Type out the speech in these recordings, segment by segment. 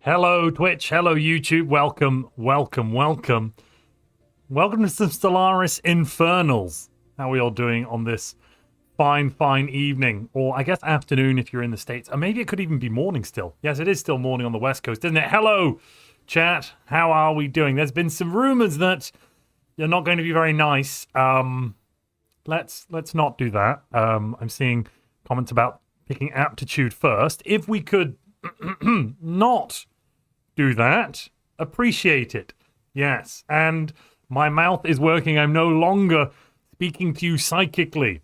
Hello, Twitch. Hello, YouTube. Welcome, welcome, welcome. Welcome to some Stellaris Infernals. How are we all doing on this fine evening? Or I guess afternoon if you're in the States. Or maybe it could even be morning still. Yes, it is still morning on the West Coast, isn't it? Hello, chat. How are we doing? There's been some rumors that you're not going to be very nice. Let's not do that. I'm seeing comments about picking aptitude first. If we could not do that, appreciate it. Yes, and my mouth is working. I'm no longer speaking to you psychically.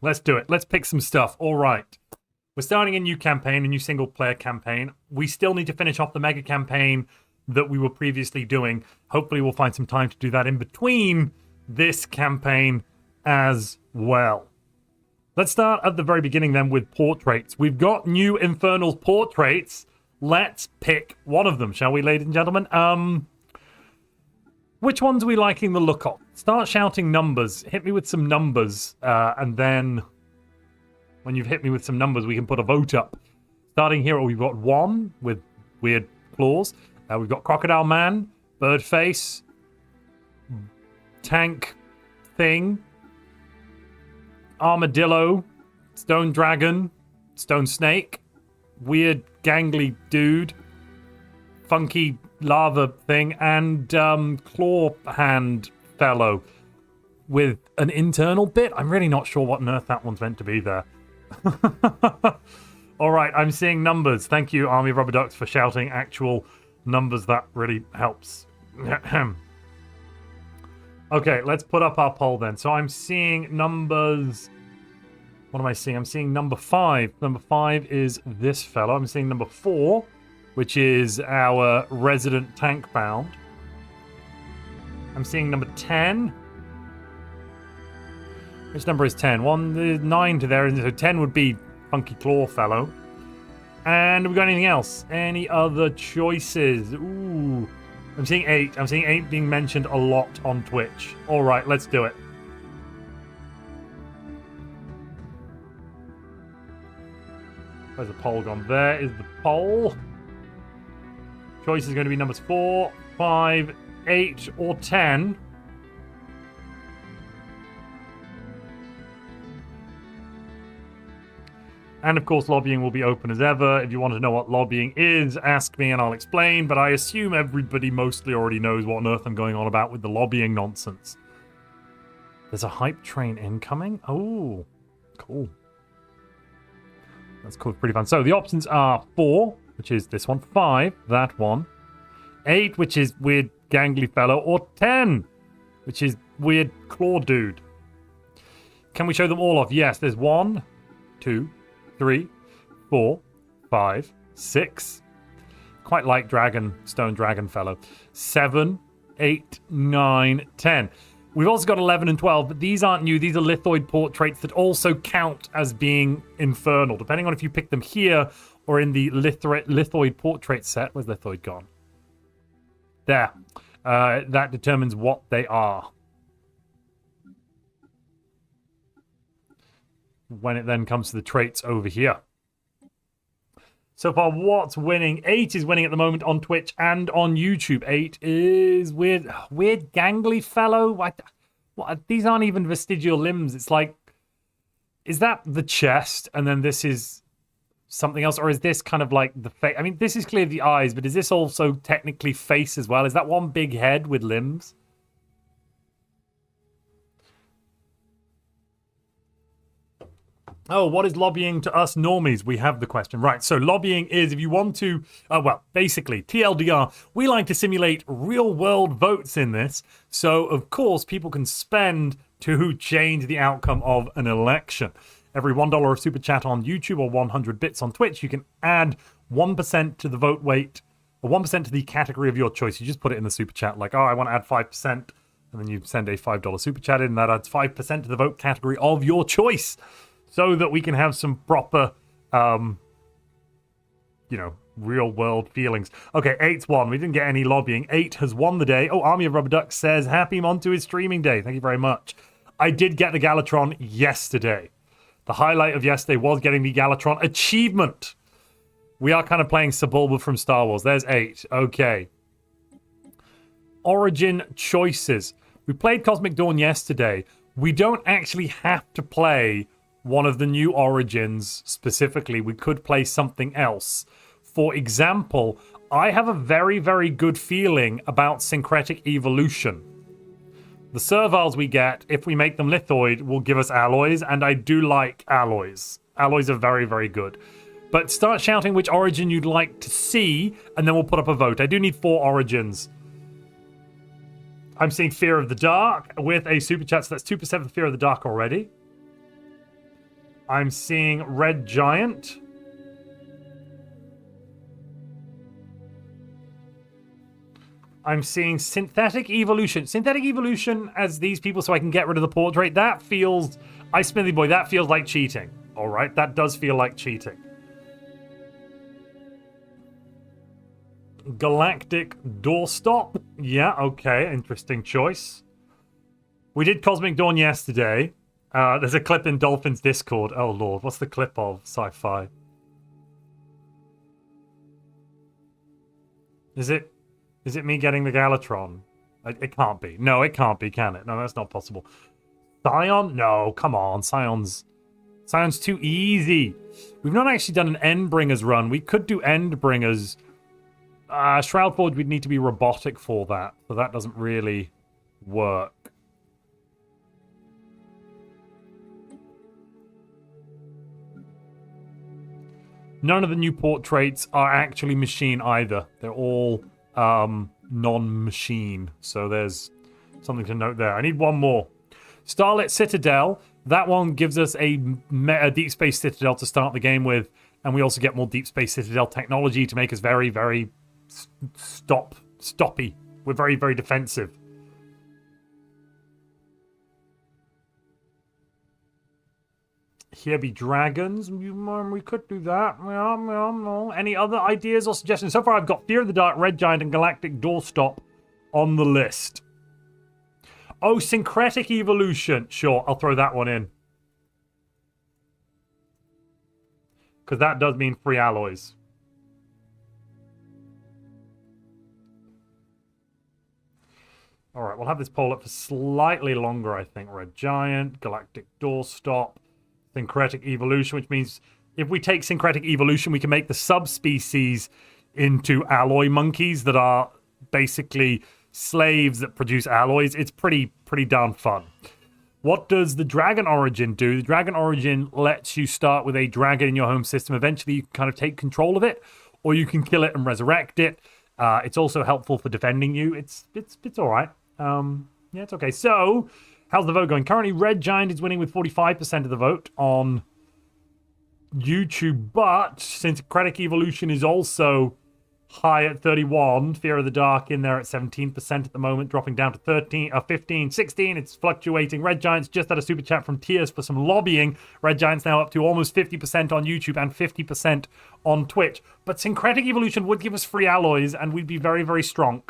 Let's do it. Let's pick some stuff. All right. We're starting a new campaign, a new single-player campaign. We still need to finish off the mega campaign that we were previously doing. Hopefully we'll find some time to do that in between this campaign as well. Let's start at the very beginning then with portraits. We've got new Infernals portraits. Let's pick one of them, shall we, ladies and gentlemen? Which ones are we liking the look of? Start shouting numbers. Hit me with some numbers, and then when you've hit me with some numbers, we can put a vote up. Starting here, we've got one with weird claws. We've got Crocodile Man, Bird Face, Tank Thing, Armadillo, Stone Dragon, Stone Snake, Weird Gangly Dude, Funky Lava Thing, and Claw Hand Fellow with an internal bit. I'm really not sure what on earth that one's meant to be there. All right, I'm seeing numbers. Thank you, Army of Rubber Ducks, for shouting actual numbers. That really helps. Okay, let's put up our poll then. So I'm seeing numbers. What am I seeing? I'm seeing number 5. Number 5 is this fellow. I'm seeing number 4, which is our resident tank bound. I'm seeing number 10. Which number is 10? 1, there's 9 to there. So 10 would be Funky Claw fellow. And have we got anything else? Any other choices? Ooh. I'm seeing 8. I'm seeing 8 being mentioned a lot on Twitch. All right, let's do it. Where's the poll gone? There is the poll. Choice is going to be numbers 4, 5, 8, or 10. And of course, lobbying will be open as ever. If you want to know what lobbying is, ask me and I'll explain. But I assume everybody mostly already knows what on earth I'm going on about with the lobbying nonsense. There's a hype train incoming? Oh, cool. That's cool, pretty fun. So the options are 4, which is this one, 5, that one, 8, which is weird gangly fellow, or 10, which is weird claw dude. Can we show them all off? Yes, there's 1, 2, 3, 4, 5, 6. Quite like Stone Dragon fellow. 7, 8, 9, 10. We've also got 11 and 12, but these aren't new. These are lithoid portraits that also count as being infernal, depending on if you pick them here or in the lithoid portrait set. Where's lithoid gone? There. That determines what they are. When it then comes to the traits over here. So far, what's winning? 8 is winning at the moment on Twitch and on YouTube. 8 is weird gangly fellow. What? These aren't even vestigial limbs. It's like, is that the chest? And then this is something else? Or is this kind of like the face? I mean, this is clearly the eyes, but is this also technically face as well? Is that one big head with limbs? Oh, what is lobbying to us normies? We have the question. Right, so lobbying is if you want to... well, basically, TLDR, we like to simulate real-world votes in this. So, of course, people can spend to change the outcome of an election. Every $1 of Super Chat on YouTube or 100 bits on Twitch, you can add 1% to the vote weight, or 1% to the category of your choice. You just put it in the Super Chat, like, oh, I want to add 5%, and then you send a $5 Super Chat in, and that adds 5% to the vote category of your choice. So that we can have some proper, real-world feelings. Okay, 8's won. We didn't get any lobbying. 8 has won the day. Oh, Army of Rubber Ducks says, happy Montu is streaming day. Thank you very much. I did get the Galatron yesterday. The highlight of yesterday was getting the Galatron achievement. We are kind of playing Sebulba from Star Wars. There's 8. Okay. Origin choices. We played Cosmic Dawn yesterday. We don't actually have to play one of the new Origins specifically. We could play something else. For example, I have a very, very good feeling about syncretic evolution. The serviles we get, if we make them lithoid, will give us alloys, and I do like alloys. Alloys are very, very good. But start shouting which origin you'd like to see, and then we'll put up a vote. I do need 4 origins. I'm seeing Fear of the Dark with a super chat, so that's 2% for Fear of the Dark already. I'm seeing Red Giant. I'm seeing Synthetic Evolution. Synthetic Evolution as these people so I can get rid of the portrait. That feels... Ice Smithy Boy, that feels like cheating. All right, that does feel like cheating. Galactic Doorstop. Yeah, okay, interesting choice. We did Cosmic Dawn yesterday. There's a clip in Dolphin's Discord. Oh, Lord, what's the clip of sci-fi? Is it me getting the Galatron? It can't be. No, it can't be, can it? No, that's not possible. Scion? No, come on. Scion's too easy. We've not actually done an Endbringers run. We could do Endbringers. Shroudforge, we'd need to be robotic for that. So that doesn't really work. None of the new portraits are actually machine either. They're all non-machine. So there's something to note there. I need one more. Starlit Citadel. That one gives us a Deep Space Citadel to start the game with. And we also get more Deep Space Citadel technology to make us very, very stoppy. We're very, very defensive. Here be dragons. We could do that. Any other ideas or suggestions? So far, I've got Fear of the Dark, Red Giant, and Galactic Doorstop on the list. Oh, Syncretic Evolution. Sure, I'll throw that one in. Because that does mean free alloys. All right, we'll have this poll up for slightly longer, I think. Red Giant, Galactic Doorstop, Syncretic Evolution, which means if we take Syncretic Evolution, we can make the subspecies into alloy monkeys that are basically slaves that produce alloys. It's pretty darn fun. What does the Dragon Origin do? The Dragon Origin lets you start with a dragon in your home system. Eventually, you can kind of take control of it, or you can kill it and resurrect it. It's also helpful for defending you. It's all right. Yeah, it's okay. So, how's the vote going? Currently, Red Giant is winning with 45% of the vote on YouTube, but Syncretic Evolution is also high at 31. Fear of the Dark in there at 17% at the moment, dropping down to 15, 16. It's fluctuating. Red Giant's just had a super chat from Tears for some lobbying. Red Giant's now up to almost 50% on YouTube and 50% on Twitch. But Syncretic Evolution would give us free alloys, and we'd be very, very strong.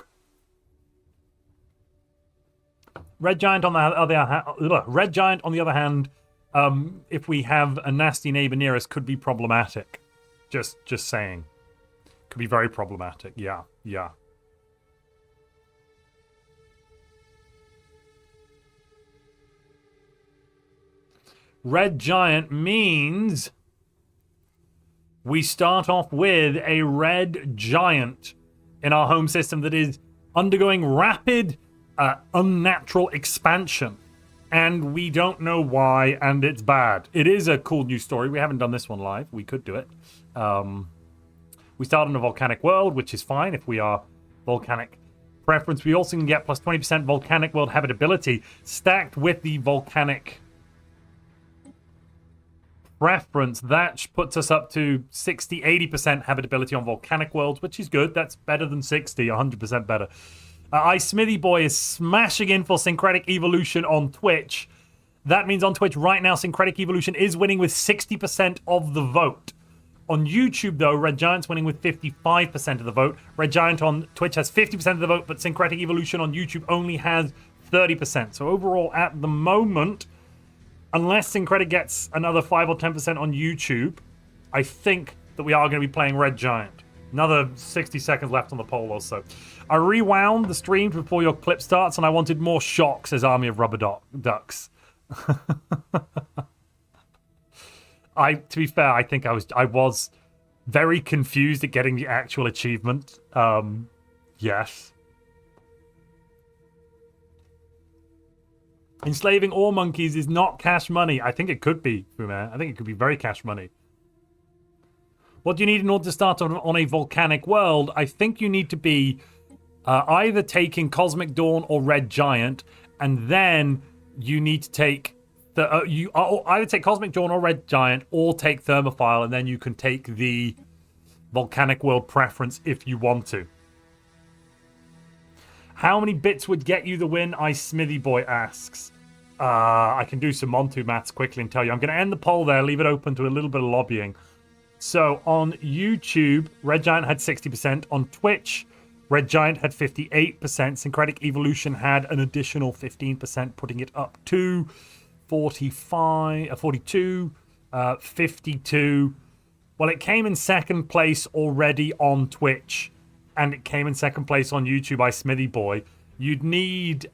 Red Giant on the other hand, if we have a nasty neighbor near us, could be problematic. Just saying. Could be very problematic. Yeah. Red Giant means we start off with a Red Giant in our home system that is undergoing rapid, unnatural expansion. And we don't know why, and it's bad. It is a cool new story. We haven't done this one live. We could do it. We start in a volcanic world, which is fine if we are volcanic preference. We also can get plus 20% volcanic world habitability stacked with the volcanic preference. That puts us up to 60, 80% habitability on volcanic worlds, which is good. That's better than 60, 100% better. Ice Smithy Boy is smashing in for Syncretic Evolution on Twitch. That means on Twitch right now, Syncretic Evolution is winning with 60% of the vote. On YouTube, though, Red Giant's winning with 55% of the vote. Red Giant on Twitch has 50% of the vote, but Syncretic Evolution on YouTube only has 30%. So overall, at the moment, unless Syncretic gets another 5 or 10% on YouTube, I think that we are going to be playing Red Giant. Another 60 seconds left on the poll or so. I rewound the stream before your clip starts, and I wanted more shocks as Army of Rubber Ducks. To be fair, I think I was very confused at getting the actual achievement. Yes. Enslaving all monkeys is not cash money. I think it could be, Fuman. I think it could be very cash money. What do you need in order to start on a volcanic world? I think you need to be either taking Cosmic Dawn or Red Giant, and then you need to take you either take Cosmic Dawn or Red Giant, or take Thermophile, and then you can take the volcanic world preference if you want to. How many bits would get you the win? Smithy Boy asks. I can do some Montu maths quickly and tell you. I'm going to end the poll there, leave it open to a little bit of lobbying. So on YouTube, Red Giant had 60%. On Twitch, Red Giant had 58%. Syncretic Evolution had an additional 15%, putting it up to 42, 52. Well, it came in second place already on Twitch, and it came in second place on YouTube Smithy Boy. You'd need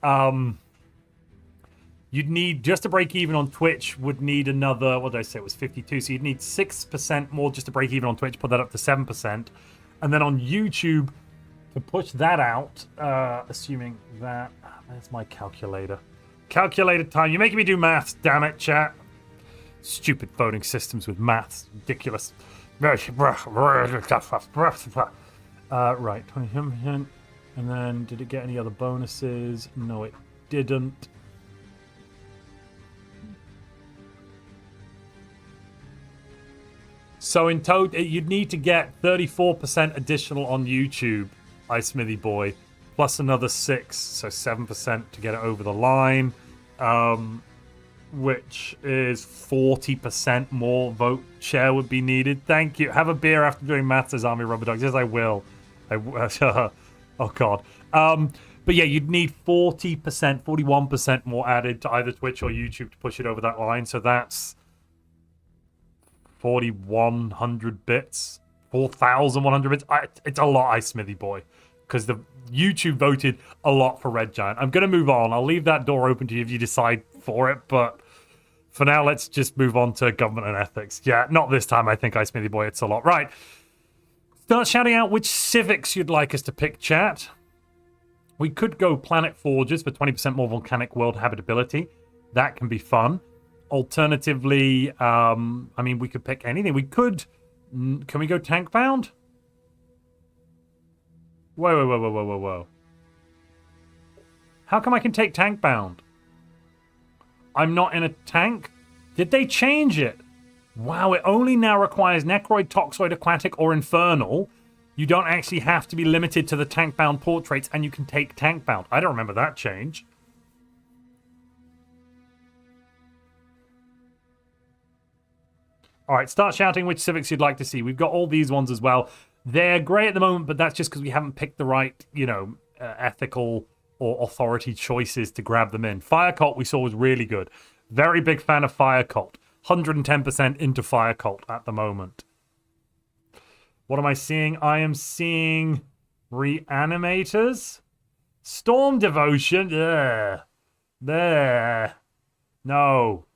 just to break even on Twitch would need another, what did I say, it was 52, so you'd need 6% more just to break even on Twitch, put that up to 7%. And then on YouTube, to push that out, assuming that, there's my calculator. Calculated time, you're making me do maths, damn it, chat. Stupid voting systems with maths, ridiculous. Right, 20%, and then did it get any other bonuses? No, it didn't. So in total, you'd need to get 34% additional on YouTube, Smithy Boy, plus another 6, so 7% to get it over the line, which is 40% more vote share would be needed. Thank you. Have a beer after doing maths as Army Rubber Dogs. Yes, I will. Oh, God. But yeah, you'd need 40%, 41% more added to either Twitch or YouTube to push it over that line, so that's 4,100 bits, 4,100 bits. It's a lot, Smithy Boy, because the YouTube voted a lot for Red Giant. I'm going to move on. I'll leave that door open to you if you decide for it, but for now, let's just move on to government and ethics. Yeah, not this time, I think, Smithy Boy. It's a lot. Right. Start shouting out which civics you'd like us to pick, chat. We could go Planet Forges for 20% more volcanic world habitability. That can be fun. Alternatively, I mean, we could pick anything. We could... Can we go tank bound? Whoa. How come I can take tank bound? I'm not in a tank? Did they change it? Wow, it only now requires Necroid, Toxoid, Aquatic, or Infernal. You don't actually have to be limited to the tank bound portraits, and you can take tank bound. I don't remember that change. All right, start shouting which civics you'd like to see. We've got all these ones as well. They're great at the moment, but that's just because we haven't picked the right, ethical or authority choices to grab them in. Fire Cult we saw was really good. Very big fan of Fire Cult. 110% into Fire Cult at the moment. What am I seeing? I am seeing Reanimators. Storm Devotion. There. No.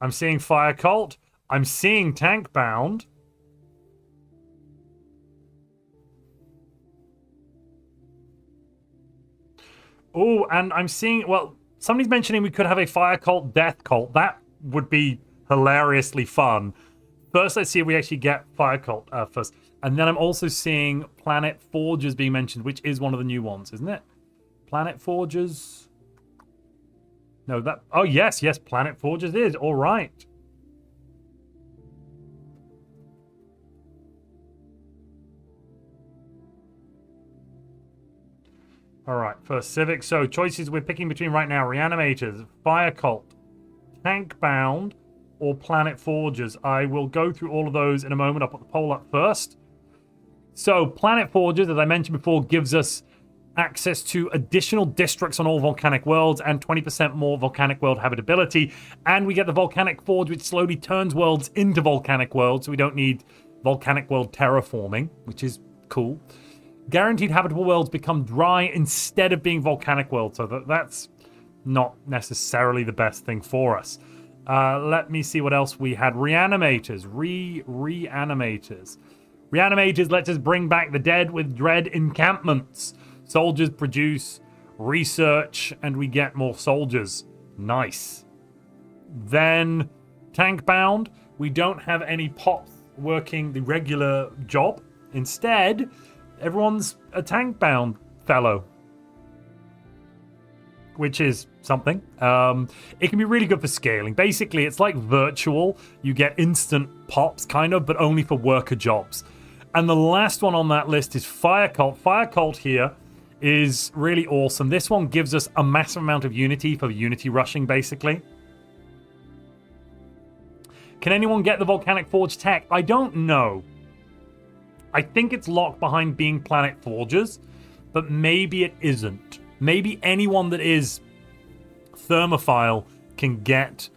I'm seeing Fire Cult. I'm seeing Tank Bound. Oh, and I'm seeing... Well, somebody's mentioning we could have a Fire Cult, Death Cult. That would be hilariously fun. First, let's see if we actually get Fire Cult first. And then I'm also seeing Planet Forgers being mentioned, which is one of the new ones, isn't it? Planet Forgers... No, that... Oh, yes, Planet Forgers is. All right. All right, first Civic. So, choices we're picking between right now. Reanimators, Fire Cult, Tank Bound, or Planet Forgers. I will go through all of those in a moment. I'll put the poll up first. So, Planet Forgers, as I mentioned before, gives us access to additional districts on all volcanic worlds and 20% more volcanic world habitability. And we get the volcanic forge, which slowly turns worlds into volcanic worlds, so we don't need volcanic world terraforming, which is cool. Guaranteed habitable worlds become dry instead of being volcanic worlds, so that's not necessarily the best thing for us. Let me see what else we had. Reanimators. Reanimators. Reanimators lets us bring back the dead with dread encampments. Soldiers produce research, and we get more soldiers. Nice. Then, tank bound. We don't have any pops working the regular job. Instead, everyone's a tank bound fellow, which is something. It can be really good for scaling. Basically, it's like virtual. You get instant pops, kind of, but only for worker jobs. And the last one on that list is Fire Cult. Fire Cult here is really awesome. This one gives us a massive amount of unity for unity rushing, basically. Can anyone get the Volcanic Forge tech? I don't know. I think it's locked behind being planet forgers, but maybe it isn't. Maybe anyone that is thermophile can get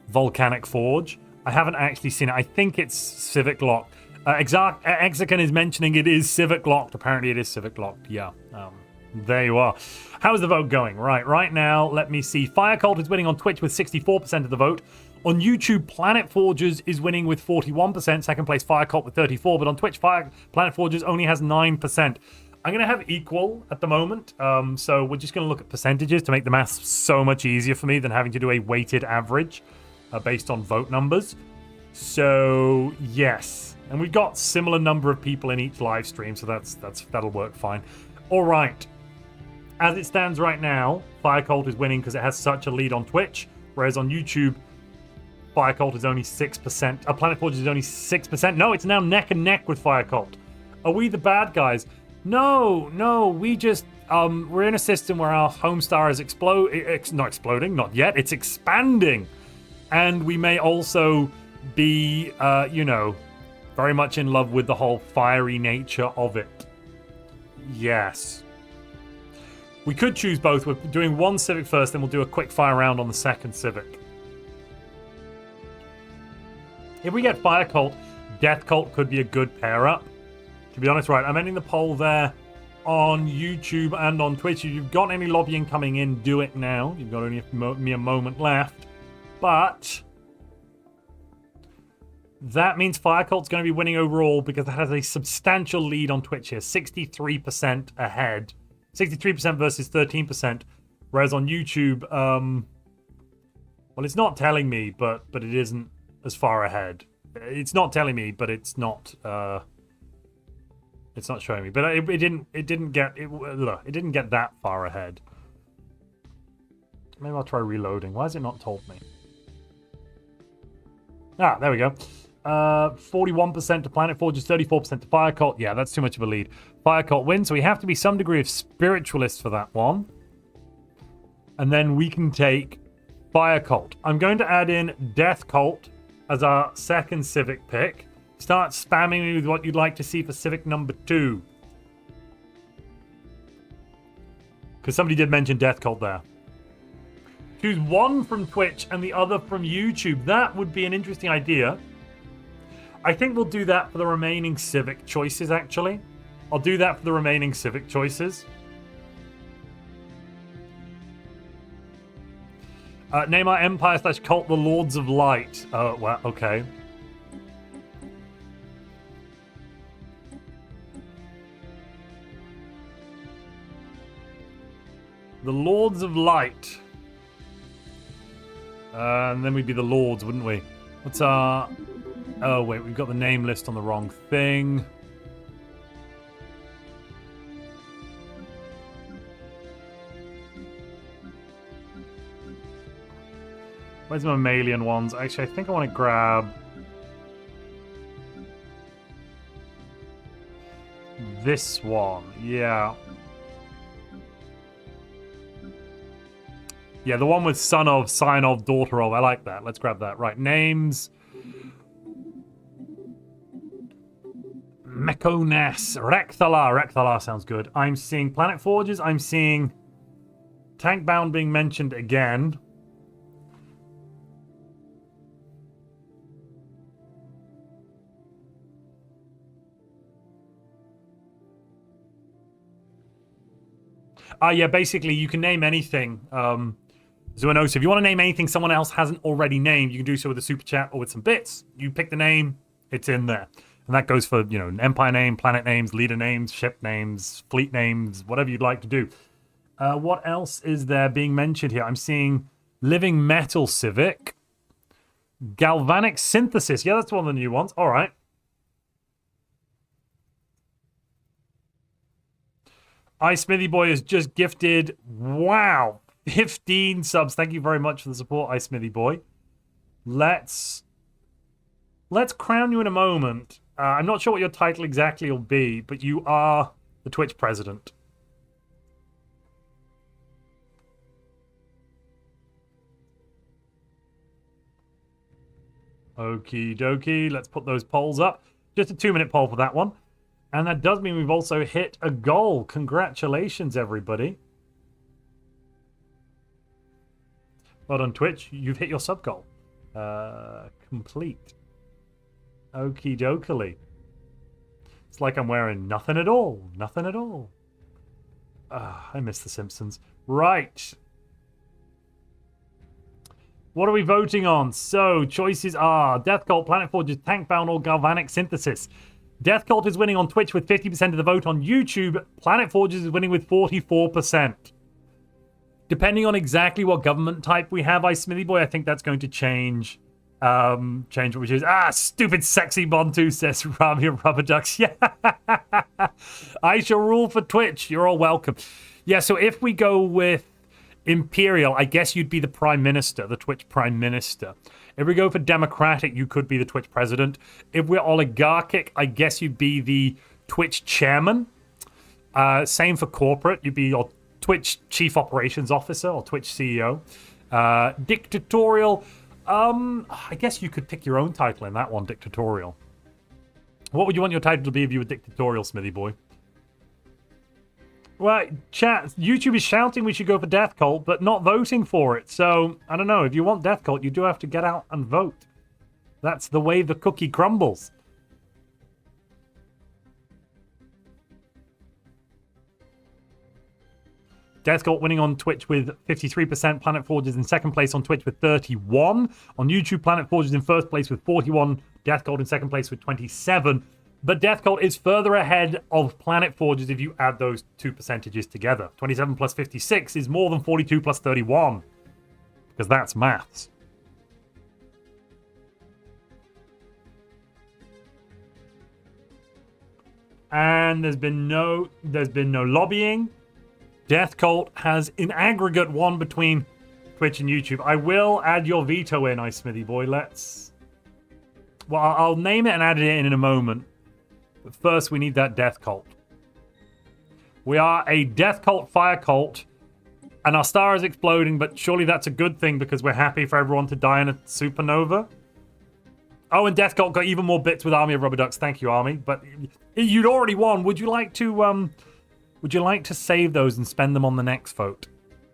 Volcanic Forge. I haven't actually seen it. I think it's Civic locked. Exacan is mentioning it is Civic locked. Apparently it is Civic locked. Yeah. There you are. How's the vote going? Right now, let me see. Fire Cult is winning on Twitch with 64% of the vote. On YouTube, Planet Forgers is winning with 41%. Second place, Fire Cult with 34%. But on Twitch, Planet Forgers only has 9%. I'm going to have equal at the moment. So we're just going to look at percentages to make the math so much easier for me than having to do a weighted average based on vote numbers. So, yes. And we've got similar number of people in each live stream, so that'll work fine. All right. As it stands right now, Fire Cult is winning because it has such a lead on Twitch, whereas on YouTube, Fire Cult is only 6%. Planet Forge is only 6%. No, it's now neck and neck with Fire Cult. Are we the bad guys? No, we just we're in a system where our home star is not exploding, not yet. It's expanding, and we may also be, very much in love with the whole fiery nature of it. Yes. We could choose both. We're doing one Civic first, then we'll do a quick fire round on the second Civic. If we get Fire Cult, Death Cult could be a good pair up. To be honest, right, I'm ending the poll there on YouTube and on Twitch. If you've got any lobbying coming in, do it now. You've got only a moment left. But that means Fire Cult's going to be winning overall because it has a substantial lead on Twitch here. 63% ahead. 63% versus 13%. Whereas on YouTube, well, it's not telling me, but it isn't as far ahead. It's not telling me, but it's not showing me. But it didn't get that far ahead. Maybe I'll try reloading. Why has it not told me? Ah, there we go. 41% to Planet Forge, 34% to Fire Cult. Yeah, that's too much of a lead. Fire Cult wins, so we have to be some degree of spiritualist for that one. And then we can take Fire Cult. I'm going to add in Death Cult as our second Civic pick. Start spamming me with what you'd like to see for Civic number 2. Because somebody did mention Death Cult there. Choose one from Twitch and the other from YouTube. That would be an interesting idea. I think we'll do that for the remaining Civic choices, actually. I'll do that for the remaining Civic choices. Name our empire / cult the Lords of Light. Well, okay. The Lords of Light. And then we'd be the Lords, wouldn't we? What's our... Oh, wait, we've got the name list on the wrong thing. Where's my mammalian ones? Actually, I think I want to grab... this one. Yeah. Yeah, the one with son of, sign of, daughter of. I like that. Let's grab that. Right, names. Mekonas. Rekthalar sounds good. I'm seeing Planet Forges. I'm seeing Tankbound being mentioned again. Yeah, basically, you can name anything. Zuanos, if you want to name anything someone else hasn't already named, you can do so with a super chat or with some bits. You pick the name, it's in there. And that goes for, empire name, planet names, leader names, ship names, fleet names, whatever you'd like to do. What else is there being mentioned here? I'm seeing Living Metal Civic. Galvanic Synthesis. Yeah, that's one of the new ones. All right. Smithy Boy has just gifted, wow, 15 subs. Thank you very much for the support, Smithy Boy. Let's crown you in a moment. I'm not sure what your title exactly will be, but you are the Twitch president. Okie dokie. Let's put those polls up. Just a 2-minute poll for that one. And that does mean we've also hit a goal. Congratulations, everybody. Well done, Twitch. You've hit your sub goal. Complete. Okie dokie. It's like I'm wearing nothing at all. Nothing at all. I miss The Simpsons. Right. What are we voting on? So, choices are Death Cult, Planet Forges, Tankbound, or Galvanic Synthesis. Death Cult is winning on Twitch with 50% of the vote. On YouTube, Planet Forges is winning with 44%. Depending on exactly what government type we have, Smithy Boy, I think that's going to change. Which is stupid sexy Montu, says Rami and Rubber Ducks. Yeah. I shall rule for Twitch. You're all welcome. Yeah, so if we go with Imperial, I guess you'd be the Prime Minister, the Twitch Prime Minister. If we go for Democratic, you could be the Twitch President. If we're oligarchic, I guess you'd be the Twitch Chairman. Same for corporate. You'd be your Twitch Chief Operations Officer or Twitch CEO. Dictatorial, I guess you could pick your own title in that one, dictatorial. What would you want your title to be if you were dictatorial, Smithy Boy? Well, chat, YouTube is shouting we should go for Death Cult, but not voting for it. So, I don't know. If you want Death Cult, you do have to get out and vote. That's the way the cookie crumbles. Death Cult winning on Twitch with 53%. Planet Forges in second place on Twitch with 31. On YouTube, Planet Forges in first place with 41. Death Cult in second place with 27. But Death Cult is further ahead of Planet Forges if you add those two percentages together. 27 plus 56 is more than 42 plus 31. Because that's maths. And there's been no lobbying. Death Cult has in aggregate won between Twitch and YouTube. I will add your veto in, Smithy Boy. Well, I'll name it and add it in a moment. But first, we need that Death Cult. We are a Death Cult fire cult, and our star is exploding, but surely that's a good thing because we're happy for everyone to die in a supernova. Oh, and Death Cult got even more bits with Army of Rubber Ducks. Thank you, Army. But you'd already won. Would you like to save those and spend them on the next vote?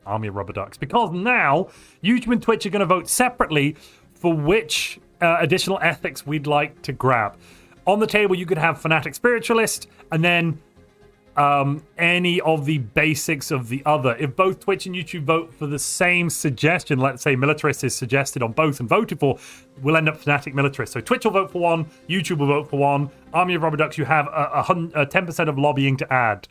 Army of Rubber Ducks. Because now, YouTube and Twitch are going to vote separately for which additional ethics we'd like to grab. On the table, you could have Fanatic Spiritualist, and then any of the basics of the other. If both Twitch and YouTube vote for the same suggestion, let's say Militarist is suggested on both and voted for, we'll end up Fanatic Militarist. So Twitch will vote for one, YouTube will vote for one. Army of Rubber Ducks, you have a 10% of lobbying to add.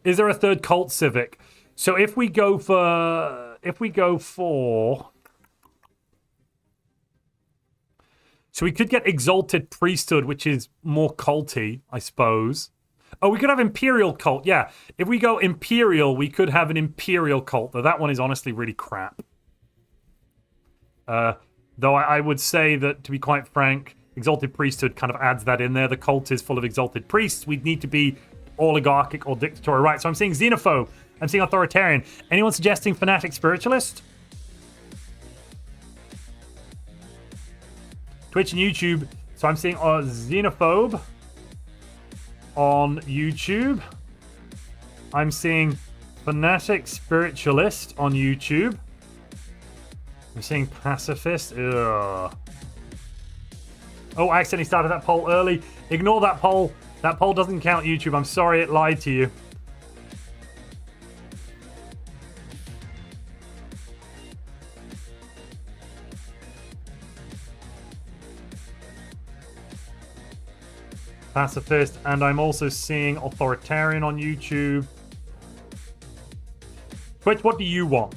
Is there a third cult Civic? So if we go for... So we could get Exalted Priesthood, which is more culty, I suppose. Oh, we could have Imperial Cult, yeah. If we go Imperial, we could have an Imperial Cult, though that one is honestly really crap. Though I would say that, to be quite frank, Exalted Priesthood kind of adds that in there. The cult is full of Exalted Priests. We'd need to be oligarchic or dictatorial. Right, so I'm seeing Xenophobe. I'm seeing Authoritarian. Anyone suggesting Fanatic Spiritualist? Twitch and YouTube So I'm seeing Xenophobe on YouTube. I'm seeing Fanatic Spiritualist on YouTube. I'm seeing Pacifist. Ugh. Oh, I accidentally started that poll early. Ignore that poll. That poll doesn't count, YouTube. I'm sorry it lied to you. Pacifist, and I'm also seeing Authoritarian on YouTube. Twitch, what do you want?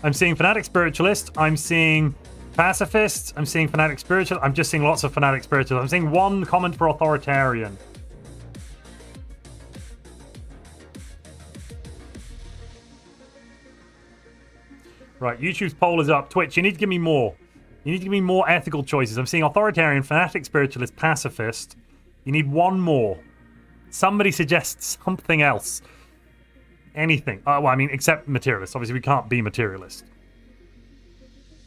I'm seeing Fanatic Spiritualist. I'm seeing Pacifist. I'm seeing Fanatic Spiritualist. I'm just seeing lots of Fanatic Spiritualist. I'm seeing one comment for Authoritarian. Right, YouTube's poll is up. Twitch, you need to give me more. You need to give me more ethical choices. I'm seeing Authoritarian, Fanatic Spiritualist, Pacifist. You need one more. Somebody suggests something else. Anything. Well, I mean, except Materialist. Obviously, we can't be Materialist.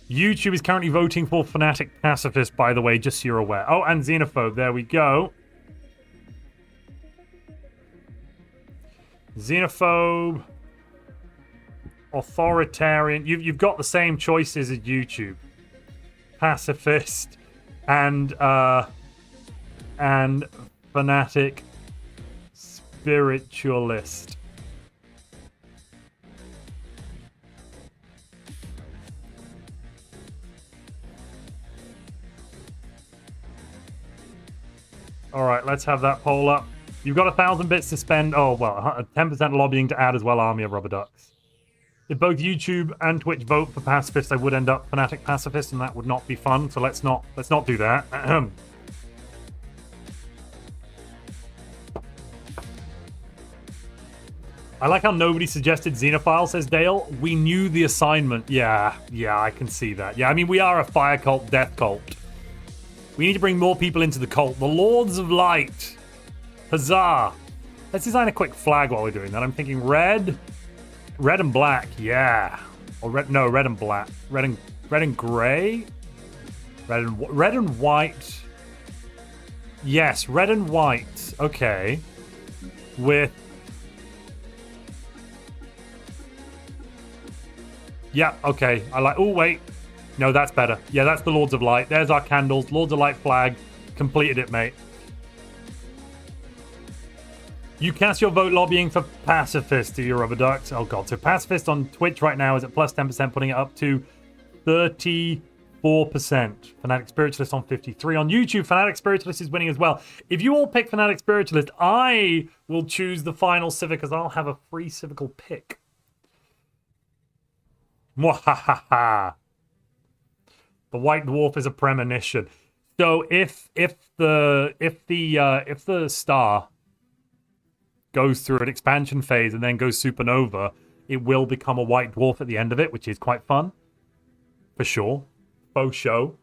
YouTube is currently voting for Fanatic Pacifist, by the way, just so you're aware. Oh, and Xenophobe. There we go. Xenophobe. Authoritarian. You've got the same choices as YouTube. Pacifist. And Fanatic Spiritualist. All right, let's have that poll up. You've got 1,000 bits to spend. Oh, well, 10% lobbying to add as well, Army of Rubber Ducks. If both YouTube and Twitch vote for Pacifist, I would end up Fanatic Pacifist, and that would not be fun, so let's not do that. I like how nobody suggested Xenophile, says Dale. We knew the assignment. Yeah, I can see that. Yeah, I mean, we are a fire cult, death cult. We need to bring more people into the cult. The Lords of Light. Huzzah. Let's design a quick flag while we're doing that. I'm thinking red and black. Yeah. Or red and black. Red and gray. Red and white. Yes, red and white. Okay. With yeah, okay. I like... Oh, wait. No, that's better. Yeah, that's the Lords of Light. There's our candles. Lords of Light flag. Completed it, mate. You cast your vote lobbying for Pacifist, do you, Rubber Ducks? Oh, God. So Pacifist on Twitch right now is at plus 10%, putting it up to 34%. Fanatic Spiritualist on 53. On YouTube, Fanatic Spiritualist is winning as well. If you all pick Fanatic Spiritualist, I will choose the final Civic, because I'll have a free civical pick. Mwahaha. The White Dwarf is a premonition. So if the star goes through an expansion phase and then goes supernova, it will become a White Dwarf at the end of it, which is quite fun. For sure. Faux show.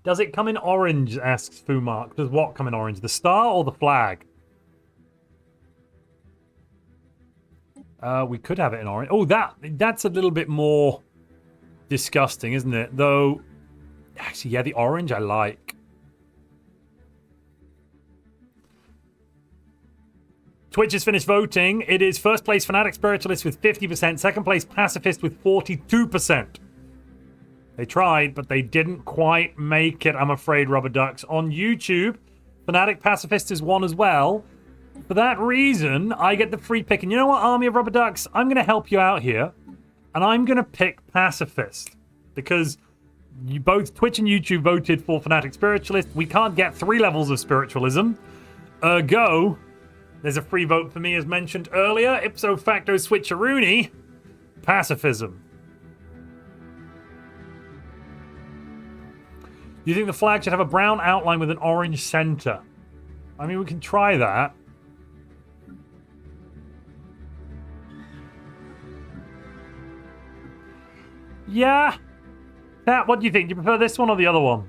Does it come in orange, asks Fumark. Does what come in orange? The star or the flag? We could have it in orange. Oh, that's a little bit more disgusting, isn't it? Though, actually, yeah, the orange I like. Twitch has finished voting. It is first place Fanatic Spiritualist with 50%, second place Pacifist with 42%. They tried, but they didn't quite make it, I'm afraid, Rubber Ducks. On YouTube, Fanatic Pacifist is won as well. For that reason, I get the free pick. And you know what, Army of Rubber Ducks? I'm going to help you out here. And I'm going to pick Pacifist. Because you both, Twitch and YouTube, voted for Fanatic Spiritualist. We can't get 3 levels of spiritualism. Ergo, there's a free vote for me, as mentioned earlier. Ipso facto switcheroony. Pacifism. You think the flag should have a brown outline with an orange center? I mean, we can try that. Yeah. Pat, what do you think? Do you prefer this one or the other one?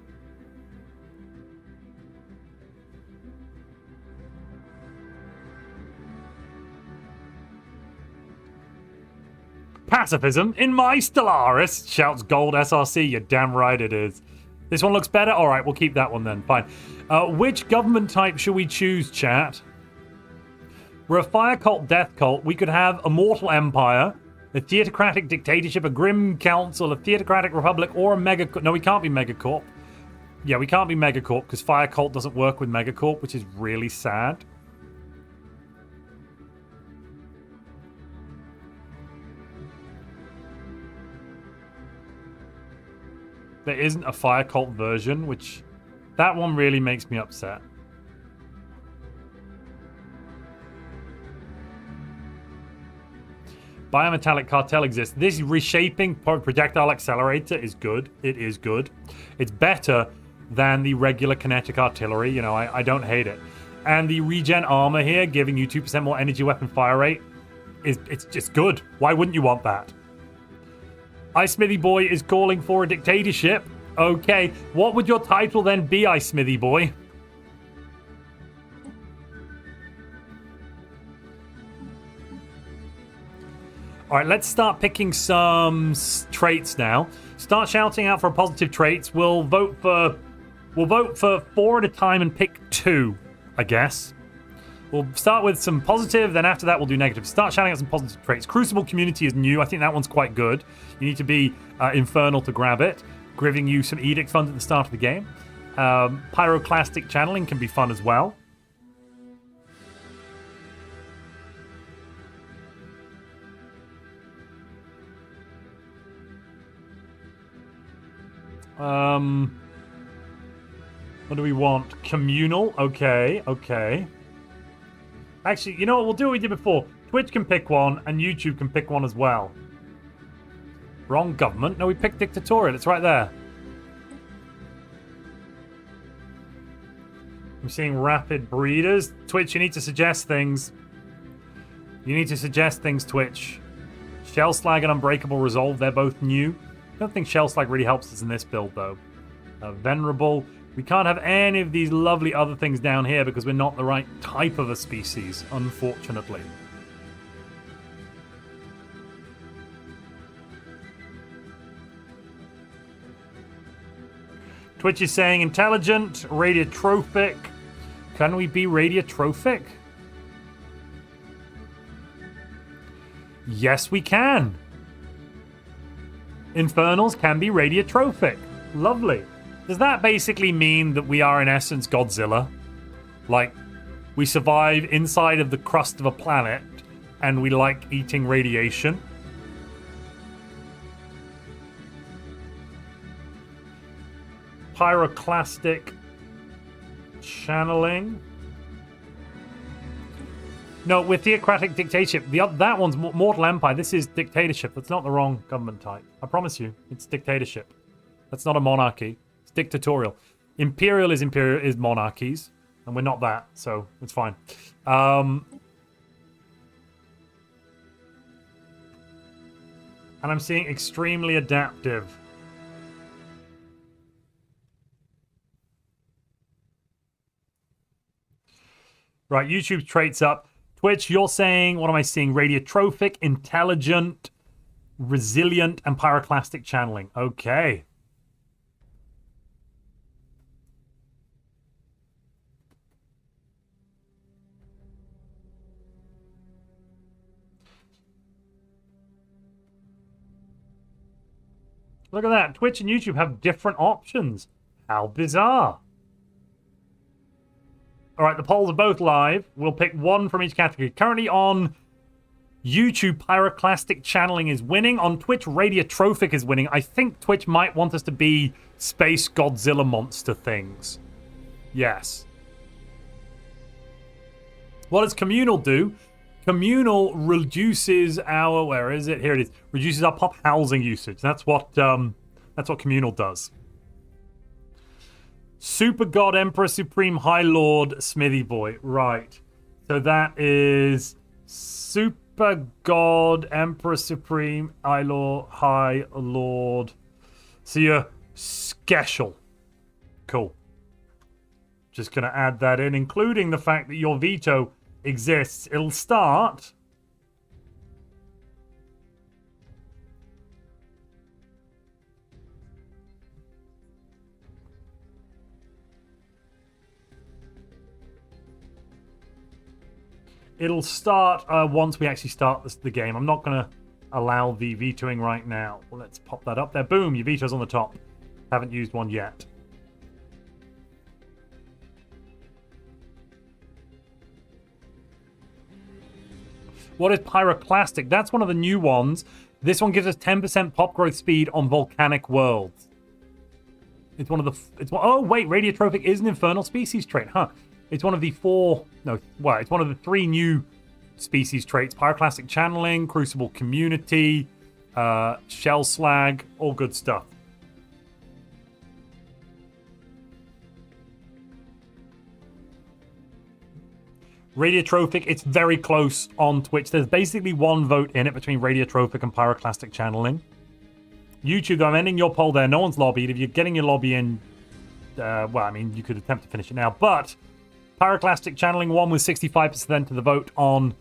pacifism in my Stellaris, shouts Gold SRC. You're damn right it is. This one looks better? All right, we'll keep that one then. Fine. Which government type should we choose, chat? We're a fire cult, death cult. We could have a mortal empire, a theocratic dictatorship, a grim council, a theocratic republic, or a mega... No, we can't be megacorp. Yeah, we can't be megacorp because fire cult doesn't work with megacorp, which is really sad. There isn't a fire cult version, which... That one really makes me upset. Biometallic cartel exists. This reshaping projectile accelerator is good. It is good. It's better than the regular kinetic artillery. You know, I don't hate it. And the regen armor here, giving you 2% more energy weapon fire rate, it's just good. Why wouldn't you want that? Ice Smithy Boy is calling for a dictatorship. Okay, what would your title then be, Ice Smithy Boy? All right, let's start picking some traits now. Start shouting out for positive traits. We'll vote for 4 at a time and pick 2, I guess. We'll start with some positive, then after that we'll do negative. Start shouting out some positive traits. Crucible Community is new. I think that one's quite good. You need to be Infernal to grab it, giving you some Edict funds at the start of the game. Pyroclastic Channeling can be fun as well. What do we want? Communal? Okay, okay. Actually, you know what? We'll do what we did before. Twitch can pick one, and YouTube can pick one as well. Wrong government. No, we picked dictatorial. It's right there. I'm seeing rapid breeders. Twitch, you need to suggest things. You need to suggest things, Twitch. Shell Slag and Unbreakable Resolve, they're both new. I don't think Shell Slag really helps us in this build, though. Venerable. We can't have any of these lovely other things down here because we're not the right type of a species, unfortunately. Twitch is saying intelligent, radiotrophic. Can we be radiotrophic? Yes, we can. Infernals can be radiotrophic. Lovely. Does that basically mean that we are, in essence, Godzilla? Like, we survive inside of the crust of a planet, and we like eating radiation? Pyroclastic channeling. No, with theocratic dictatorship. That one's Mortal Empire. This is dictatorship. That's not the wrong government type. I promise you, it's dictatorship. That's not a monarchy. It's dictatorial. Imperial is monarchies, and we're not that, so it's fine. And I'm seeing extremely adaptive. Right, YouTube traits up. Twitch, you're saying, what am I seeing? Radiotrophic, intelligent, resilient, and pyroclastic channeling. Okay. Look at that. Twitch and YouTube have different options. How bizarre. All right, the polls are both live. We'll pick one from each category. Currently on YouTube, Pyroclastic Channeling is winning. On Twitch, Radiotrophic is winning. I think Twitch might want us to be space Godzilla monster things. Yes. What does Communal do? Communal reduces our... Where is it? Here it is. Reduces our pop housing usage. That's what Communal does. Super God, Emperor Supreme, High Lord, Smithy Boy. Right. So that is Super God, Emperor Supreme, High Lord. So you're special. Cool. Just going to add that in, including the fact that your veto exists. It'll start It'll start once we actually start the game. I'm not going to allow the vetoing right now. Well, let's pop that up there. Boom, your veto's on the top. Haven't used one yet. What is Pyroclastic? That's one of the new ones. This one gives us 10% pop growth speed on volcanic worlds. It's one of the... oh, wait, Radiotrophic is an infernal species trait, huh? It's one of the it's one of the 3 new species traits. Pyroclastic Channeling, Crucible Community, Shell Slag, all good stuff. Radiotrophic, it's very close on Twitch. There's basically one vote in it between Radiotrophic and Pyroclastic Channeling. YouTube, I'm ending your poll there. No one's lobbied. If you're getting your lobby in, well, I mean, you could attempt to finish it now. But Pyroclastic Channeling won with 65% of the vote on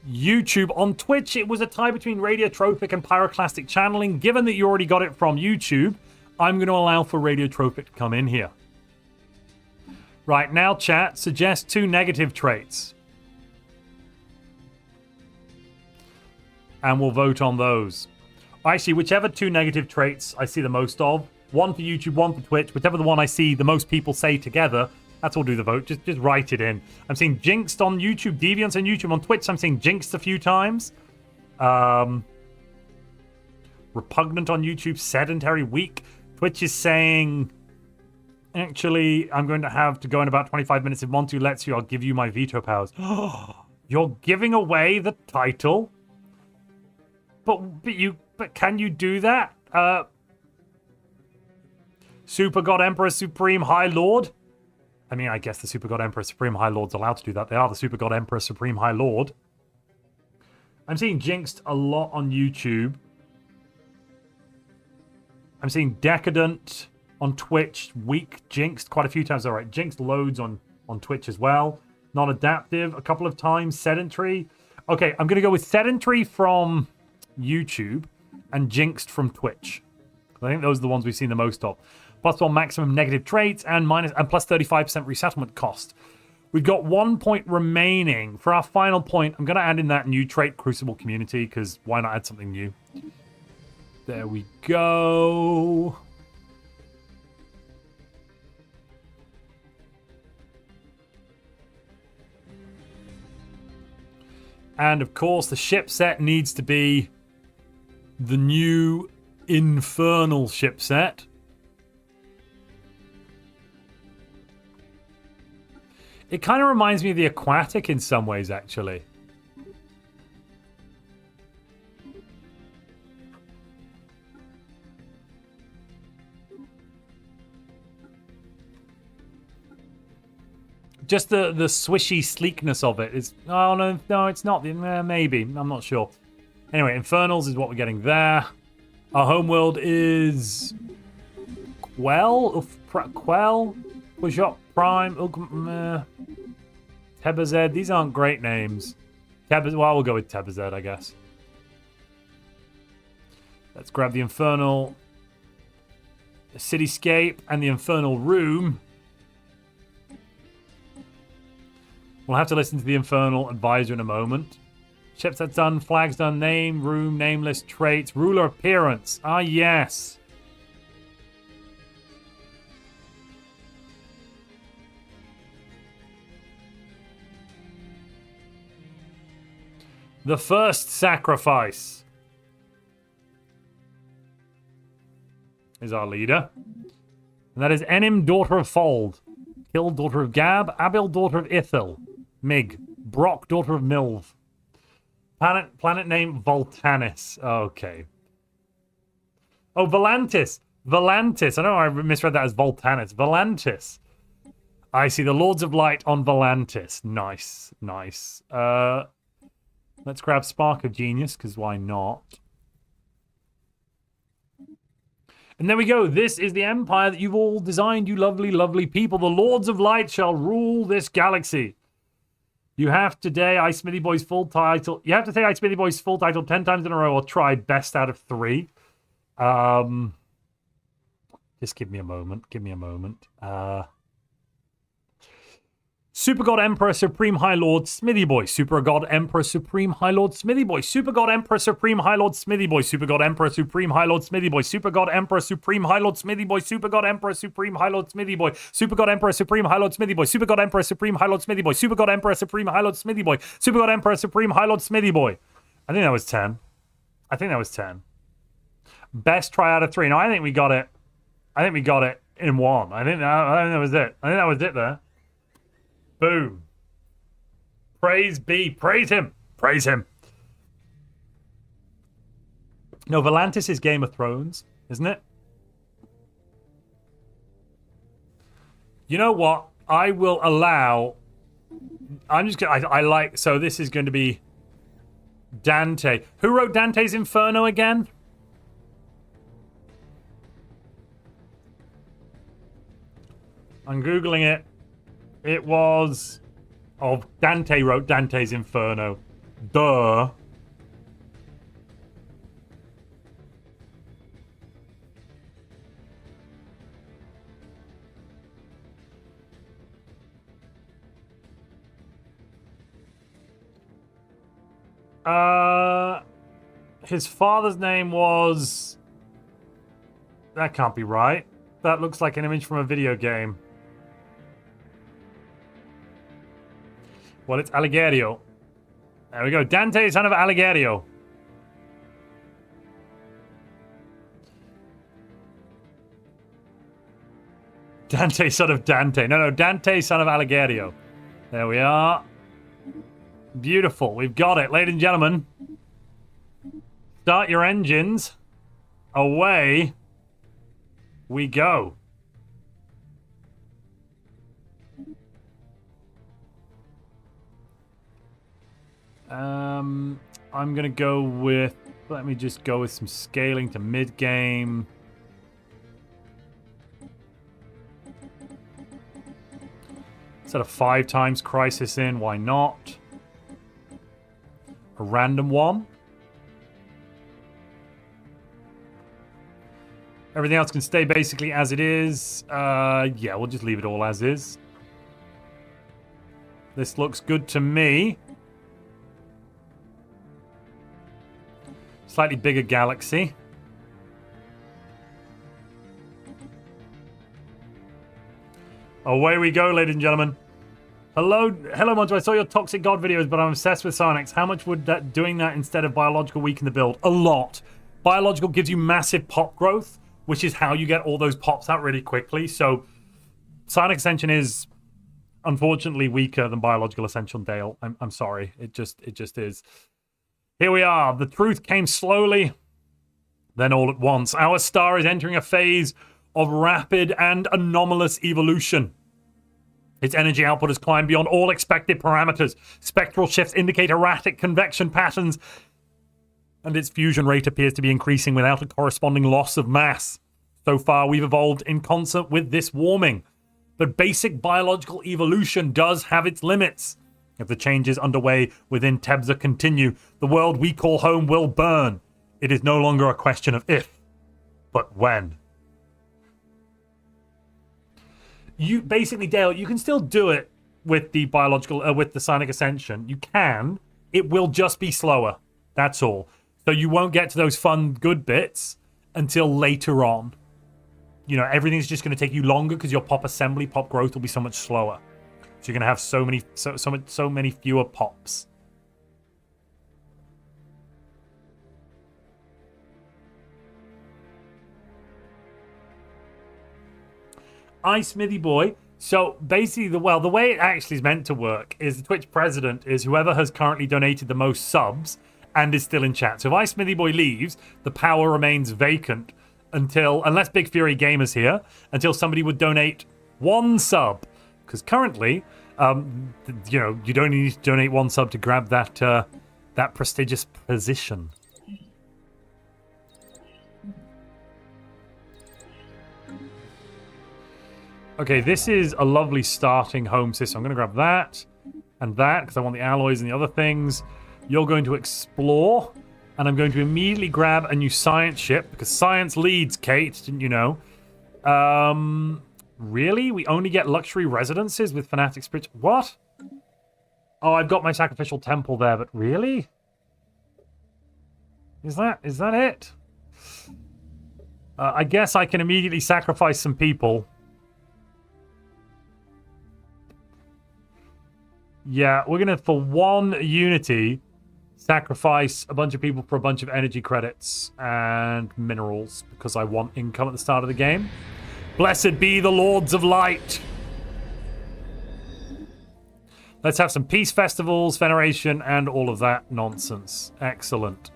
YouTube. On Twitch, it was a tie between Radiotrophic and Pyroclastic Channeling. Given that you already got it from YouTube, I'm going to allow for Radiotrophic to come in here. Right, now, chat, suggest 2 negative traits. And we'll vote on those. Actually, whichever 2 negative traits I see the most of, one for YouTube, one for Twitch, whichever the one I see the most people say together, that's what will do the vote. Just write it in. I'm seeing Jinxed on YouTube, Deviants on YouTube. On Twitch, I'm seeing Jinxed a few times. Repugnant on YouTube, Sedentary, Weak. Twitch is saying... Actually, I'm going to have to go in about 25 minutes. If Montu lets you, I'll give you my veto powers. You're giving away the title? But can you do that? Super God Emperor Supreme High Lord? I mean, I guess the Super God Emperor Supreme High Lord's allowed to do that. They are the Super God Emperor Supreme High Lord. I'm seeing Jinxed a lot on YouTube. I'm seeing Decadent on Twitch, Weak, Jinxed quite a few times. All right, Jinxed loads on Twitch as well. Non-adaptive a couple of times. Sedentary. Okay, I'm going to go with Sedentary from YouTube and Jinxed from Twitch. I think those are the ones we've seen the most of. +1 maximum negative traits and plus 35% resettlement cost. We've got 1 point remaining. For our final point, I'm going to add in that new trait, Crucible Community, because why not add something new? There we go. And of course, the ship set needs to be the new Infernal ship set. It kind of reminds me of the Aquatic in some ways, actually. Just the swishy sleekness of it is... Oh, no, it's not. Maybe. I'm not sure. Anyway, Infernals is what we're getting there. Our homeworld is... Quell? Push-Up Prime? Tebazed. These aren't great names. Well, we'll go with Tebazed, I guess. Let's grab the Infernal Cityscape and the Infernal Room. We'll have to listen to the Infernal Advisor in a moment. Chipset done, flags done, name, room, nameless, traits, ruler appearance. Ah, yes. The first sacrifice is our leader. And that is Enim, daughter of Fold. Kill, daughter of Gab. Abil, daughter of Ithil. Mig. Brock, daughter of Milv. Planet name Voltanis. Okay. Oh, Volantis. Volantis. I know I misread that as Voltanis. Volantis. I see the Lords of Light on Volantis. Nice. Nice. Let's grab Spark of Genius, because why not? And there we go. This is the empire that you've all designed, you lovely, lovely people. The Lords of Light shall rule this galaxy. You have to say Ice Smithy Boy's full title. You have to say Ice Smithy Boy's full title 10 times in a row or try best out of 3. Just give me a moment. Give me a moment. Super God Emperor Supreme High Lord Smithy Boy. Super God Emperor Supreme High Lord Smithy Boy. Super God Emperor Supreme High Lord Smithy Boy. Super God Emperor Supreme High Lord Smithy Boy. Super God Emperor Supreme High Lord Smithy Boy. Super God Emperor Supreme High Lord Smithy Boy. Super God Emperor Supreme High Lord Smithy Boy. Super God Emperor Supreme High Lord Smithy Boy. Super God Emperor Supreme High Lord Smithy Boy. Super God Emperor Supreme High Lord Smithy Boy. I think that was 10. I think that was 10. Best try out of 3. No, I think we got it. I think we got it in 1. I think that was it. I think that was it there. Boom. Praise be. Praise him. Praise him. No, Volantis is Game of Thrones, isn't it? You know what? I will allow... I'm just going to... I like... So this is going to be Dante. Who wrote Dante's Inferno again? I'm Googling it. It was... Oh, Dante wrote Dante's Inferno. Duh. His father's name was... That can't be right. That looks like an image from a video game. Well, it's Alighieri. There we go. Dante, son of Alighieri. Dante, son of Dante. No, Dante, son of Alighieri. There we are. Beautiful. We've got it. Ladies and gentlemen, start your engines. Away we go. I'm going to go with... Let me just go with some scaling to mid-game. Set a 5 times crisis in. Why not? A random one. Everything else can stay basically as it is. Yeah, we'll just leave it all as is. This looks good to me. Slightly bigger galaxy. Away we go, ladies and gentlemen. Hello, Montu. I saw your Toxic God videos, but I'm obsessed with Psionics. How much would doing that instead of Biological weaken the build? A lot. Biological gives you massive pop growth, which is how you get all those pops out really quickly. So Psionic Ascension is unfortunately weaker than Biological Ascension, Dale. I'm sorry. It just is. Here we are. The truth came slowly, then all at once. Our star is entering a phase of rapid and anomalous evolution. Its energy output has climbed beyond all expected parameters. Spectral shifts indicate erratic convection patterns, and its fusion rate appears to be increasing without a corresponding loss of mass. So far, we've evolved in concert with this warming. But basic biological evolution does have its limits. If the changes underway within Tebza continue, the world we call home will burn. It is no longer a question of if, but when. You basically, Dale, you can still do it with the biological, with the Psionic Ascension. You can. It will just be slower. That's all. So you won't get to those fun, good bits until later on. You know, everything's just going to take you longer because your pop assembly, pop growth will be so much slower. So you're going to have so many fewer pops. Smithy Boy. So basically, the way it actually is meant to work is the Twitch president is whoever has currently donated the most subs and is still in chat. So if Smithy Boy leaves, the power remains vacant unless Big Fury Gamer's here, until somebody would donate 1 sub. Because currently, you know, you don't need to donate 1 sub to grab that prestigious position. Okay, this is a lovely starting home system. I'm going to grab that and that because I want the alloys and the other things. You're going to explore, and I'm going to immediately grab a new science ship because science leads, Kate, didn't you know? Really? We only get luxury residences with Fanatic Spirits? What? Oh, I've got my sacrificial temple there, but really? Is that it? I guess I can immediately sacrifice some people. Yeah, we're gonna, for one unity, sacrifice a bunch of people for a bunch of energy credits and minerals, because I want income at the start of the game. Blessed be the Lords of Light! Let's have some peace festivals, veneration, and all of that nonsense. Excellent.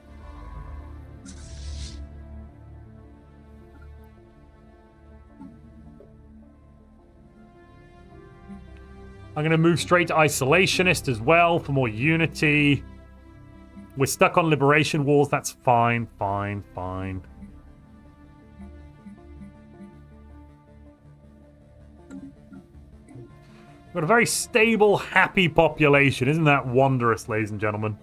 I'm going to move straight to Isolationist as well for more unity. We're stuck on Liberation Wars. That's fine, fine, fine. We've got a very stable, happy population. Isn't that wondrous, ladies and gentlemen?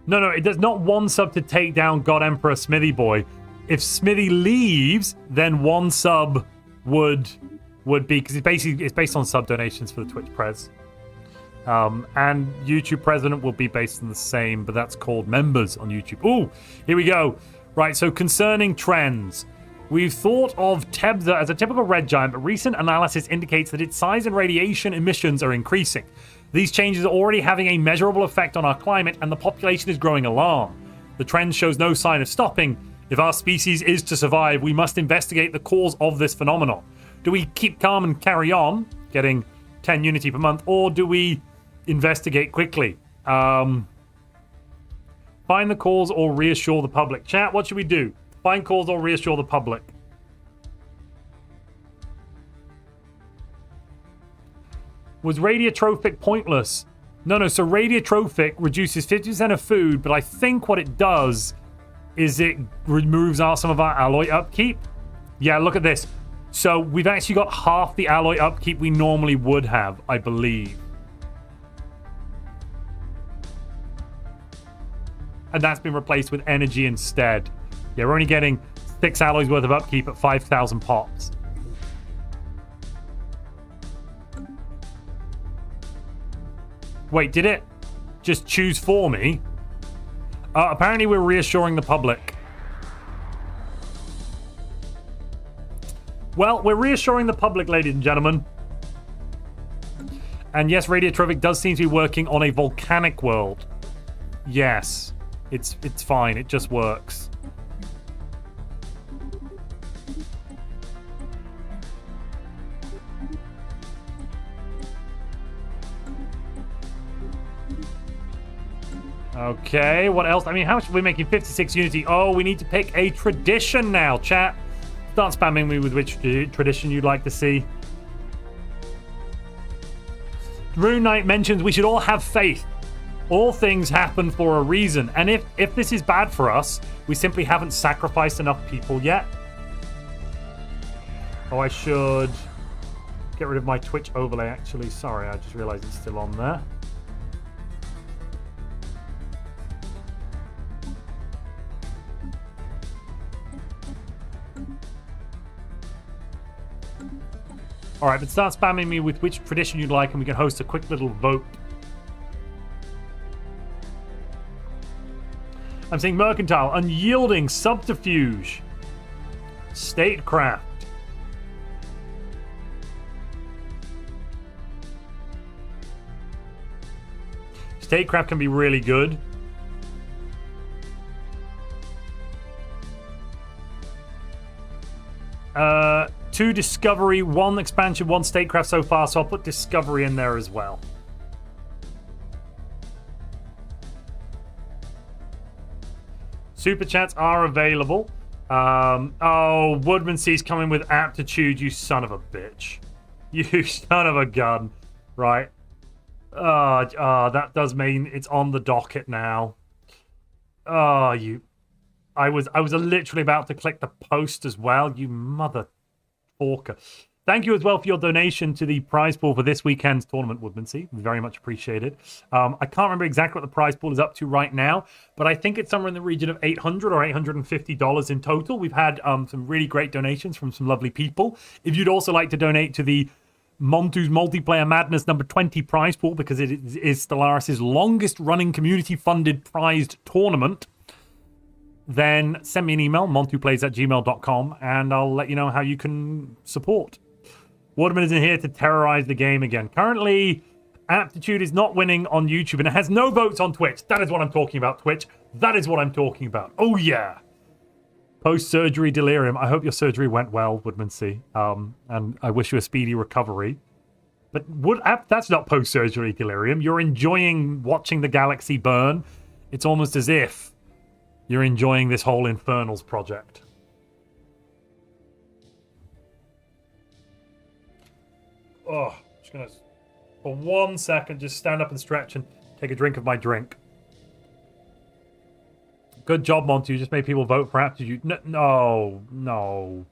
No, it does not one sub to take down God Emperor Smithy Boy. If Smithy leaves, then one sub would be, because it's based on sub donations for the Twitch Prez. And YouTube President will be based on the same, but that's called members on YouTube. Ooh, here we go. Right, so concerning trends. We've thought of Tebza as a typical red giant, but recent analysis indicates that its size and radiation emissions are increasing. These changes are already having a measurable effect on our climate, and the population is growing alarm. The trend shows no sign of stopping. If our species is to survive, we must investigate the cause of this phenomenon. Do we keep calm and carry on, getting 10 unity per month, or do we investigate quickly? Find the cause or reassure the public. Chat, what should we do? Find cause or reassure the public? Was radiotrophic pointless? No, so radiotrophic reduces 50% of food, but I think what it does is it removes some of our alloy upkeep. Yeah, look at this. So we've actually got half the alloy upkeep we normally would have, I believe. And that's been replaced with energy instead. Yeah, we're only getting 6 alloys worth of upkeep at 5,000 pops. Wait, did it just choose for me? Apparently we're reassuring the public. Well, we're reassuring the public, ladies and gentlemen. And yes, Radiotrophic does seem to be working on a volcanic world. Yes, it's fine. It just works. Okay, what else? I mean, how much are we making? 56 unity. Oh, we need to pick a tradition now, chat. Start spamming me with which tradition you'd like to see. Rune Knight mentions we should all have faith. All things happen for a reason. And if this is bad for us, we simply haven't sacrificed enough people yet. Oh, I should get rid of my Twitch overlay, actually. Sorry, I just realized it's still on there. All right, but start spamming me with which tradition you'd like, and we can host a quick little vote. I'm saying Mercantile, Unyielding, Subterfuge, Statecraft. Statecraft can be really good. Two Discovery, one Expansion, one Statecraft so far, so I'll put Discovery in there as well. Super chats are available. Oh, Woodman C's coming with aptitude, you son of a bitch. You son of a gun. Right. That does mean it's on the docket now. Oh, you... I was literally about to click the post as well, you mother... Orca. Thank you as well for your donation to the prize pool for this weekend's tournament, Woodmansey. Very much appreciated. I can't remember exactly what the prize pool is up to right now, but I think it's somewhere in the region of $800 or $850 in total. We've had some really great donations from some lovely people. If you'd also like to donate to the Montu's Multiplayer Madness number 20 prize pool, because it is Stellaris' longest running community-funded prized tournament, then send me an email, montuplays@gmail.com, and I'll let you know how you can support. Waterman is in here to terrorize the game again. Currently, Aptitude is not winning on YouTube, and it has no votes on Twitch. That is what I'm talking about, Twitch. That is what I'm talking about. Oh, yeah. Post-surgery delirium. I hope your surgery went well, Woodmansey. And I wish you a speedy recovery. But that's not post-surgery delirium. You're enjoying watching the galaxy burn. It's almost as if you're enjoying this whole Infernals project. Oh, just gonna, for 1 second, just stand up and stretch and take a drink of my drink. Good job, Montu. You just made people vote for Aptitude. No.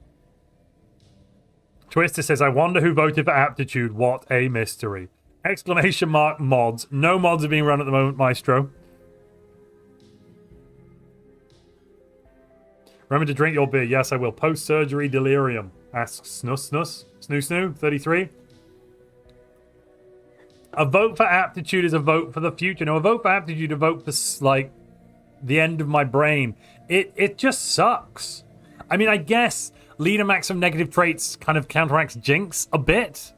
Twister says, I wonder who voted for Aptitude. What a mystery. Exclamation mark mods. No mods are being run at the moment, Maestro. Remember to drink your beer. Yes, I will. Post-surgery delirium. Asks Snoo 33. A vote for Aptitude is a vote for the future. No, a vote for Aptitude, a vote for, like, the end of my brain. It just sucks. I mean, I guess leader max of negative traits kind of counteracts Jinx a bit.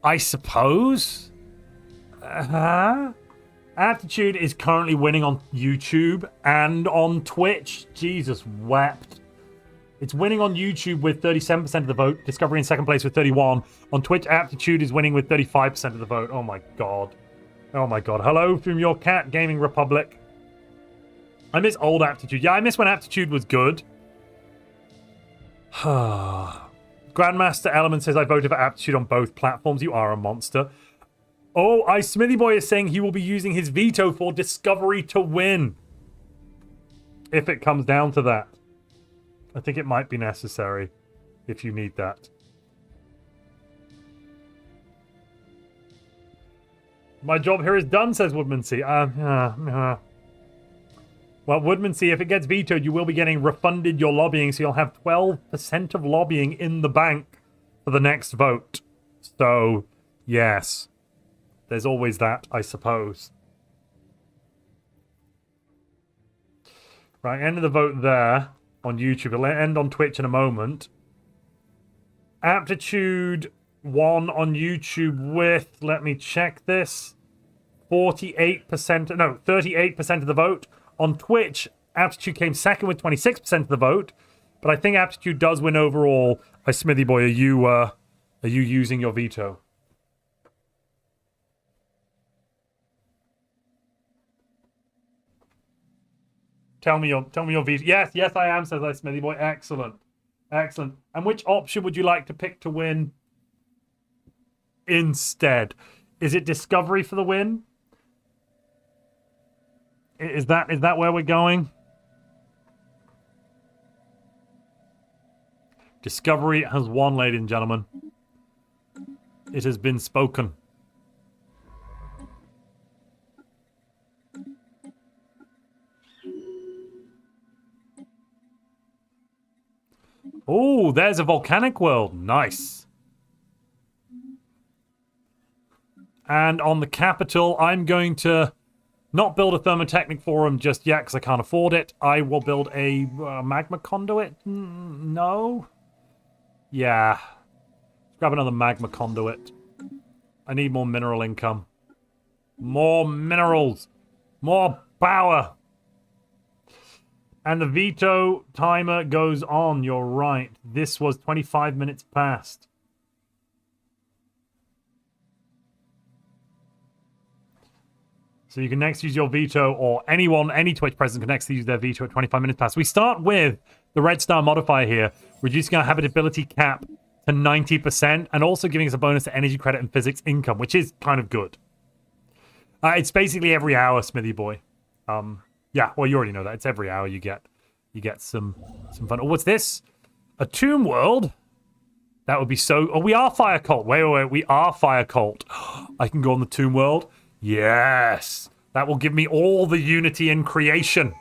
I suppose. Aptitude is currently winning on YouTube and on Twitch. Jesus wept. It's winning on YouTube with 37% of the vote. Discovery in second place with 31. On Twitch, Aptitude is winning with 35% of the vote. Oh my god. Oh my god. Hello from your cat, Gaming Republic. I miss old Aptitude. Yeah, I miss when Aptitude was good. Grandmaster Element says, I voted for Aptitude on both platforms. You are a monster. Oh, Smithy Boy is saying he will be using his veto for Discovery to win. If it comes down to that. I think it might be necessary if you need that. My job here is done, says Woodmansey. Well, Woodmansey, if it gets vetoed, you will be getting refunded your lobbying, so you'll have 12% of lobbying in the bank for the next vote. So, yes. There's always that, I suppose. Right, end of the vote there on YouTube. It'll end on Twitch in a moment. Aptitude won on YouTube with, let me check this, 38% of the vote. On Twitch, Aptitude came second with 26% of the vote, but I think Aptitude does win overall. Smithy Boy, are you using your veto? Tell me your veto. Yes, I am, says Smithy Boy. Excellent. Excellent. And which option would you like to pick to win instead? Is it Discovery for the win? Is that where we're going? Discovery has won, ladies and gentlemen. It has been spoken. Oh, there's a volcanic world. Nice. And on the capital, I'm going to not build a thermotechnic forum just yet because I can't afford it. I will build a magma conduit. No? Yeah. Let's grab another magma conduit. I need more mineral income. More minerals. More power. And the veto timer goes on. You're right. This was 25 minutes past. So you can next use your veto, or anyone, any Twitch present can next use their veto at 25 minutes past. We start with the red star modifier here, reducing our habitability cap to 90%, and also giving us a bonus to energy credit and physics income, which is kind of good. It's basically every hour, Smithy Boy. Yeah, well, you already know that. It's every hour you get some fun. Oh, what's this? A tomb world? That would be so... Oh, we are Fire Cult. Wait. We are Fire Cult. I can go on the Tomb World. Yes. That will give me all the unity in creation.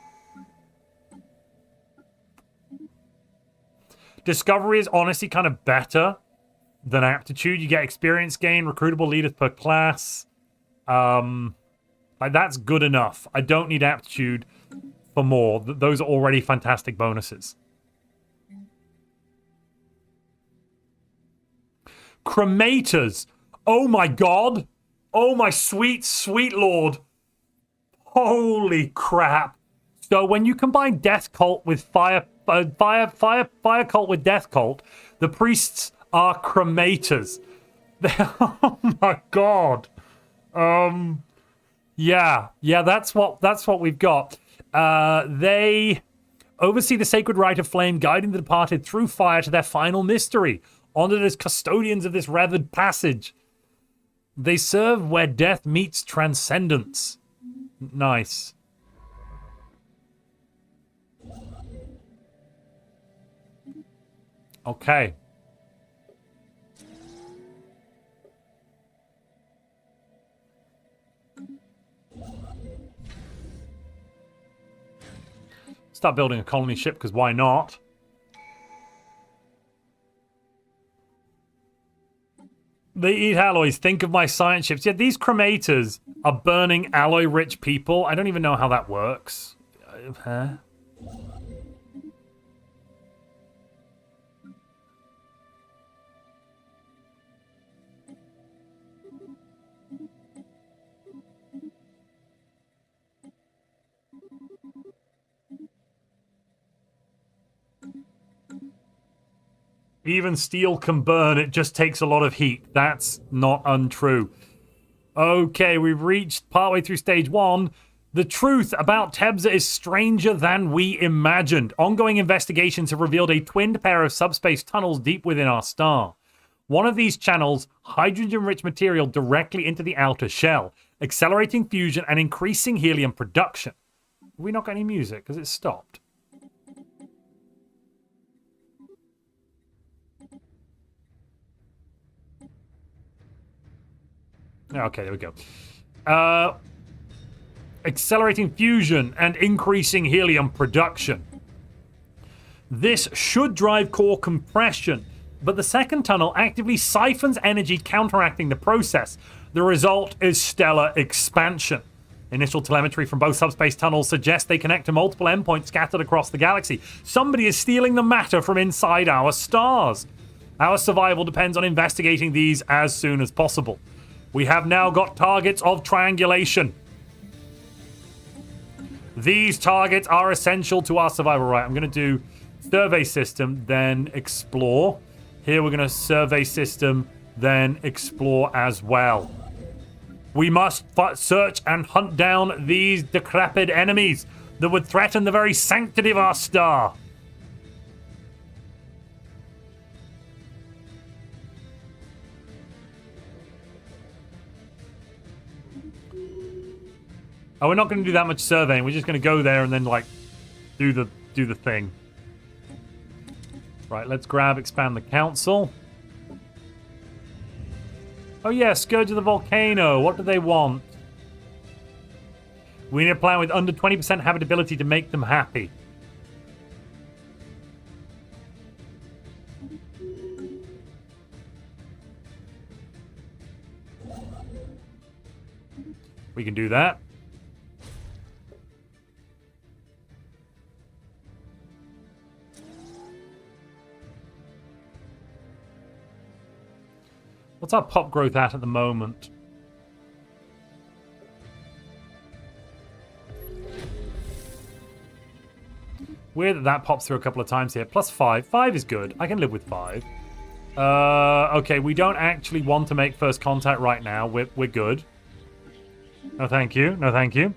Discovery is honestly kind of better than aptitude. You get experience gain, recruitable leaders per class. Like, that's good enough. I don't need aptitude for more. Those are already fantastic bonuses. Cremators. Oh my god. Oh my sweet, sweet lord. Holy crap. So when you combine Death Cult with Fire Cult with Death Cult, the priests are cremators. Oh my god. Yeah, that's what we've got. They oversee the sacred rite of flame, guiding the departed through fire to their final mystery, honored as custodians of this revered passage. They serve where death meets transcendence. Nice. Okay. Start building a colony ship, because why not? They eat alloys. Think of my science ships. Yeah, these cremators are burning alloy-rich people. I don't even know how that works. Huh? Even steel can burn, it just takes a lot of heat. That's not untrue. Okay, we've reached partway through stage 1. The truth about Tebza is stranger than we imagined. Ongoing investigations have revealed a twinned pair of subspace tunnels deep within our star. One of these channels hydrogen-rich material directly into the outer shell, accelerating fusion and increasing helium production. Have we not got any music? Because it stopped. Okay, there we go. Accelerating fusion and increasing helium production. This should drive core compression, but the second tunnel actively siphons energy, counteracting the process. The result is stellar expansion. Initial telemetry from both subspace tunnels suggests they connect to multiple endpoints scattered across the galaxy. Somebody is stealing the matter from inside our stars. Our survival depends on investigating these as soon as possible. We have now got targets of triangulation. These targets are essential to our survival. Right, I'm going to do survey system, then explore. Here we're going to survey system, then explore as well. We must search and hunt down these decrepit enemies that would threaten the very sanctity of our star. Oh, we're not going to do that much surveying. We're just going to go there and then, like, do the thing. Right, let's expand the council. Oh yeah, Scourge of the Volcano. What do they want? We need a plan with under 20% habitability to make them happy. We can do that. What's our pop growth at the moment? Weird that pops through a couple of times here. Plus 5. 5 is good. I can live with 5. Okay, we don't actually want to make first contact right now. We're good. No, thank you. No, thank you.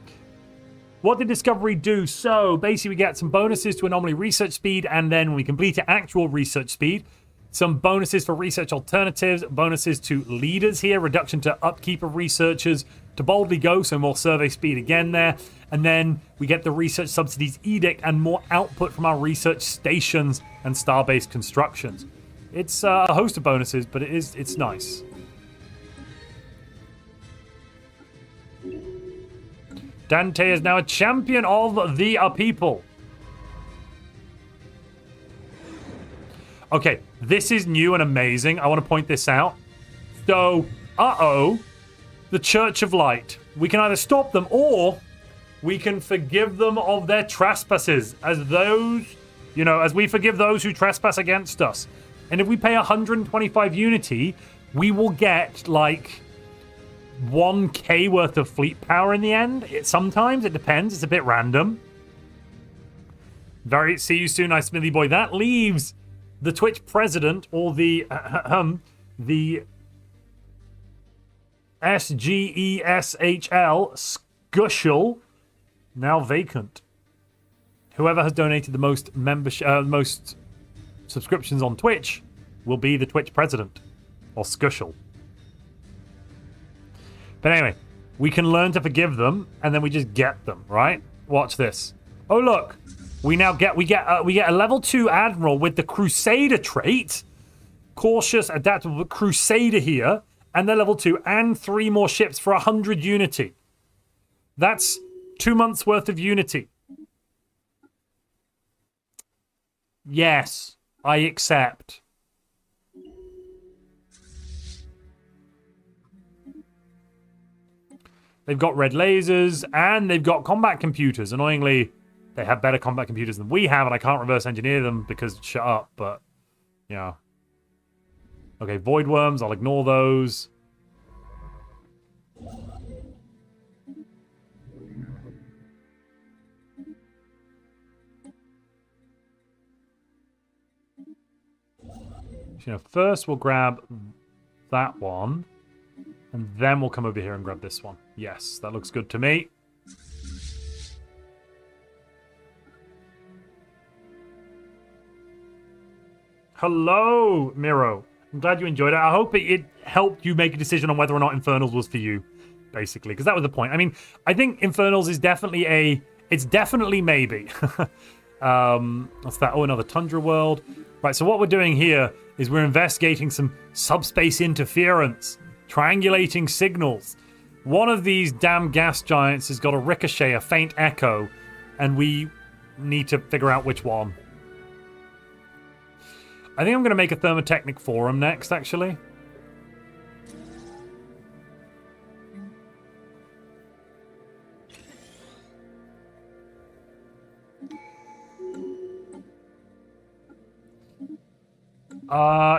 What did Discovery do? So, basically, we get some bonuses to anomaly research speed, and then when we complete it, actual research speed. Some bonuses for research alternatives, bonuses to leaders here, reduction to upkeep of researchers, to boldly go, so more survey speed again there. And then we get the research subsidies edict and more output from our research stations and star-based constructions. It's a host of bonuses, but it's nice. Dante is now a champion of the people. Okay, this is new and amazing. I want to point this out. So, the Church of Light. We can either stop them or we can forgive them of their trespasses as those, as we forgive those who trespass against us. And if we pay 125 unity, we will get like 1k worth of fleet power in the end. Sometimes it depends. It's a bit random. See you soon, nice Smithy boy. That leaves the Twitch president or the SGESHL Scushel now vacant. Whoever has donated the most most subscriptions on Twitch will be the Twitch president or Scushel. But anyway, we can learn to forgive them, and then we just get them, right? Watch this. Oh look, we get a level 2 admiral with the Crusader trait, cautious, adaptable Crusader here, and they're level 2, and 3 more ships for 100 unity. That's 2 months worth of unity. Yes, I accept. They've got red lasers, and they've got combat computers. Annoyingly, they have better combat computers than we have, and I can't reverse engineer them because shut up, but yeah. Okay, void worms, I'll ignore those. First we'll grab that one, and then we'll come over here and grab this one. Yes, that looks good to me. Hello, Miro. I'm glad you enjoyed it. I hope it helped you make a decision on whether or not Infernals was for you, basically, because that was the point. I mean, I think Infernals is definitely it's definitely maybe. What's that? Oh, another Tundra world. Right, so what we're doing here is we're investigating some subspace interference, triangulating signals. One of these damn gas giants has got a ricochet, a faint echo, and we need to figure out which one. I think I'm going to make a thermotechnic forum next, actually.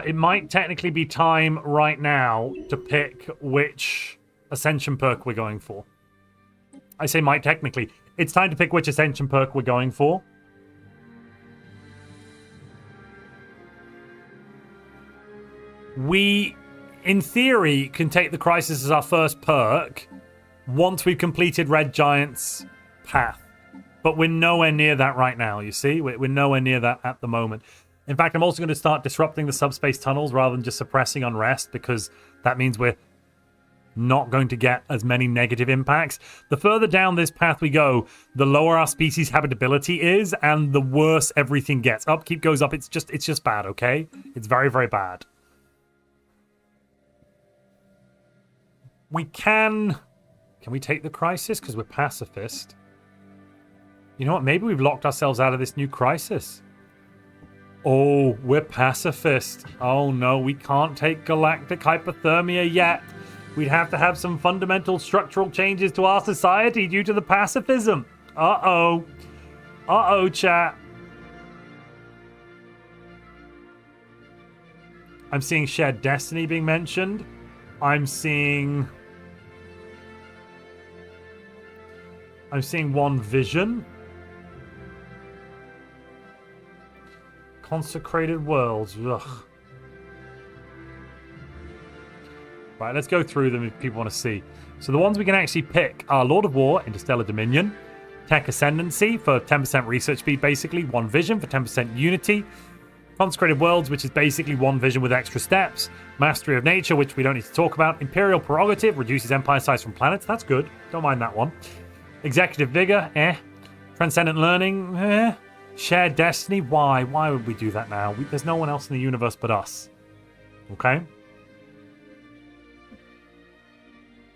It might technically be time right now to pick which Ascension perk we're going for. I say might technically. It's time to pick which Ascension perk we're going for. We, in theory, can take the Crisis as our first perk once we've completed Red Giant's path. But we're nowhere near that right now, you see? We're nowhere near that at the moment. In fact, I'm also going to start disrupting the subspace tunnels rather than just suppressing unrest, because that means we're not going to get as many negative impacts. The further down this path we go, the lower our species habitability is, and the worse everything gets. Upkeep goes up. It's just bad, okay? It's very, very bad. We can we take the crisis? Because we're pacifist. You know what? Maybe we've locked ourselves out of this new crisis. Oh, we're pacifist. Oh no, we can't take galactic hypothermia yet. We'd have to have some fundamental structural changes to our society due to the pacifism. Uh-oh. Uh-oh, chat. I'm seeing shared destiny being mentioned. I'm seeing one vision. Consecrated worlds. Ugh. Right, let's go through them if people want to see. So the ones we can actually pick are Lord of War, Interstellar Dominion, Tech Ascendancy for 10% research speed, basically, One Vision for 10% unity, Consecrated Worlds, which is basically one vision with extra steps, Mastery of Nature, which we don't need to talk about, Imperial Prerogative, reduces empire size from planets, that's good, don't mind that one, Executive Vigor, Transcendent Learning, Share destiny? Why? Why would we do that now? There's no one else in the universe but us. Okay?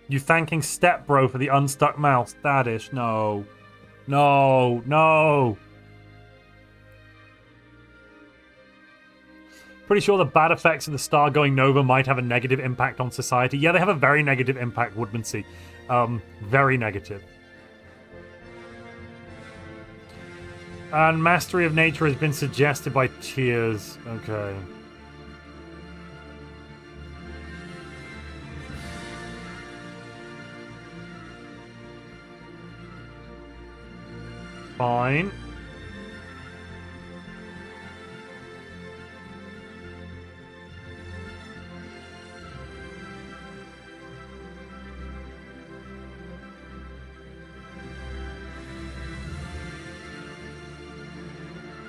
You thanking Stepbro for the unstuck mouse. Daddish, no. No, no. Pretty sure the bad effects of the star going nova might have a negative impact on society. Yeah, they have a very negative impact, Woodmansey. Very negative. And Mastery of Nature has been suggested by Tears. Okay. Fine.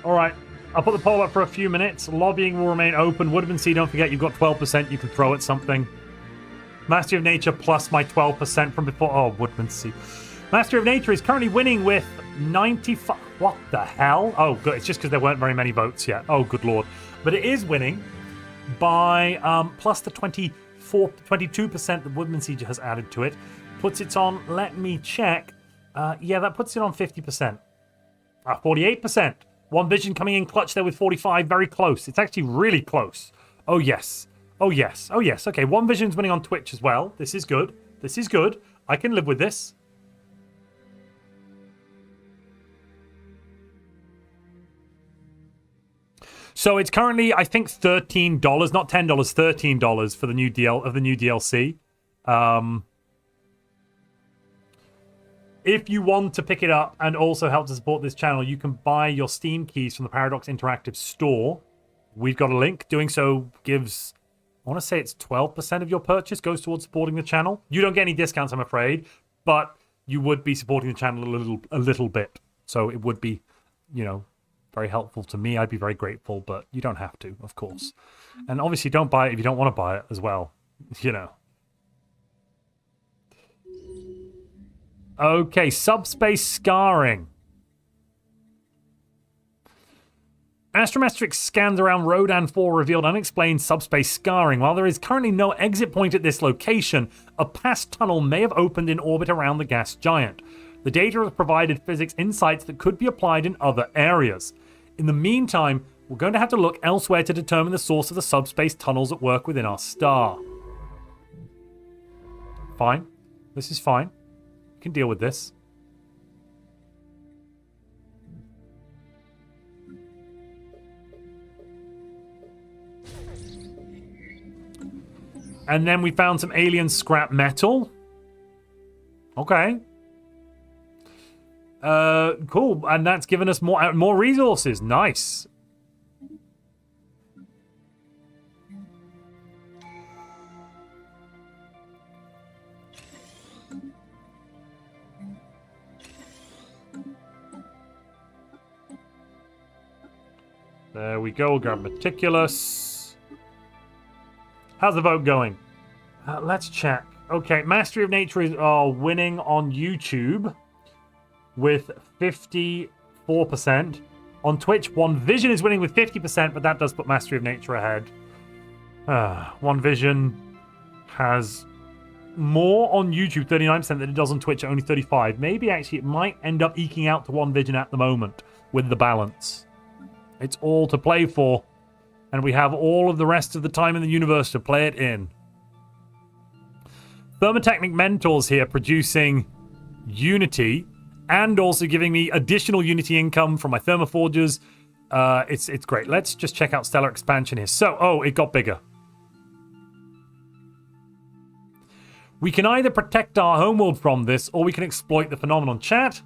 All right, I'll put the poll up for a few minutes. Lobbying will remain open. Woodmansey, don't forget you've got 12% you can throw at something. Mastery of Nature plus my 12% from before. Oh, Woodmansey. Mastery of Nature is currently winning with 95. What the hell? Oh, good. It's just because there weren't very many votes yet. Oh, good lord. But it is winning by plus the 22% that Woodmansey has added to it. Puts it on, let me check. Yeah, that puts it on 50%. 48%. One Vision coming in clutch there with 45. Very close. It's actually really close. Oh, yes. Oh, yes. Oh, yes. Okay, One Vision's winning on Twitch as well. This is good. This is good. I can live with this. So it's currently, I think, $13, not $10, $13 for the new DLC. If you want to pick it up and also help to support this channel, you can buy your Steam keys from the Paradox Interactive store. We've got a link. Doing so gives, I want to say it's 12% of your purchase goes towards supporting the channel. You don't get any discounts, I'm afraid, but you would be supporting the channel a little bit. So it would be, you know, very helpful to me. I'd be very grateful, but you don't have to, of course. And obviously don't buy it if you don't want to buy it as well, you know. Okay, Subspace Scarring. Astrometric scans around Rodan 4 revealed unexplained subspace scarring. While there is currently no exit point at this location, a past tunnel may have opened in orbit around the gas giant. The data has provided physics insights that could be applied in other areas. In the meantime, we're going to have to look elsewhere to determine the source of the subspace tunnels at work within our star. Fine. This is fine. We can deal with this. And then we found some alien scrap metal. Okay. Cool. And that's given us more resources. Nice. There we go. We'll grab Meticulous. How's the vote going? Let's check. Okay, Mastery of Nature is winning on YouTube with 54%. On Twitch, One Vision is winning with 50%, but that does put Mastery of Nature ahead. One Vision has more on YouTube, 39%, than it does on Twitch, only 35%. Maybe actually it might end up eking out to One Vision at the moment with the balance. It's all to play for, and we have all of the rest of the time in the universe to play it in. Thermotechnic Mentors here producing Unity and also giving me additional Unity income from my Thermoforgers. It's great. Let's just check out Stellar Expansion here. So, it got bigger. We can either protect our homeworld from this, or we can exploit the phenomenon. Chat,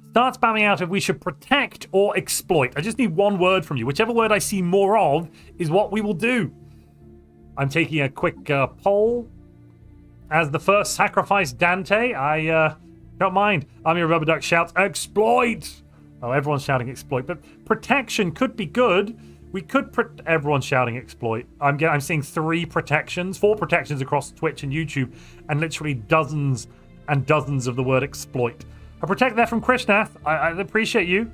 start spamming out if we should protect or exploit. I just need one word from you. Whichever word I see more of is what we will do. I'm taking a quick poll. As the first sacrifice, Dante, I don't mind. I'm your Rubber Duck shouts, exploit! Oh, everyone's shouting exploit, but protection could be good. We could everyone's shouting exploit. I'm seeing 4 protections across Twitch and YouTube, and literally dozens and dozens of the word exploit. I protect that from Krishnath. I appreciate you.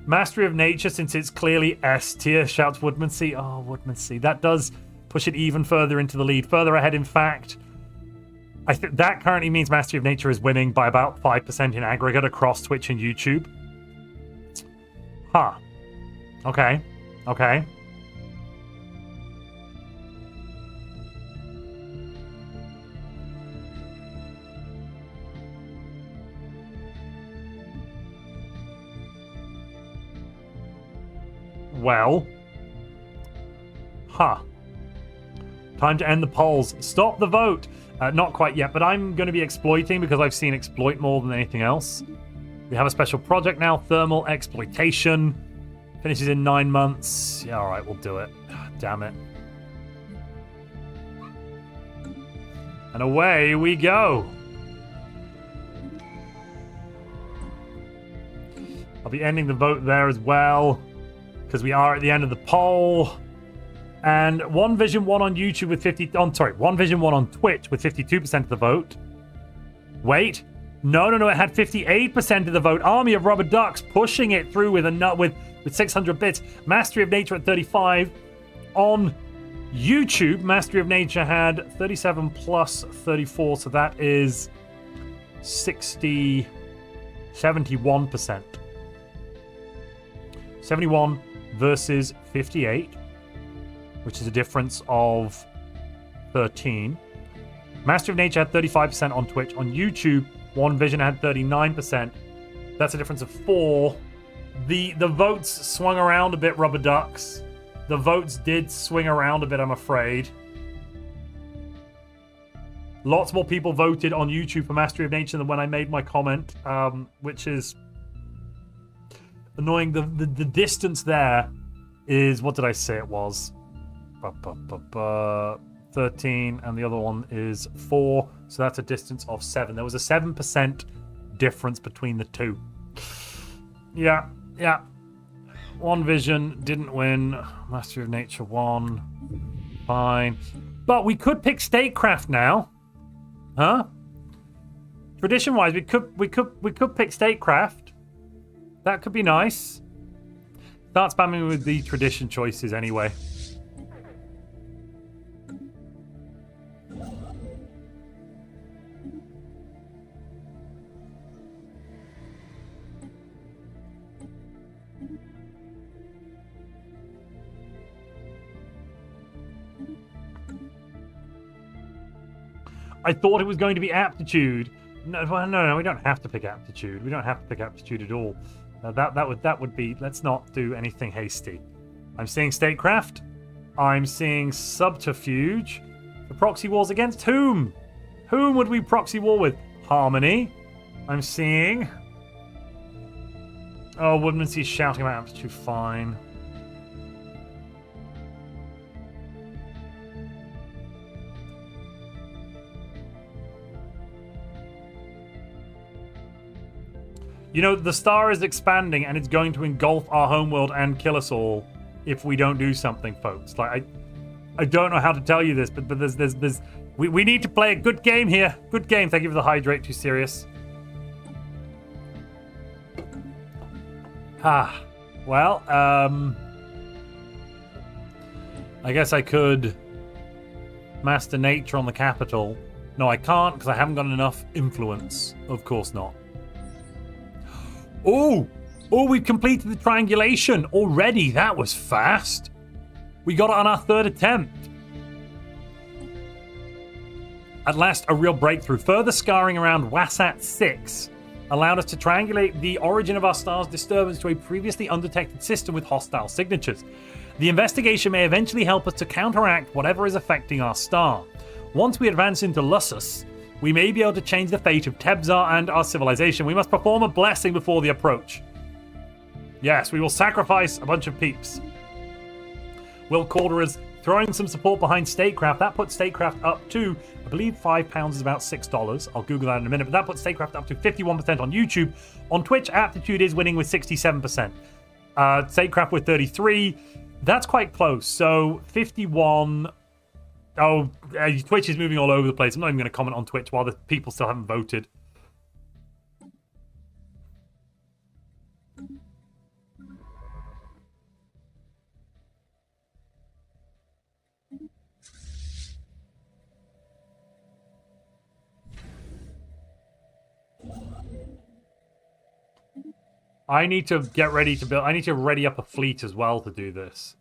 Mastery of Nature, since it's clearly S tier, shouts Woodmansea. Oh, Woodmansea. That does push it even further into the lead. Further ahead, in fact. I think that currently means Mastery of Nature is winning by about 5% in aggregate across Twitch and YouTube. Huh. Okay. Okay. Well. Huh. Time to end the polls. Stop the vote. Not quite yet, but I'm going to be exploiting because I've seen exploit more than anything else. We have a special project now, thermal exploitation. Finishes in 9 months. Yeah, all right, we'll do it. Damn it. And away we go. I'll be ending the vote there as well because we are at the end of the poll. And One Vision 1 on YouTube with 50... One Vision 1 on Twitch with 52% of the vote. Wait. No, it had 58% of the vote. Army of Rubber Ducks pushing it through with 600 bits. Mastery of Nature at 35. On YouTube, Mastery of Nature had 37 plus 34, so that is 71%. 71 versus 58. Which is a difference of 13. Master of Nature had 35% on Twitch. On YouTube, One Vision had 39%. That's a difference of 4. The votes swung around a bit, Rubber Ducks. The votes did swing around a bit, I'm afraid. Lots more people voted on YouTube for Mastery of Nature than when I made my comment, which is annoying. The distance there is... What did I say it was? 13, and the other one is 4, so that's a distance of 7. There was a 7% difference between the two. Yeah. One Vision didn't win. Mastery of Nature won. Fine. But we could pick Statecraft now. Huh? Tradition-wise, we could pick Statecraft. That could be nice. Start spamming with the tradition choices anyway. I thought it was going to be aptitude. No, we don't have to pick aptitude. We don't have to pick aptitude at all. That would be... Let's not do anything hasty. I'm seeing Statecraft. I'm seeing subterfuge. The proxy wars against whom? Whom would we proxy war with? Harmony. I'm seeing... Oh, Woodmansea's shouting about aptitude. Fine. You know, the star is expanding and it's going to engulf our homeworld and kill us all if we don't do something, folks. Like, I don't know how to tell you this, but we need to play a good game here. Good game. Thank you for the hydrate. Too serious. Well, I guess I could master nature on the capital. No, I can't because I haven't got enough influence. Of course not. Oh, we've completed the triangulation already. That was fast. We got it on our 3rd attempt. At last, a real breakthrough. Further scarring around Wasat 6 allowed us to triangulate the origin of our star's disturbance to a previously undetected system with hostile signatures. The investigation may eventually help us to counteract whatever is affecting our star. Once we advance into Lussus, we may be able to change the fate of Tebzar and our civilization. We must perform a blessing before the approach. Yes, we will sacrifice a bunch of peeps. Will Corderers throwing some support behind Statecraft. That puts Statecraft up to, I believe £5 is about $6. I'll Google that in a minute. But that puts Statecraft up to 51% on YouTube. On Twitch, Aptitude is winning with 67%. Statecraft with 33. That's quite close. So 51... Oh, Twitch is moving all over the place. I'm not even going to comment on Twitch while the people still haven't voted. I need to get ready to build. I need to ready up a fleet as well to do this.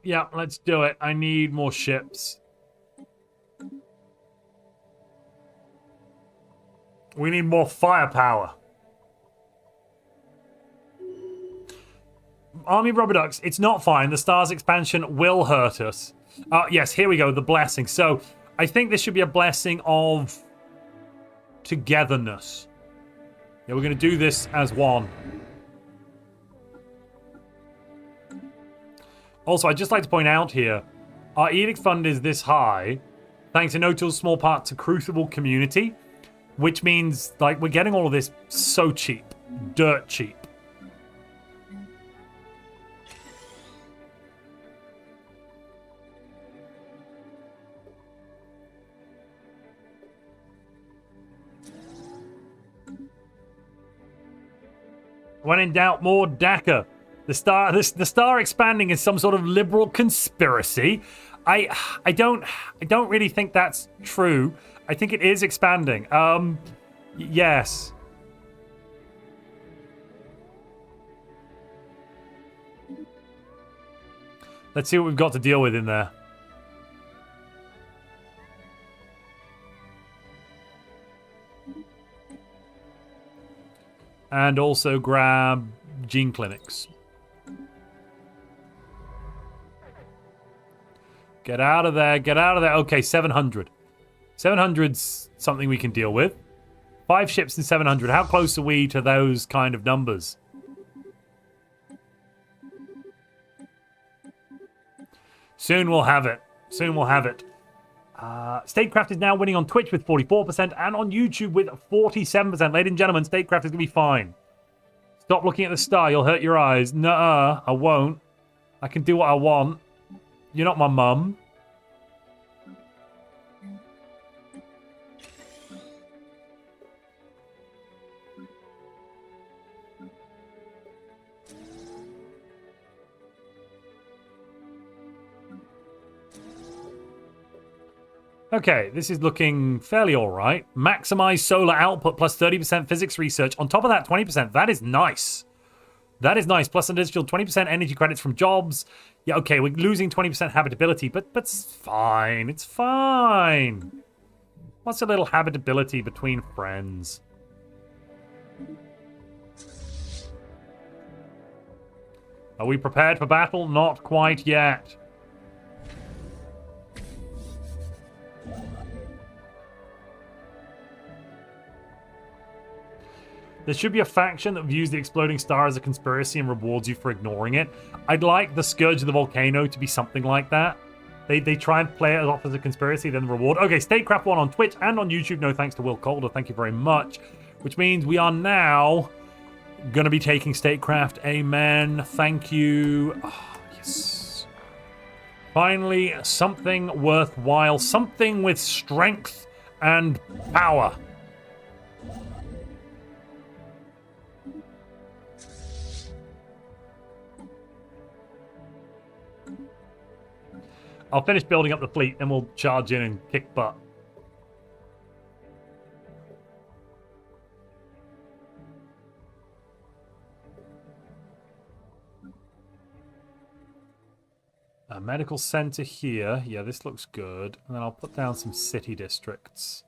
Yeah, let's do it. I need more ships. We need more firepower. Army rubber ducks, it's not fine. The stars expansion will hurt us. Yes, here we go, the blessing. So I think this should be a blessing of togetherness. Yeah, we're going to do this as one. Also, I'd just like to point out here, our edict fund is this high, thanks in no too small part to Crucible community, which means, like, we're getting all of this so cheap. Dirt cheap. When in doubt, more DACA. The star expanding is some sort of liberal conspiracy. I don't really think that's true. I think it is expanding. Yes. Let's see what we've got to deal with in there. And also grab gene clinics. Get out of there. Get out of there. Okay, 700. 700's something we can deal with. 5 ships and 700. How close are we to those kind of numbers? Soon we'll have it. Soon we'll have it. Statecraft is now winning on Twitch with 44% and on YouTube with 47%. Ladies and gentlemen, Statecraft is going to be fine. Stop looking at the star. You'll hurt your eyes. Nuh-uh. I won't. I can do what I want. You're not my mum. Okay, this is looking fairly all right. Maximize solar output plus 30% physics research. On top of that, 20%. That is nice. That is nice. Plus an additional 20% energy credits from jobs. Yeah, okay, we're losing 20% habitability, but it's fine. It's fine. What's a little habitability between friends? Are we prepared for battle? Not quite yet. There should be a faction that views the exploding star as a conspiracy and rewards you for ignoring it. I'd like the Scourge of the Volcano to be something like that. They try and play it off as a conspiracy, then the reward. Okay, Statecraft 1 on Twitch and on YouTube. No thanks to Will Calder. Thank you very much. Which means we are now going to be taking Statecraft. Amen. Thank you. Oh, yes. Finally, something worthwhile. Something with strength and power. I'll finish building up the fleet, then we'll charge in and kick butt. A medical center here. Yeah, this looks good. And then I'll put down some city districts.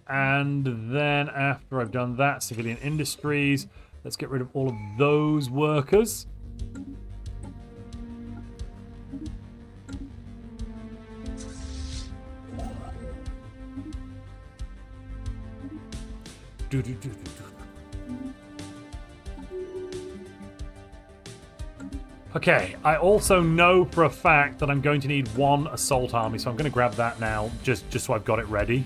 And then after I've done that, civilian industries. Let's get rid of all of those workers. Okay, I also know for a fact that I'm going to need 1 assault army, so I'm going to grab that now, just so I've got it ready.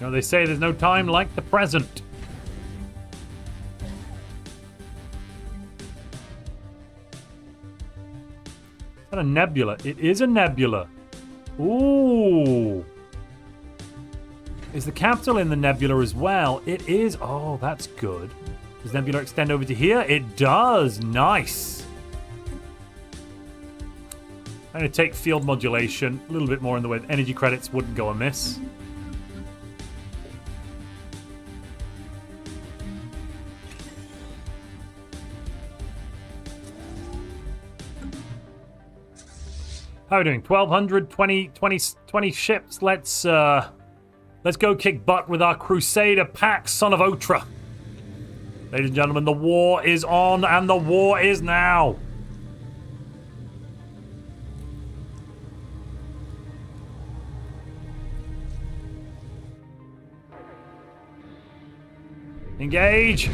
You know, they say there's no time like the present. Is that a nebula? It is a nebula. Ooh. Is the capital in the nebula as well? It is. Oh, that's good. Does nebula extend over to here? It does. Nice. I'm going to take field modulation. A little bit more in the way of energy credits wouldn't go amiss. How are we doing? 1,200, 20 ships. Let's go kick butt with our Crusader pack, Son of Otra. Ladies and gentlemen, the war is on, and the war is now. Engage.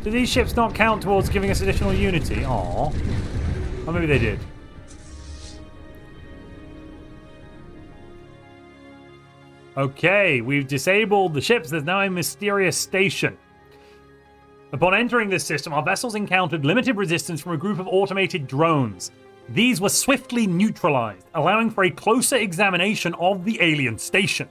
Do these ships not count towards giving us additional unity? Aww. Or maybe they did. Okay, we've disabled the ships. There's now a mysterious station. Upon entering this system, our vessels encountered limited resistance from a group of automated drones. These were swiftly neutralized, allowing for a closer examination of the alien station.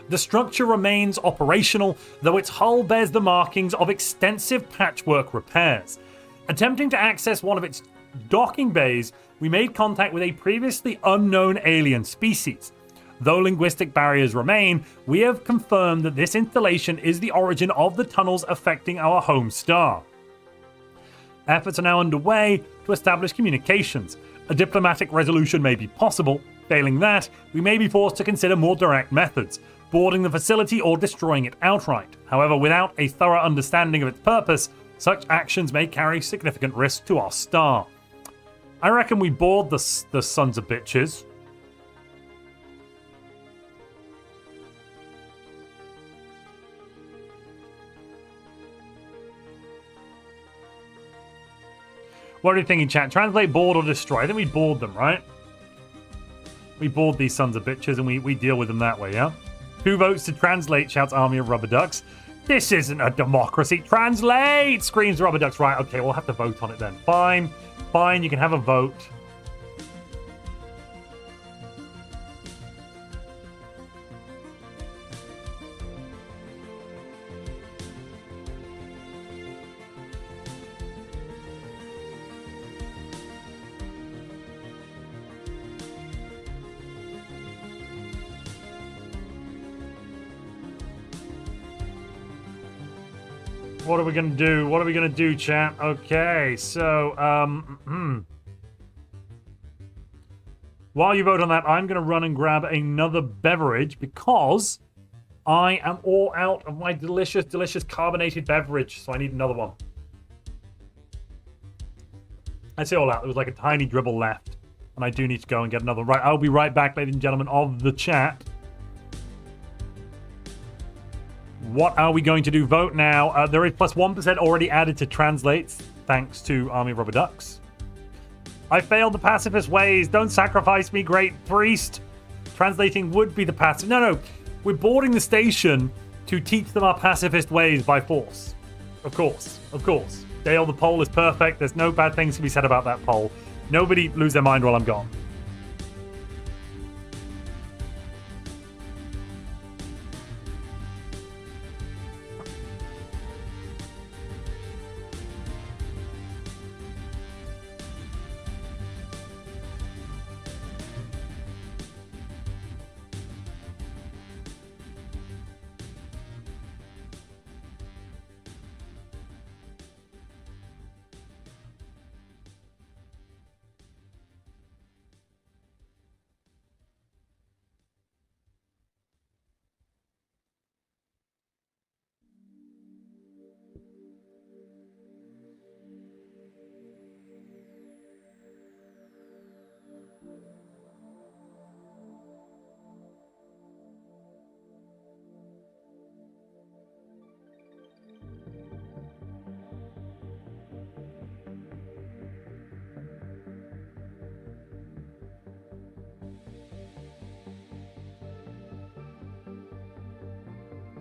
The structure remains operational, though its hull bears the markings of extensive patchwork repairs. Attempting to access one of its docking bays, we made contact with a previously unknown alien species. Though linguistic barriers remain, we have confirmed that this installation is the origin of the tunnels affecting our home star. Efforts are now underway to establish communications. A diplomatic resolution may be possible. Failing that, we may be forced to consider more direct methods, boarding the facility or destroying it outright. However, without a thorough understanding of its purpose, such actions may carry significant risk to our star. I reckon we board the sons of bitches. What are you thinking, chat? Translate, board, or destroy? I think we board them, right? We board these sons of bitches and we deal with them that way, yeah? 2 votes to translate, shouts Army of Rubber Ducks. This isn't a democracy. Translate! Screams Rubber Ducks. Right, okay, we'll have to vote on it then. Fine. Fine, you can have a vote. What are we going to do? What are we going to do, chat? Okay, so, while you vote on that, I'm going to run and grab another beverage because I am all out of my delicious, delicious carbonated beverage, so I need another one. I say all out. There was like a tiny dribble left, and I do need to go and get another. Right, I'll be right back, ladies and gentlemen of the chat. What are we going to do? Vote now. There is plus 1% already added to translates, thanks to Army of Rubber Ducks. I failed the pacifist ways. Don't sacrifice me, great priest. Translating would be the passive. No. We're boarding the station to teach them our pacifist ways by force. Of course. Dale, the poll is perfect. There's no bad things to be said about that poll. Nobody lose their mind while I'm gone.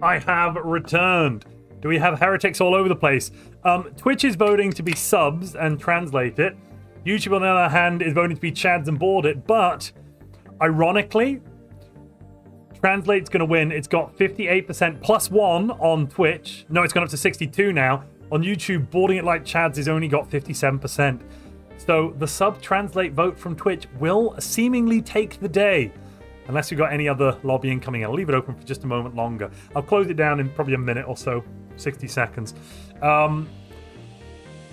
I have returned. Do we have heretics all over the place? Twitch is voting to be subs and translate it. YouTube, on the other hand, is voting to be chads and board it. But, ironically, translate's going to win. It's got 58% +1 on Twitch. No, it's gone up to 62 now. On YouTube, boarding it like chads has only got 57%. So the sub-translate vote from Twitch will seemingly take the day. Unless you've got any other lobbying coming in. I'll leave it open for just a moment longer. I'll close it down in probably a minute or so. 60 seconds.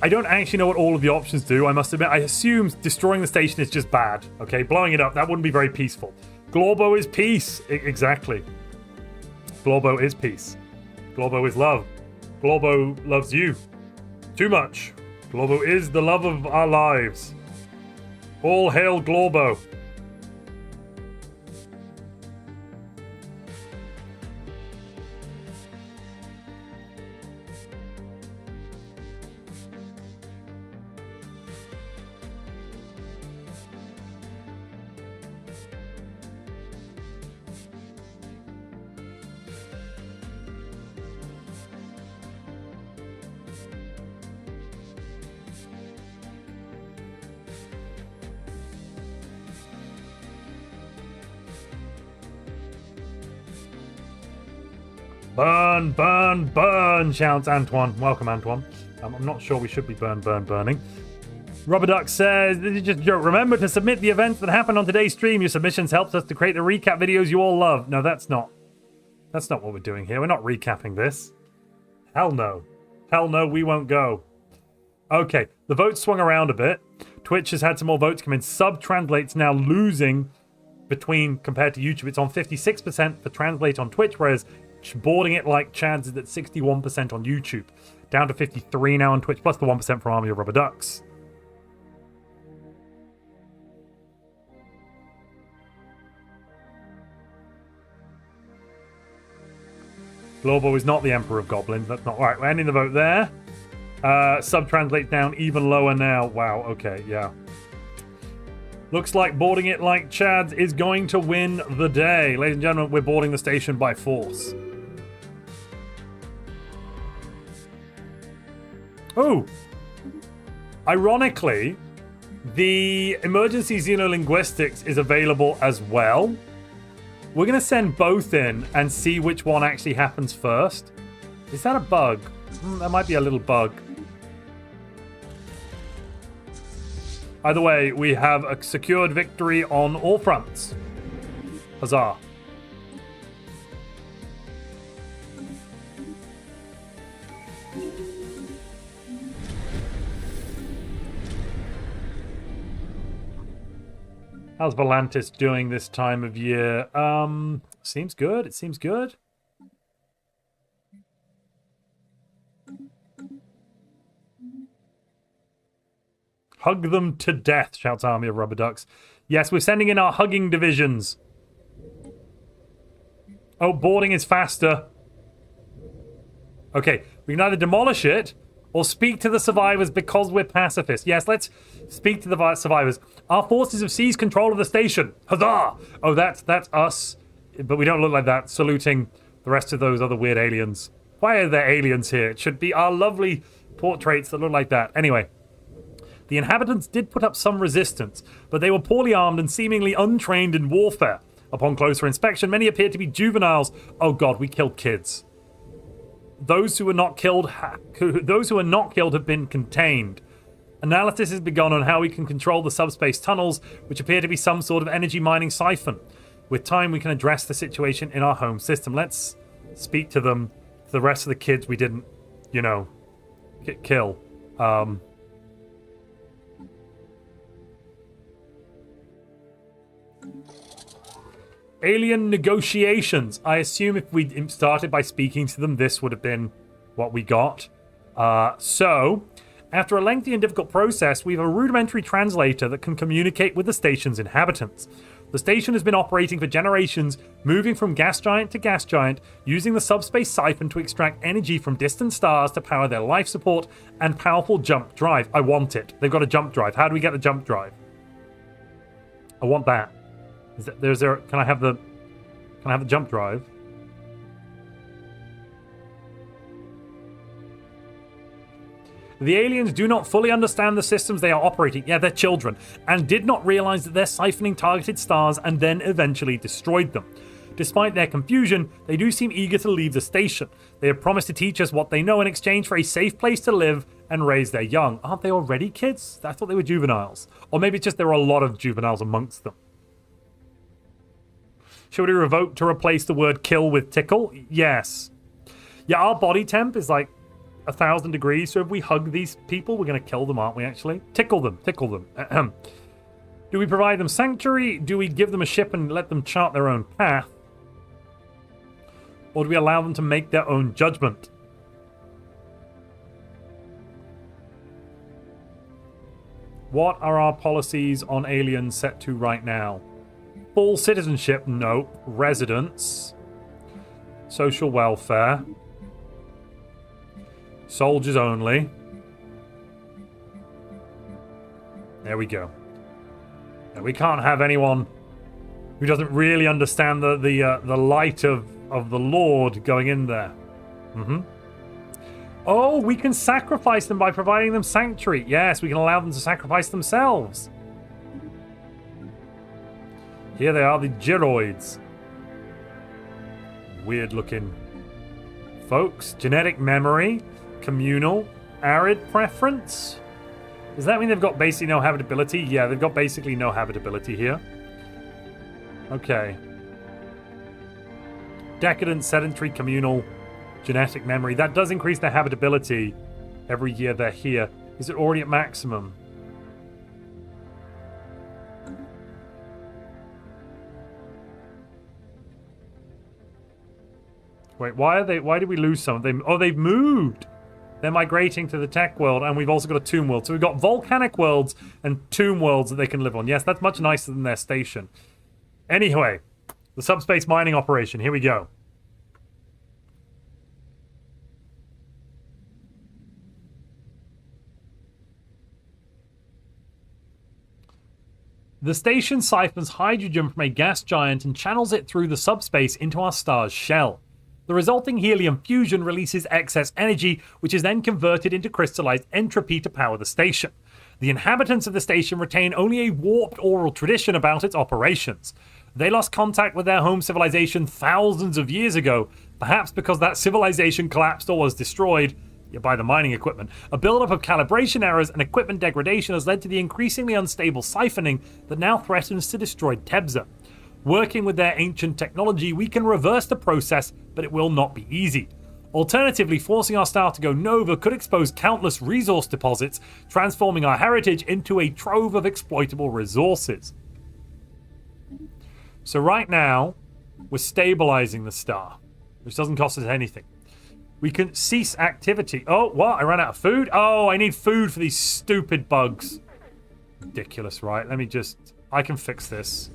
I don't actually know what all of the options do, I must admit. I assume destroying the station is just bad. Okay, blowing it up, that wouldn't be very peaceful. Glorbo is peace. Exactly. Glorbo is peace. Glorbo is love. Glorbo loves you. Too much. Glorbo is the love of our lives. All hail Glorbo. Burn, burn, burn, shouts Antoine. Welcome, Antoine. I'm not sure we should be burning. Rubber Duck says, this is just a joke. Remember to submit the events that happened on today's stream. Your submissions helps us to create the recap videos you all love. No, that's not what we're doing here. We're not recapping this. Hell no. Hell no, we won't go. Okay, the votes swung around a bit. Twitch has had some more votes come in. Sub-translate's now losing compared to YouTube. It's on 56% for translate on Twitch, whereas boarding it like chads is at 61% on YouTube. Down to 53 now on Twitch, plus the 1% from Army of Rubber Ducks. Glorbo is not the Emperor of Goblins. That's not right. We're ending the vote there. Sub-translates down even lower now. Wow, okay, yeah. Looks like boarding it like chads is going to win the day. Ladies and gentlemen, we're boarding the station by force. Oh, ironically, the emergency xenolinguistics is available as well. We're going to send both in and see which one actually happens first. Is that a bug? That might be a little bug. Either way, we have a secured victory on all fronts. Huzzah. How's Volantis doing this time of year? Seems good. It seems good. Hug them to death, shouts Army of Rubber Ducks. Yes, we're sending in our hugging divisions. Oh, boarding is faster. Okay, we can either demolish it or speak to the survivors because we're pacifists. Yes, let's speak to the survivors. Our forces have seized control of the station. Huzzah! Oh, that's us. But we don't look like that, saluting the rest of those other weird aliens. Why are there aliens here? It should be our lovely portraits that look like that. Anyway, the inhabitants did put up some resistance, but they were poorly armed and seemingly untrained in warfare. Upon closer inspection, many appeared to be juveniles. Oh god, we killed kids. Those who were not killed have been contained. Analysis has begun on how we can control the subspace tunnels, which appear to be some sort of energy mining siphon. With time, we can address the situation in our home system. Let's speak to them. The rest of the kids we didn't, kill. Alien negotiations. I assume if we started by speaking to them, this would have been what we got. So, after a lengthy and difficult process, we have a rudimentary translator that can communicate with the station's inhabitants. The station has been operating for generations, moving from gas giant to gas giant, using the subspace siphon to extract energy from distant stars to power their life support and powerful jump drive. I want it. They've got a jump drive. How do we get the jump drive? I want that. Can I have the jump drive? The aliens do not fully understand the systems they are operating. Yeah, they're children. And did not realize that they're siphoning targeted stars and then eventually destroyed them. Despite their confusion, they do seem eager to leave the station. They have promised to teach us what they know in exchange for a safe place to live and raise their young. Aren't they already kids? I thought they were juveniles. Or maybe it's just there are a lot of juveniles amongst them. Should we revoke to replace the word kill with tickle? Yes. Yeah, our body temp is like 1,000 degrees, so if we hug these people, we're going to kill them, aren't we, actually? Tickle them, tickle them. Ahem. Do we provide them sanctuary? Do we give them a ship and let them chart their own path? Or do we allow them to make their own judgment? What are our policies on aliens set to right now? Full citizenship? Nope. Residence. Social welfare. Soldiers only. There we go. Now, we can't have anyone who doesn't really understand the light of the Lord going in there. Oh, we can sacrifice them by providing them sanctuary. Yes, we can allow them to sacrifice themselves. Here they are, the Gyroids. Weird looking folks. Genetic memory. Communal. Arid preference. Does that mean they've got basically no habitability? Yeah, they've got basically no habitability here. Okay. Decadent, sedentary, communal, genetic memory. That does increase their habitability every year they're here. Is it already at maximum? Wait, why did we lose some of them? Oh, they've moved! They're migrating to the tech world, and we've also got a tomb world. So we've got volcanic worlds and tomb worlds that they can live on. Yes, that's much nicer than their station. Anyway, the subspace mining operation. Here we go. The station siphons hydrogen from a gas giant and channels it through the subspace into our star's shell. The resulting helium fusion releases excess energy, which is then converted into crystallized entropy to power the station. The inhabitants of the station retain only a warped oral tradition about its operations. They lost contact with their home civilization thousands of years ago, perhaps because that civilization collapsed or was destroyed by the mining equipment. A buildup of calibration errors and equipment degradation has led to the increasingly unstable siphoning that now threatens to destroy Tebza. Working with their ancient technology, we can reverse the process, but it will not be easy. Alternatively, forcing our star to go nova could expose countless resource deposits, transforming our heritage into a trove of exploitable resources. So right now, we're stabilizing the star, which doesn't cost us anything. We can cease activity. Oh, what? I ran out of food? Oh, I need food for these stupid bugs. Ridiculous, right? Let me just... I can fix this.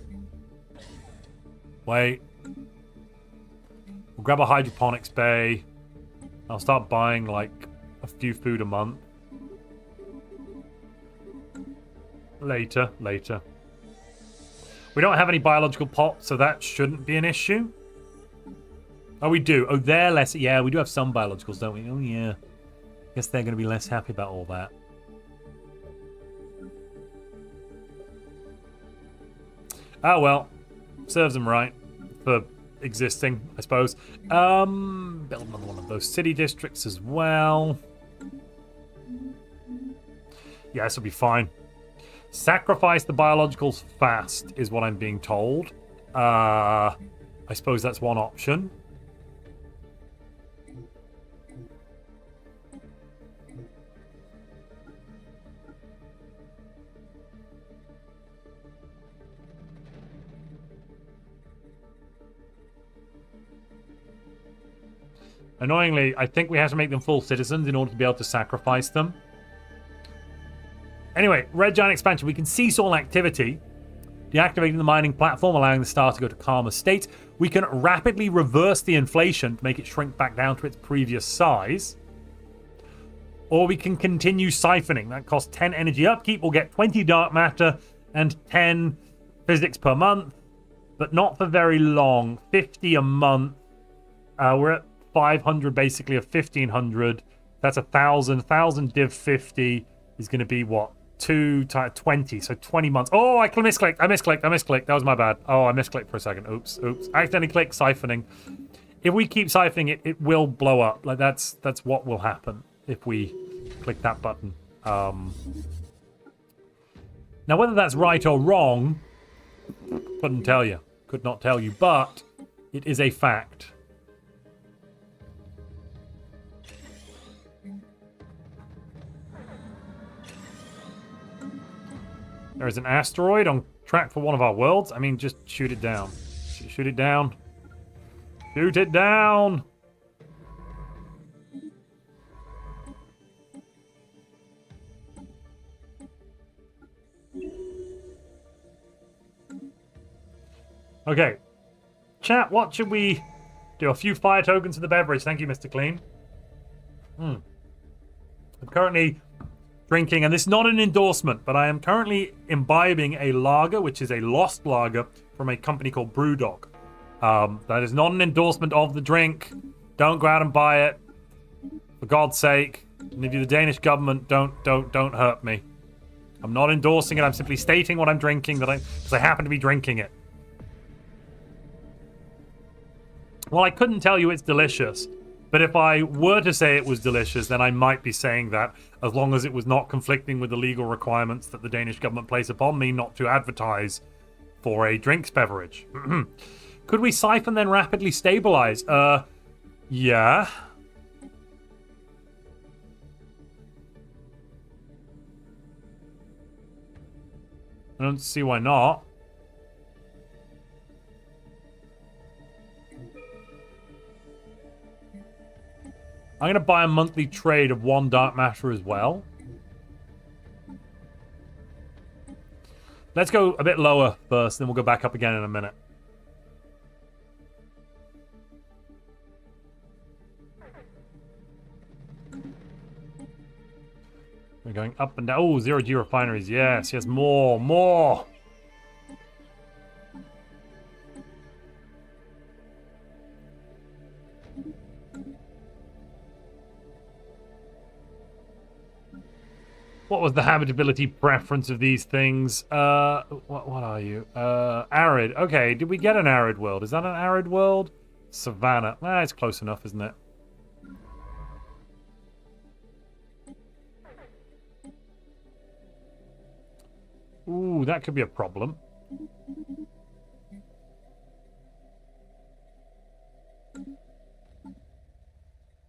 Wait. We'll grab a hydroponics bay. I'll start buying, like, a few food a month. Later. We don't have any biological pots, so that shouldn't be an issue. Oh, we do. Oh, they're less... Yeah, we do have some biologicals, don't we? Oh, yeah. Guess they're going to be less happy about all that. Oh, well. Serves them right for existing, I suppose. Build another one of those city districts as well. Yeah, this will be fine. Sacrifice the biologicals fast is what I'm being told. I suppose that's one option. Annoyingly, I think we have to make them full citizens in order to be able to sacrifice them. Anyway, Red Giant expansion. We can cease all activity. Deactivating the mining platform, allowing the star to go to calmer state. We can rapidly reverse the inflation to make it shrink back down to its previous size. Or we can continue siphoning. That costs 10 energy upkeep. We'll get 20 dark matter and 10 physics per month. But not for very long. 50 a month. We're at 500 basically of 1500. That's 1,000. 1,000 div 50 is going to be what? 2 times 20. So 20 months. Oh, I misclicked. I misclicked. That was my bad. Oh, I misclicked for a second. Oops. I accidentally clicked siphoning. If we keep siphoning it, it will blow up. Like that's what will happen if we click that button. Now, whether that's right or wrong, couldn't tell you. Could not tell you, but it is a fact. There is an asteroid on track for one of our worlds. I mean, just shoot it down. Shoot it down. Shoot it down! Okay. Chat, what should we do? A few fire tokens for the beverage. Thank you, Mr. Clean. I'm currently drinking, and this is not an endorsement, but I am currently imbibing a lager, which is a lost lager from a company called Brewdog. That is not an endorsement of the drink. Don't go out and buy it. For God's sake. And if you're the Danish government, don't hurt me. I'm not endorsing it. I'm simply stating what I'm drinking because I happen to be drinking it. Well, I couldn't tell you it's delicious. But if I were to say it was delicious, then I might be saying that as long as it was not conflicting with the legal requirements that the Danish government place upon me not to advertise for a drinks beverage. Could we siphon then rapidly stabilize? Yeah. I don't see why not. I'm going to buy a monthly trade of 1 dark matter as well. Let's go a bit lower first, then we'll go back up again in a minute. We're going up and down. Oh, 0G refineries. Yes, yes, more. What was the habitability preference of these things? What are you? Arid. Okay, did we get an arid world? Is that an arid world? Savannah. It's close enough, isn't it? Ooh, that could be a problem.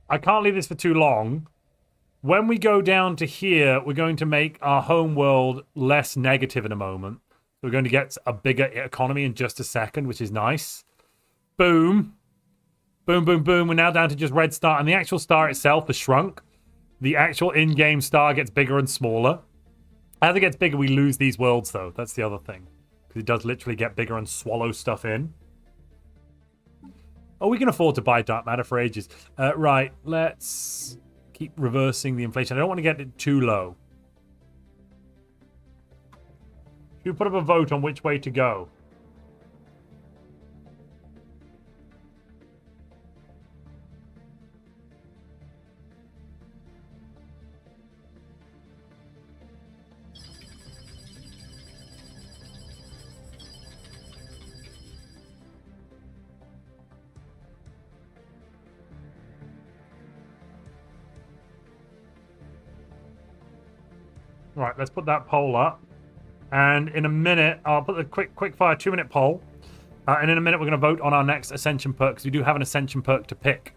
I can't leave this for too long. When we go down to here, we're going to make our home world less negative in a moment. We're going to get a bigger economy in just a second, which is nice. Boom. Boom, boom, boom. We're now down to just red star. And the actual star itself has shrunk. The actual in-game star gets bigger and smaller. As it gets bigger, we lose these worlds, though. That's the other thing. Because it does literally get bigger and swallow stuff in. Oh, we can afford to buy dark matter for ages. Right, let's keep reversing the inflation. I don't want to get it too low. Should we put up a vote on which way to go? Right, let's put that poll up. And in a minute, I'll put the quick fire 2-minute poll. And in a minute, we're going to vote on our next Ascension perk, because we do have an Ascension perk to pick.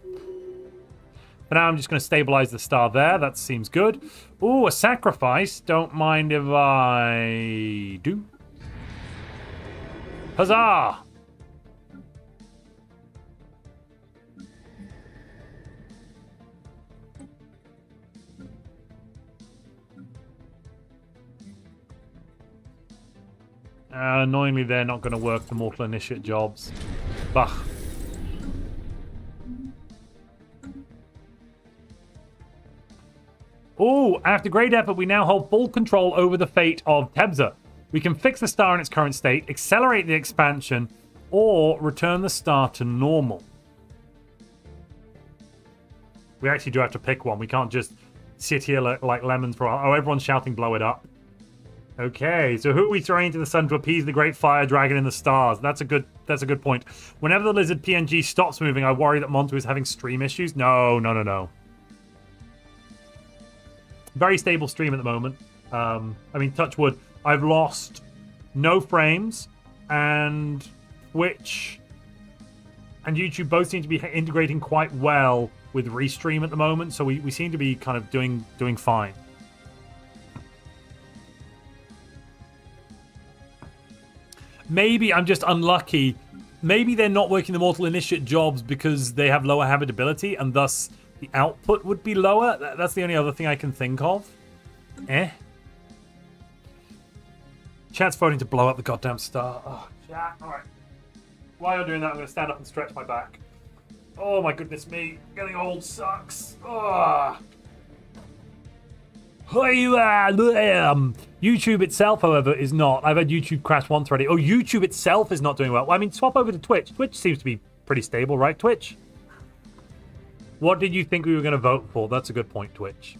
For now, I'm just going to stabilize the star there. That seems good. Ooh, a sacrifice. Don't mind if I do. Huzzah! Annoyingly, they're not going to work the Mortal Initiate jobs. Bah. Oh, after great effort, we now hold full control over the fate of Tebza. We can fix the star in its current state, accelerate the expansion, or return the star to normal. We actually do have to pick one. We can't just sit here like lemons for a while. Oh, everyone's shouting blow it up. Okay, so who are we throwing into the sun to appease the great fire dragon in the stars? That's a good point. Whenever the lizard PNG stops moving, I worry that Montu is having stream issues. No. Very stable stream at the moment. I mean, touch wood. I've lost no frames, and Twitch and YouTube both seem to be integrating quite well with Restream at the moment, so we seem to be kind of doing fine. Maybe I'm just unlucky. Maybe they're not working the Mortal Initiate jobs because they have lower habitability, and thus the output would be lower. That's the only other thing I can think of. Chat's voting to blow up the goddamn star. Oh, chat. All right. While you're doing that, I'm going to stand up and stretch my back. Oh my goodness me. Getting old sucks. Oh. YouTube itself, however, is not. I've had YouTube crash once already. Oh, YouTube itself is not doing well. I mean, swap over to Twitch. Twitch seems to be pretty stable, right, Twitch? What did you think we were going to vote for? That's a good point, Twitch.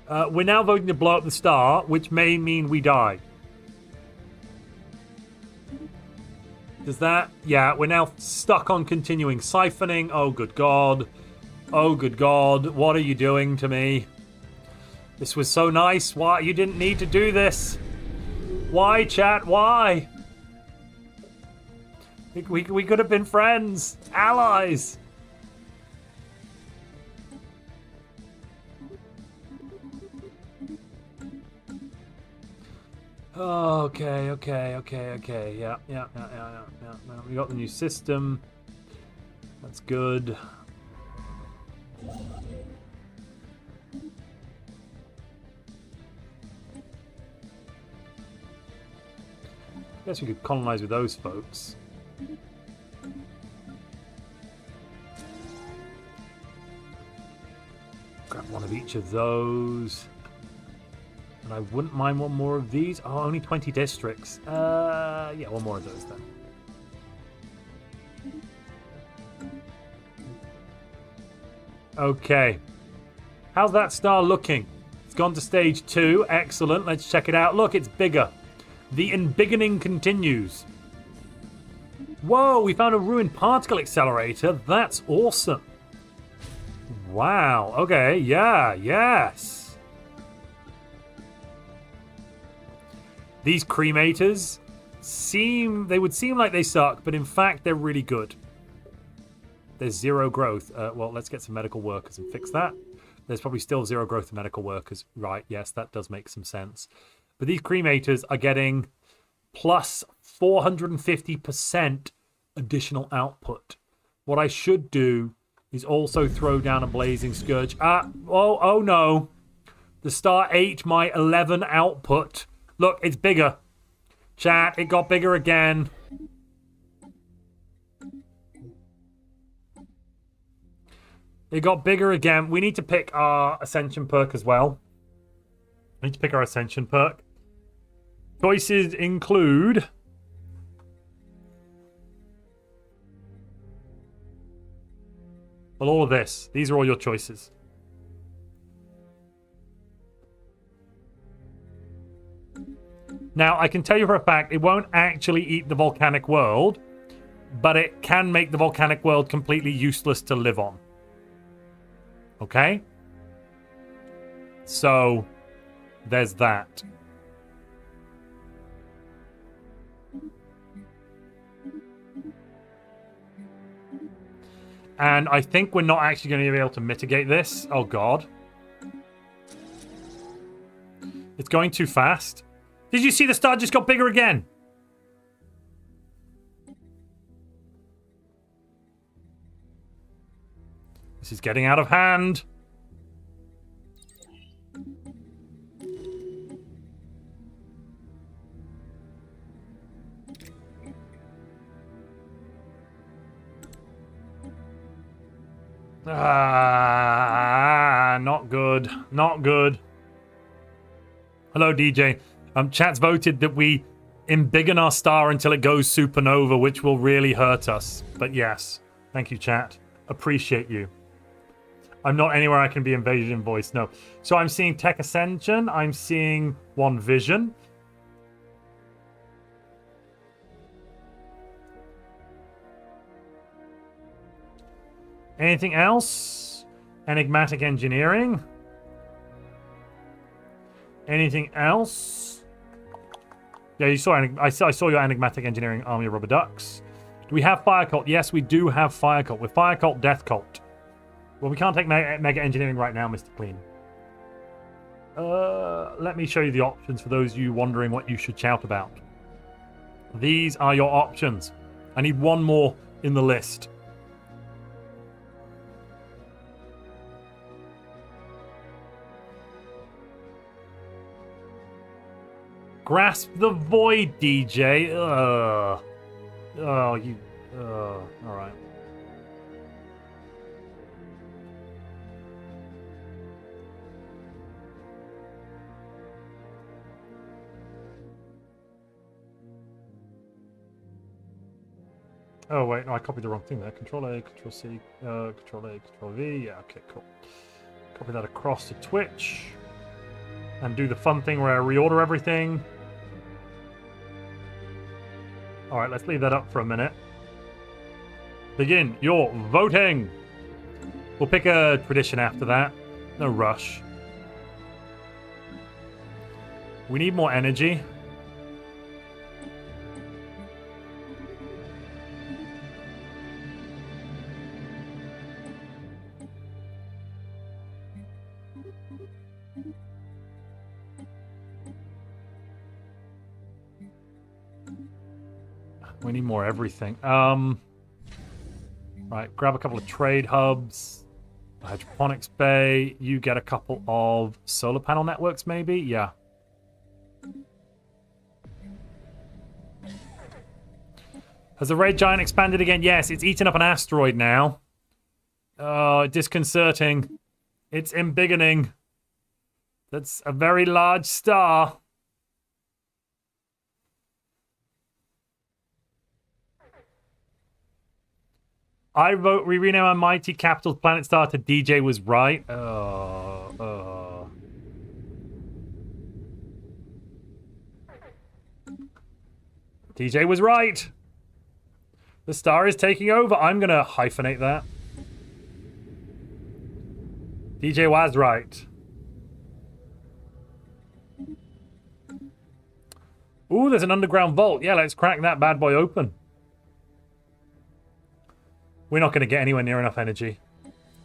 We're now voting to blow up the star, which may mean we die. Does that? Yeah, we're now stuck on continuing siphoning. Oh, good God. Oh, good God. What are you doing to me? This was so nice. Why? You didn't need to do this. Why, chat? Why? We could have been friends. Allies. Oh, okay. Yeah. We got the new system. That's good. Guess we could colonize with those folks. Grab one of each of those. And I wouldn't mind one more of these. Oh, only 20 districts. Yeah, one more of those then. Okay. How's that star looking? It's gone to stage 2. Excellent. Let's check it out. Look, it's bigger. The embiggening continues. Whoa, we found a ruined particle accelerator. That's awesome. Wow. Okay, yeah, yes. These cremators would seem like they suck, but in fact, they're really good. There's 0 growth. Well, let's get some medical workers and fix that. There's probably still 0 growth of medical workers. Right, yes, that does make some sense. But these cremators are getting plus 450% additional output. What I should do is also throw down a blazing scourge. Oh no. The star ate my 11 output. Look, it's bigger. Chat, it got bigger again. It got bigger again. We need to pick our Ascension perk as well. We need to pick our Ascension perk. Choices include... well, all of this. These are all your choices. Now, I can tell you for a fact, it won't actually eat the volcanic world, but it can make the volcanic world completely useless to live on. Okay? So, there's that. And I think we're not actually going to be able to mitigate this. Oh, God. It's going too fast. Did you see the star just got bigger again? This is getting out of hand. Not good. Not good. Hello, DJ. Chat's voted that we embiggen our star until it goes supernova, which will really hurt us. But yes, thank you, chat. Appreciate you. I'm not anywhere I can be invaded in voice, no. So I'm seeing Tech Ascension. I'm seeing One Vision. Anything else? Enigmatic Engineering. Anything else? Yeah, you saw. I saw your Enigmatic Engineering Army of Rubber Ducks. Do we have Fire Cult? Yes, we do have Fire Cult. With Fire Cult, Death Cult. Well, we can't take Mega Engineering right now, Mr. Clean. Let me show you the options for those of you wondering what you should shout about. These are your options. I need one more in the list. Grasp the Void, DJ. Oh, you. All right. Oh, wait. No, I copied the wrong thing there. Control A, Control C, Control A, Control V. Yeah, okay, cool. Copy that across to Twitch. And do the fun thing where I reorder everything. All right, let's leave that up for a minute. Begin your voting. We'll pick a tradition after that. No rush. We need more energy. We need more everything. Right, grab a couple of trade hubs. Hydroponics bay. You get a couple of solar panel networks, maybe? Yeah. Has the red giant expanded again? Yes, it's eaten up an asteroid now. Oh, disconcerting. It's embiggening. That's a very large star. I vote we rename our mighty capital's planet star to DJ was right. DJ was right. The star is taking over. I'm going to hyphenate that. DJ was right. Ooh, there's an underground vault. Yeah, let's crack that bad boy open. We're not going to get anywhere near enough energy.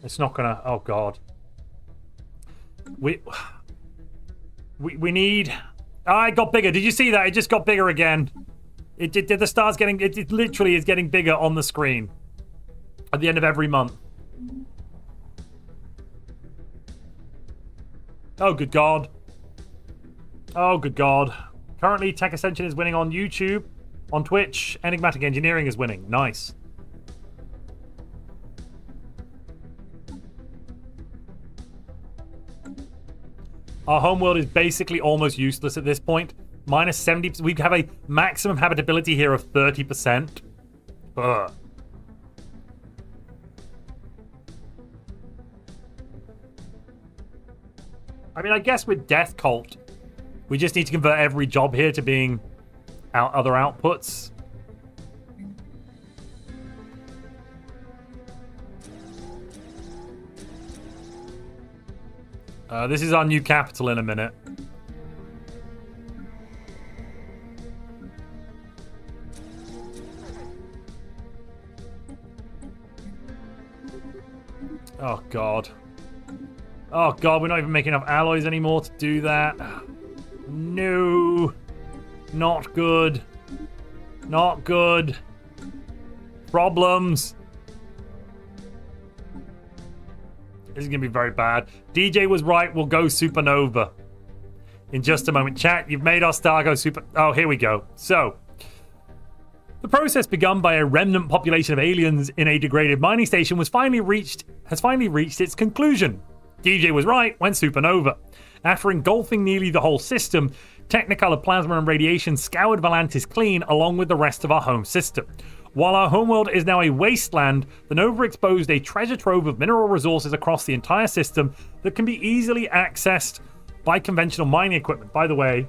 It's not going to... Oh, God. We need... Oh, it got bigger. Did you see that? It just got bigger again. The star's getting... It literally is getting bigger on the screen. At the end of every month. Oh, good God. Oh, good God. Currently, Tech Ascension is winning on YouTube. On Twitch, Enigmatic Engineering is winning. Nice. Our homeworld is basically almost useless at this point. Minus 70%. We have a maximum habitability here of 30%. Ugh. I mean, I guess with Death Cult, we just need to convert every job here to being other outputs. This is our new capital in a minute. Oh, God. Oh, God, we're not even making enough alloys anymore to do that. No. Not good. Not good. Problems. This is going to be very bad. DJ was right. We'll go supernova in just a moment. Chat, you've made our star go super... Oh, here we go. So, the process begun by a remnant population of aliens in a degraded mining station has finally reached its conclusion. DJ was right, went supernova. After engulfing nearly the whole system, Technicolor plasma and radiation scoured Valantis clean along with the rest of our home system. While our homeworld is now a wasteland, the Nova exposed a treasure trove of mineral resources across the entire system that can be easily accessed by conventional mining equipment. By the way,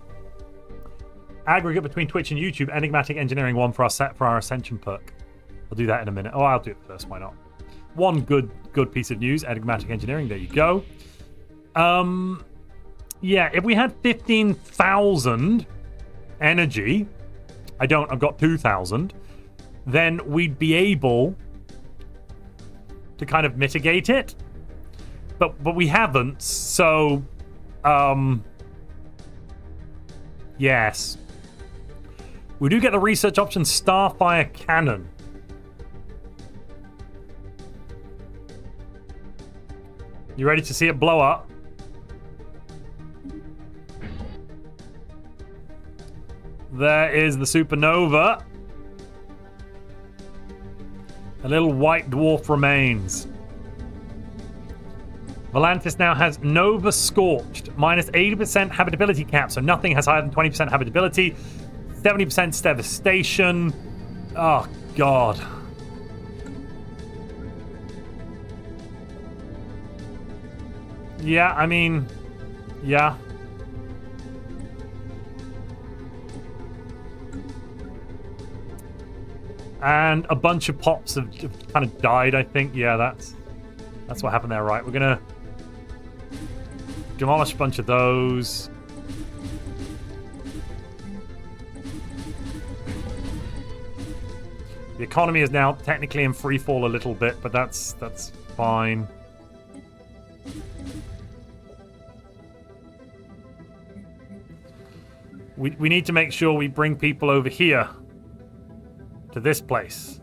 aggregate between Twitch and YouTube, enigmatic engineering 1 for our Ascension perk. I'll do that in a minute. Oh, I'll do it first. Why not? One good piece of news, enigmatic engineering. There you go. Yeah, if we had 15,000 energy, I don't. I've got 2,000. Then we'd be able to kind of mitigate it, but we haven't. So, yes, we do get the research option Starfire Cannon. You ready to see it blow up? There is the supernova. A little white dwarf remains. Volantis now has Nova Scorched, minus 80% habitability cap, so nothing has higher than 20% habitability, 70% devastation. Oh, God. Yeah, I mean, yeah. And a bunch of pops have kind of died, I think. Yeah, that's what happened there, right? We're going to demolish a bunch of those. The economy is now technically in free fall a little bit, but that's fine. We need to make sure we bring people over here to this place.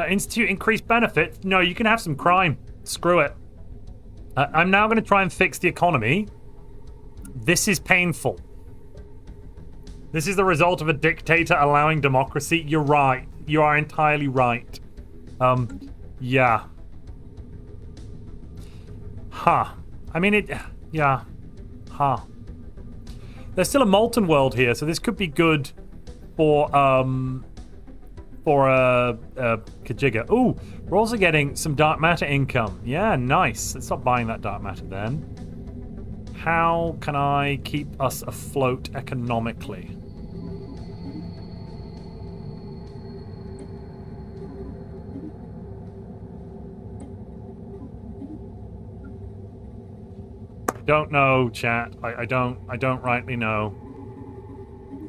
Institute increased benefits? No, you can have some crime. Screw it. I'm now going to try and fix the economy. This is painful. This is the result of a dictator allowing democracy. You're right. You are entirely right. Yeah. Huh. I mean, yeah. Huh. There's still a molten world here, so this could be good for Kajiga. Ooh, we're also getting some dark matter income. Yeah, nice. Let's stop buying that dark matter then. How can I keep us afloat economically? Don't know, chat. I don't rightly know.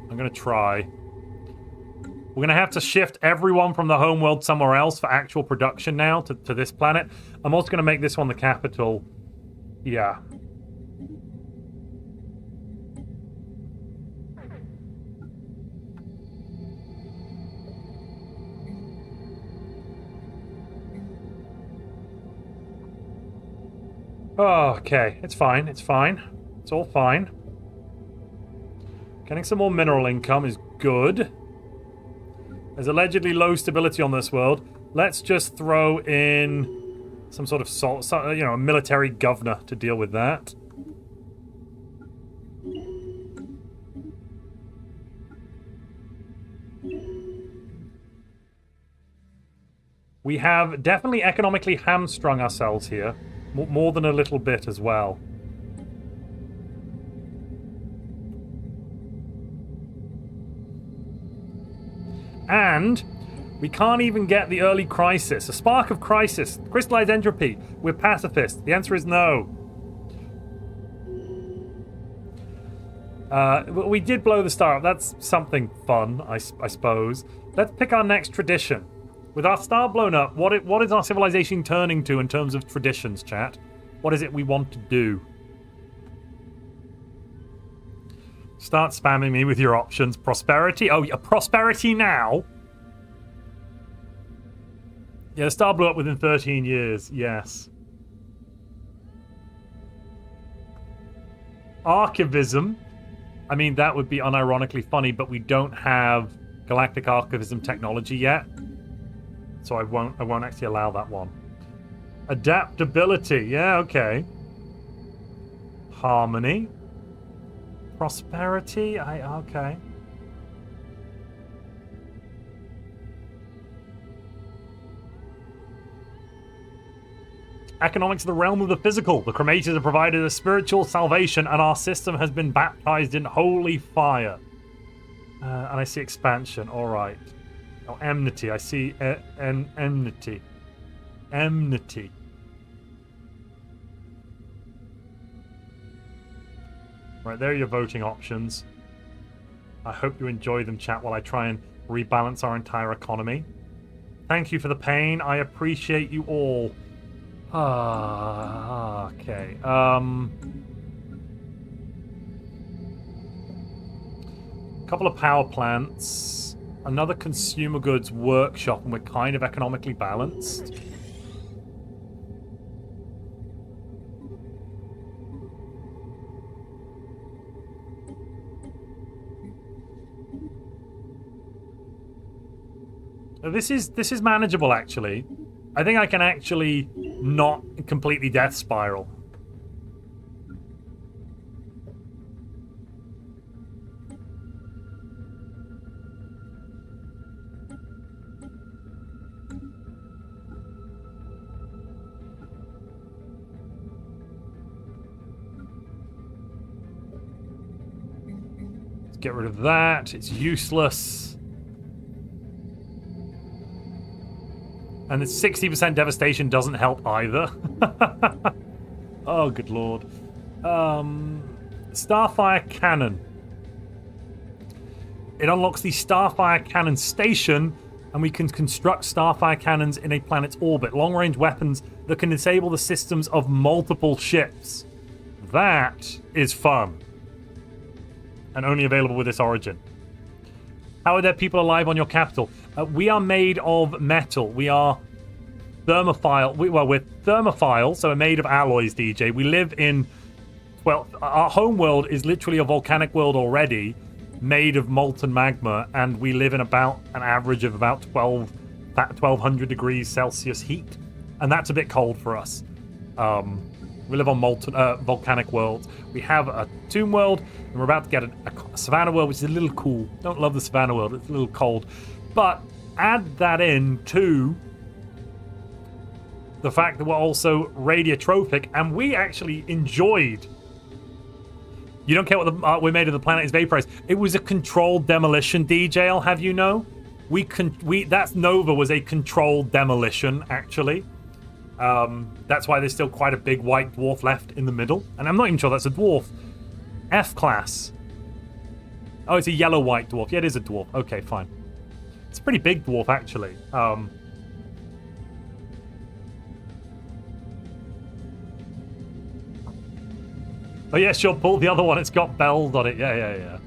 I'm gonna try. We're gonna have to shift everyone from the homeworld somewhere else for actual production now to this planet. I'm also gonna make this one the capital. Yeah. Oh, okay, it's fine, it's fine. It's all fine. Getting some more mineral income is good. There's allegedly low stability on this world. Let's just throw in some sort of a military governor to deal with that. We have definitely economically hamstrung ourselves here. More than a little bit as well. And we can't even get the early crisis. A spark of crisis. Crystallized entropy. We're pacifist. The answer is no. We did blow the star up. That's something fun, I suppose. Let's pick our next tradition. With our star blown up, what is our civilization turning to in terms of traditions, chat? What is it we want to do? Start spamming me with your options. Prosperity? Oh, yeah, prosperity now? Yeah, the star blew up within 13 years, yes. Archivism. I mean, that would be unironically funny, but we don't have galactic archivism technology yet. So I won't actually allow that one. Adaptability. Yeah, okay. Harmony. Prosperity. Okay. Economics of the realm of the physical. The cremators have provided a spiritual salvation, and our system has been baptized in holy fire. And I see expansion. All right. Oh, enmity. I see enmity. Enmity. Right, there are your voting options. I hope you enjoy them, chat, while I try and rebalance our entire economy. Thank you for the pain. I appreciate you all. Okay. Couple of power plants, another consumer goods workshop, and we're kind of economically balanced. This is manageable, actually. I think I can actually not completely death spiral. Let's get rid of that. It's useless. And the 60% devastation doesn't help either. Oh, good lord. Starfire Cannon. It unlocks the Starfire Cannon Station, and we can construct Starfire Cannons in a planet's orbit. Long-range weapons that can disable the systems of multiple ships. That is fun. And only available with this origin. How are there people alive on your capital? We are made of metal. We are thermophile. We're thermophile, so we're made of alloys, DJ. We live in... Well, our home world is literally a volcanic world already, made of molten magma, and we live in about an average of about 1,200 degrees Celsius heat. And that's a bit cold for us. We live on molten volcanic worlds. We have a tomb world, and we're about to get a savannah world, which is a little cool. Don't love the savannah world. It's a little cold. But add that in to the fact that we're also radiotrophic, and we actually enjoyed... You don't care what the we made of the planet is vaporized. It was a controlled demolition, DJ, I'll have you know. That Nova was a controlled demolition, actually. That's why there's still quite a big white dwarf left in the middle. And I'm not even sure that's a dwarf. F-class. Oh, it's a yellow-white dwarf. Yeah, it is a dwarf. Okay, fine. It's a pretty big dwarf, actually. Oh, yeah, sure, pull the other one. It's got bells on it. Yeah.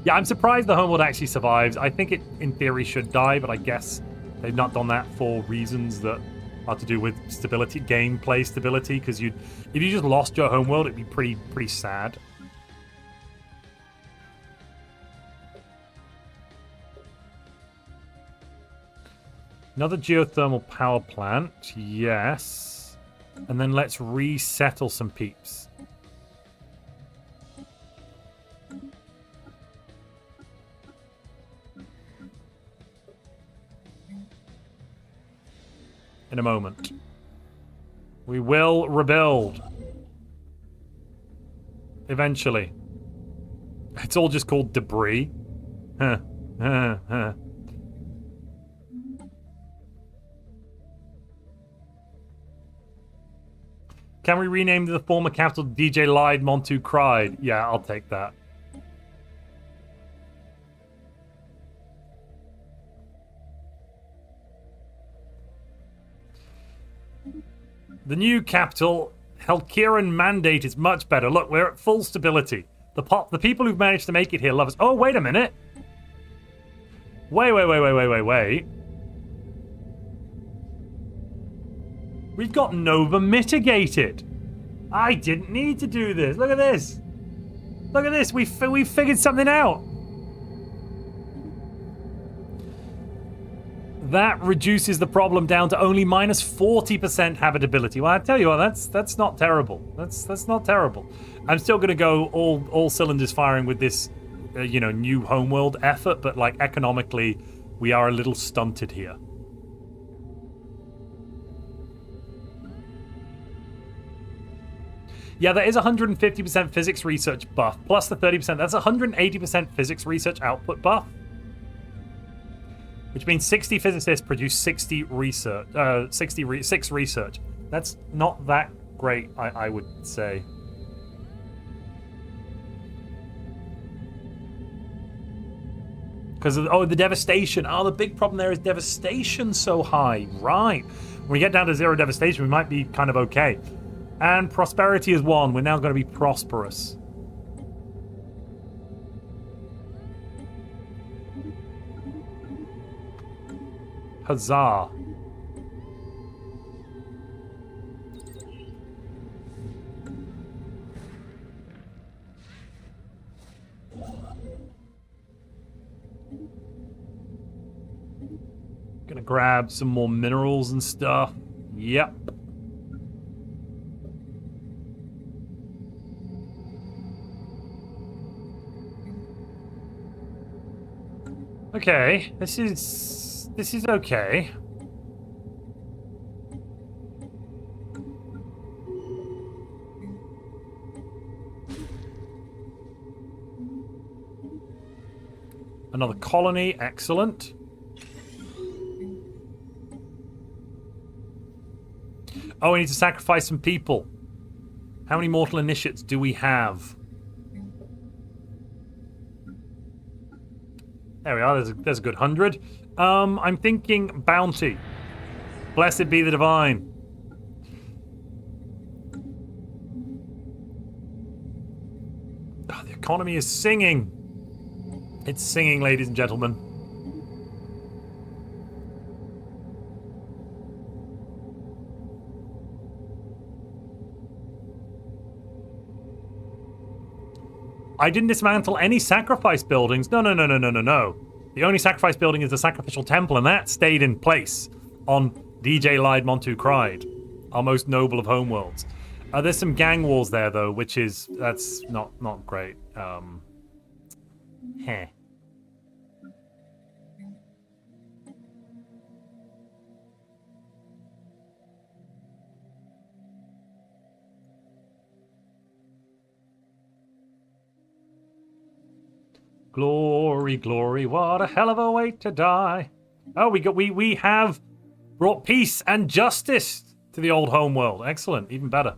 Yeah, I'm surprised the homeworld actually survives. I think it, in theory, should die, but I guess they've not done that for reasons that are to do with stability, gameplay stability, because if you just lost your homeworld, it'd be pretty sad. Another geothermal power plant, yes. And then let's resettle some peeps. In a moment. We will rebuild. Eventually. It's all just called debris. Can we rename the former capital DJ lied, Montu cried? Yeah, I'll take that. The new capital, Helkiran Mandate, is much better. Look, we're at full stability. The people who've managed to make it here love us. Oh, wait a minute. Wait. We've got Nova mitigated. I didn't need to do this. Look at this. Look at this. We figured something out. That reduces the problem down to only minus 40% habitability. Well, I tell you what, that's not terrible. That's not terrible. I'm still going to go all cylinders firing with this, you know, new homeworld effort, but like economically, we are a little stunted here. Yeah, there is 150% physics research buff plus the 30%. That's 180% physics research output buff. Which means 60 physicists produce 60 research, 6 research. That's not that great, I would say. Because of, oh, the devastation. Oh, the big problem there is devastation so high. Right. When we get down to 0 devastation, we might be kind of okay. And prosperity is 1. We're now going to be prosperous. Huzzah. Gonna grab some more minerals and stuff. Yep. Okay, this is okay. Another colony, excellent. Oh, we need to sacrifice some people. How many mortal initiates do we have? There we are, there's a good 100. I'm thinking bounty. Blessed be the divine. Oh, the economy is singing. It's singing, ladies and gentlemen. I didn't dismantle any sacrifice buildings. No. The only sacrifice building is the sacrificial temple, and that stayed in place on DJ Lied Montu Cried, our most noble of homeworlds. There's some gang wars there, though, that's not great. Heh. Glory, glory, what a hell of a way to die. Oh, we have brought peace and justice to the old homeworld. Excellent, even better.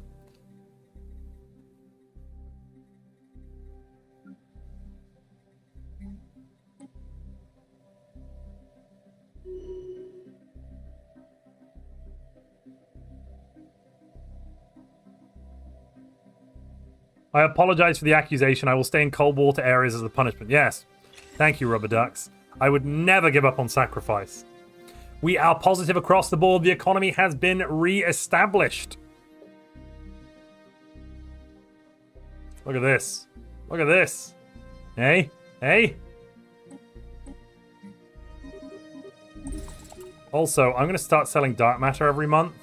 I apologize for the accusation. I will stay in cold water areas as a punishment. Yes. Thank you, rubber ducks. I would never give up on sacrifice. We are positive across the board. The economy has been re-established. Look at this. Look at this. Hey? Hey? Also, I'm going to start selling dark matter every month.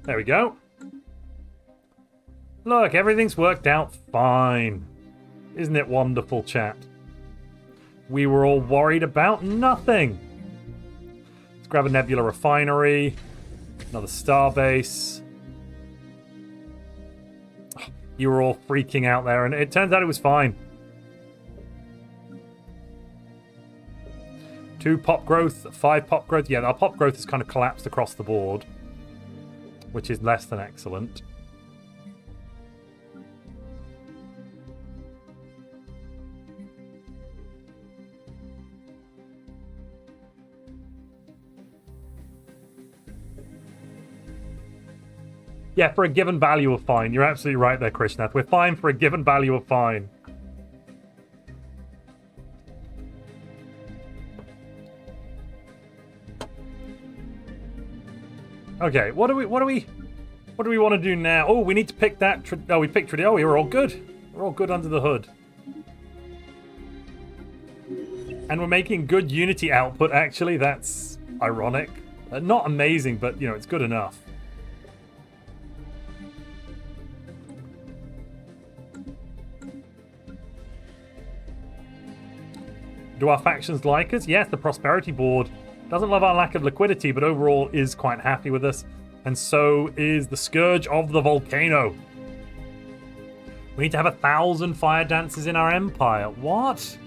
There we go. Look, everything's worked out fine. Isn't it wonderful, chat? We were all worried about nothing. Let's grab a nebula refinery. Another starbase. Oh, you were all freaking out there, and it turns out it was fine. 2 pop growth, 5 pop growth. Yeah, our pop growth has kind of collapsed across the board, which is less than excellent. Yeah, for a given value of fine. You're absolutely right there, Krishnath. We're fine for a given value of fine. Okay, what do we... What do we want to do now? Oh, we need to pick that. Oh, we picked it. Oh, we're all good. We're all good under the hood. And we're making good Unity output, actually. That's ironic. Not amazing, but, you know, it's good enough. Do our factions like us? Yes, the Prosperity Board doesn't love our lack of liquidity, but overall is quite happy with us. And so is the Scourge of the Volcano. We need to have 1,000 fire dancers in our empire. What?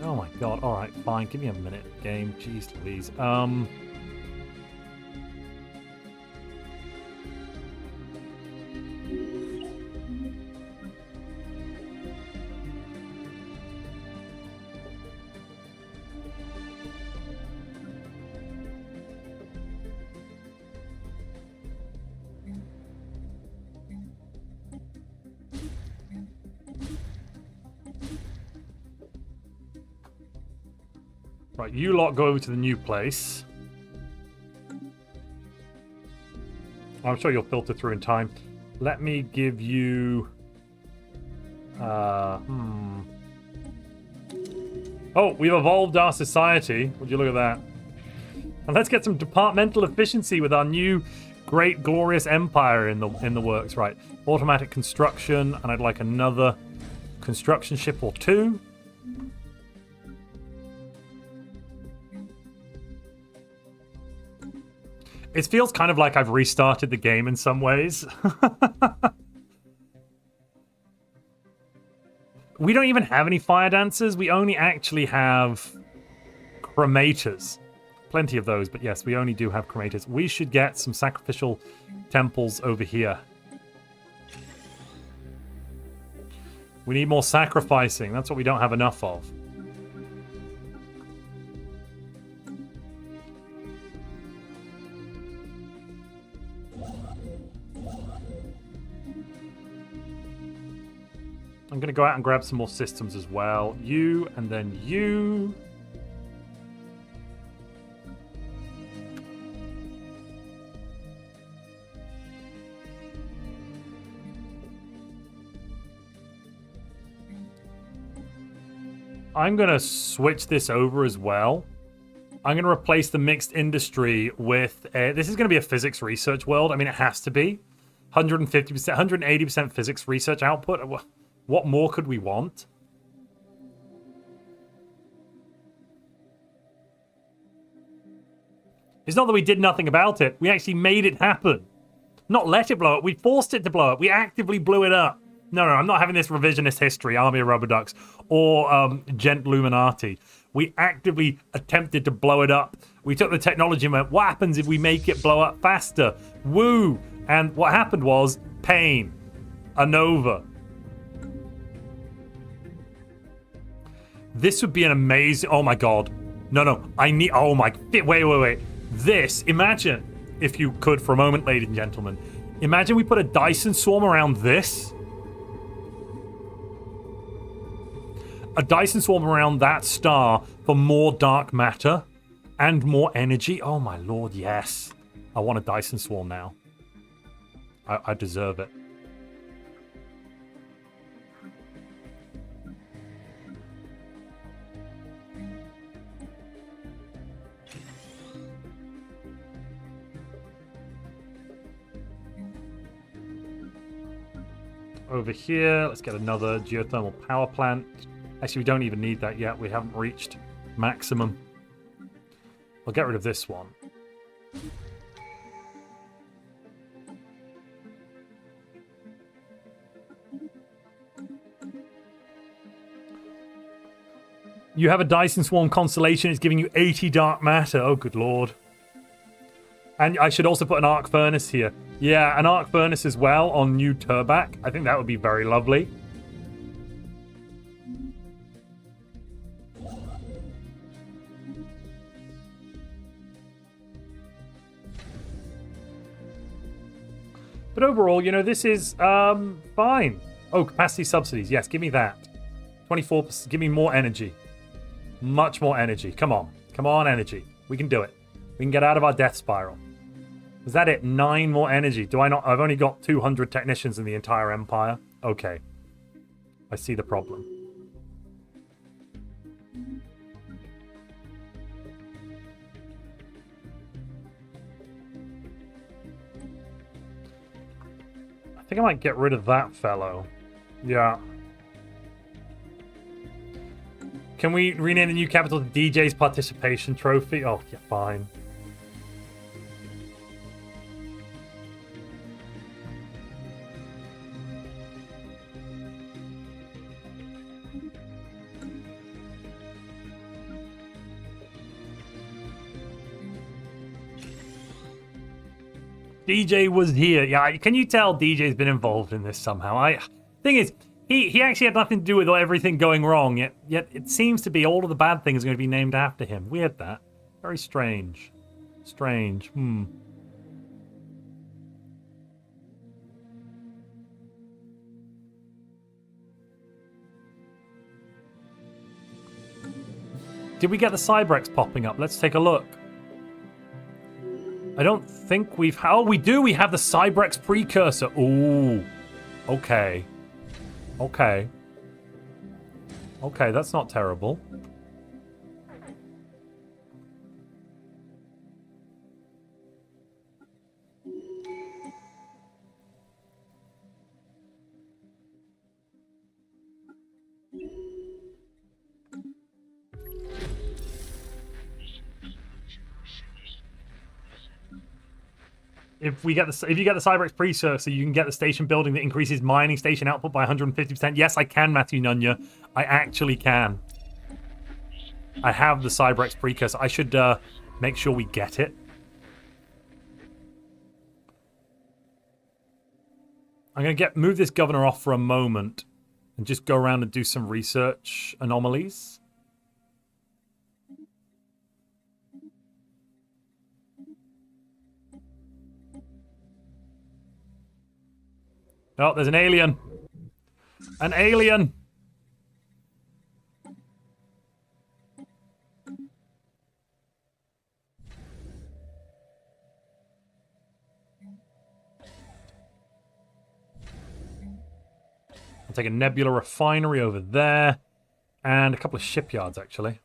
Oh my god. Alright, fine. Give me a minute, game. Jeez Louise. Right, you lot go over to the new place. I'm sure you'll filter through in time. Let me give you... Oh, we've evolved our society. Would you look at that? And let's get some departmental efficiency with our new great glorious empire in the works. Right, automatic construction, and I'd like another construction ship or two. It feels kind of like I've restarted the game in some ways. We don't even have any fire dancers. We only actually have cremators. Plenty of those, but yes, we only do have cremators. We should get some sacrificial temples over here. We need more sacrificing. That's what we don't have enough of. I'm going to go out and grab some more systems as well. You, and then you. I'm going to switch this over as well. I'm going to replace the mixed industry with... this is going to be a physics research world. I mean, it has to be. 150%, 180% physics research output. What more could we want? It's not that we did nothing about it. We actually made it happen. Not let it blow up. We forced it to blow up. We actively blew it up. No, I'm not having this revisionist history, Army of Rubber Ducks, or Gent Luminati. We actively attempted to blow it up. We took the technology and went, what happens if we make it blow up faster? Woo! And what happened was pain. A nova. This would be an amazing... Oh my god. No. I need... Oh my... Wait. This, imagine, if you could for a moment, ladies and gentlemen. Imagine we put a Dyson swarm around this. A Dyson swarm around that star for more dark matter and more energy. Oh my lord, yes. I want a Dyson swarm now. I deserve it. Over here, let's get another geothermal power plant. Actually, we don't even need that yet. We haven't reached maximum. I'll get rid of this one. You have a Dyson Swarm constellation. It's giving you 80 dark matter. Oh, good lord. And I should also put an arc furnace here. Yeah, an arc furnace as well on New Turbac. I think that would be very lovely. But overall, you know, this is fine. Oh, capacity subsidies. Yes, give me that. 24%. Give me more energy. Much more energy. Come on. Come on, energy. We can do it. We can get out of our death spiral. Is that it? 9 more energy. Do I not? I've only got 200 technicians in the entire empire. Okay. I see the problem. I think I might get rid of that fellow. Yeah. Can we rename the new capital to DJ's Participation Trophy? Oh, yeah, fine. DJ was here. Yeah, can you tell DJ's been involved in this somehow? Thing is, he actually had nothing to do with everything going wrong, yet it seems to be all of the bad things are going to be named after him. Weird, that. Very strange. Strange. Did we get the Cybrex popping up? Let's take a look. I don't think we've... Oh, we do! We have the Cybrex precursor. Ooh. Okay. Okay. Okay, that's not terrible. If you get the Cybrex precursor, you can get the station building that increases mining station output by 150%. Yes, I can, Matthew Nunya. I actually can. I have the Cybrex precursor. I should make sure we get it. I'm going to move this governor off for a moment and just go around and do some research anomalies. Oh, there's an alien. An alien. I'll take a nebula refinery over there. And a couple of shipyards, actually.